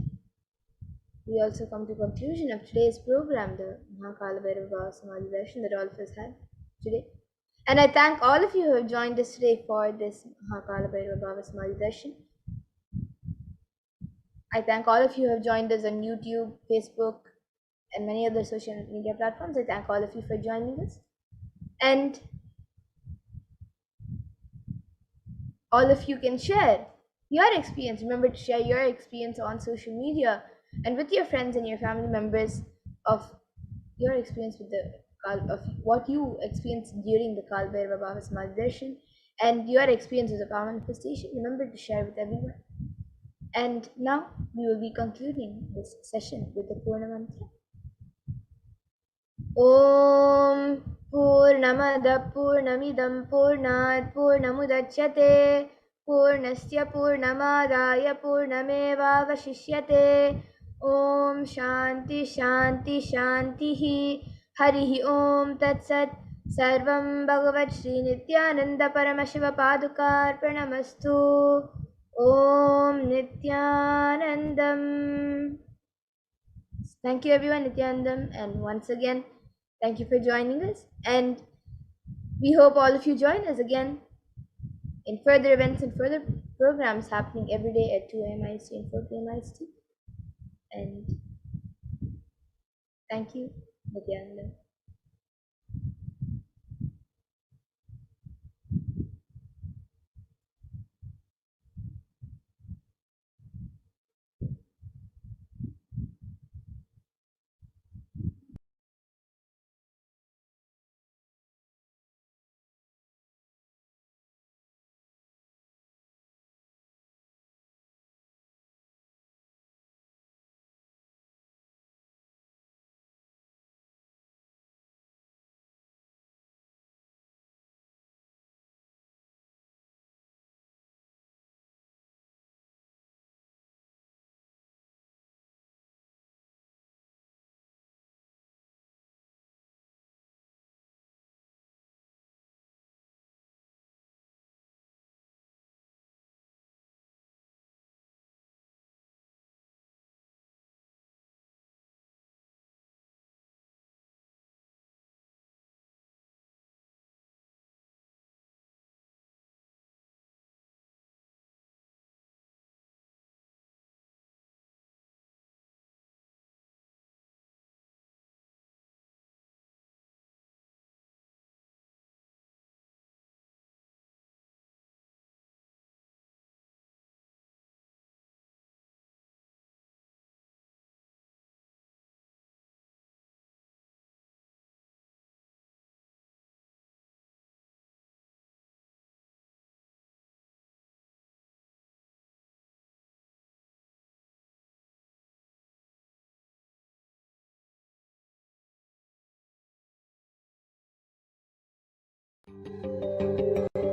we also come to conclusion of today's program, the Mahakalabhairava Samadhi Darshan that all of us had today. And I thank all of you who have joined us today for this Mahakalabhairava Samadhi Darshan. I thank all of you who have joined us on YouTube, Facebook, and many other social media platforms. I thank all of you for joining us. And all of you can share your experience. Remember to share your experience on social media and with your friends and your family members of your experience with of what you experienced during the Kalbhairava Bhava Samadhi Darshan and your experience with the power manifestation. Remember to share with everyone. And now we will be concluding this session with the Purna Mantra. Om Purnamada Purnamidam Purnat Purnamudachyate Purnasya Purnamadaya Purnameva Vashishyate Om Shanti Shanti Shantihi Harihi Om Tat Sat Sarvam Bhagavat Shri Nithyananda Paramashiva Padukarpanamastu. Om Nithyanandam. Thank you everyone, Nithyanandam, and once again, thank you for joining us, and we hope all of you join us again in further events and further programs happening every day at 2 a.m. IST and 4 p.m. IST. And thank you, Nithyanandam.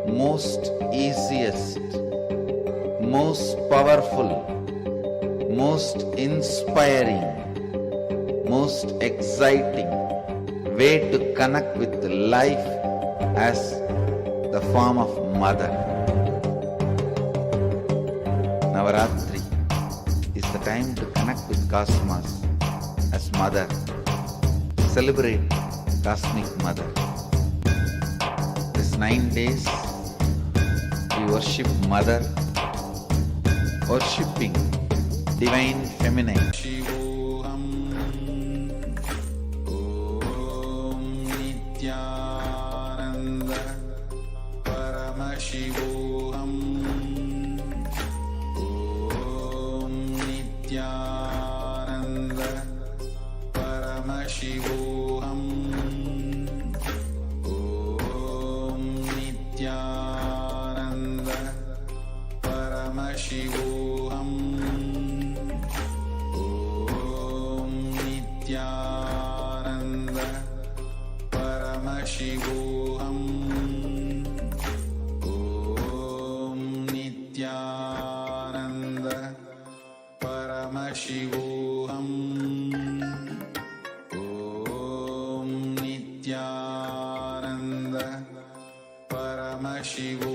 Most easiest, most powerful, most inspiring, most exciting way to connect with life as the form of mother. Navaratri is the time to connect with Cosmos as mother. Celebrate Cosmic Mother. These 9 days we worship Mother, worshipping Divine Feminine. Paramashivoham. Om Nithyananda Paramashivoham. Om Nithyananda Paramashivoham. Om Nithyananda Paramashivoham. Om Nithyananda Paramashivoham. Om Nithyananda Paramashivoham. Om Nithyananda Paramashivoham.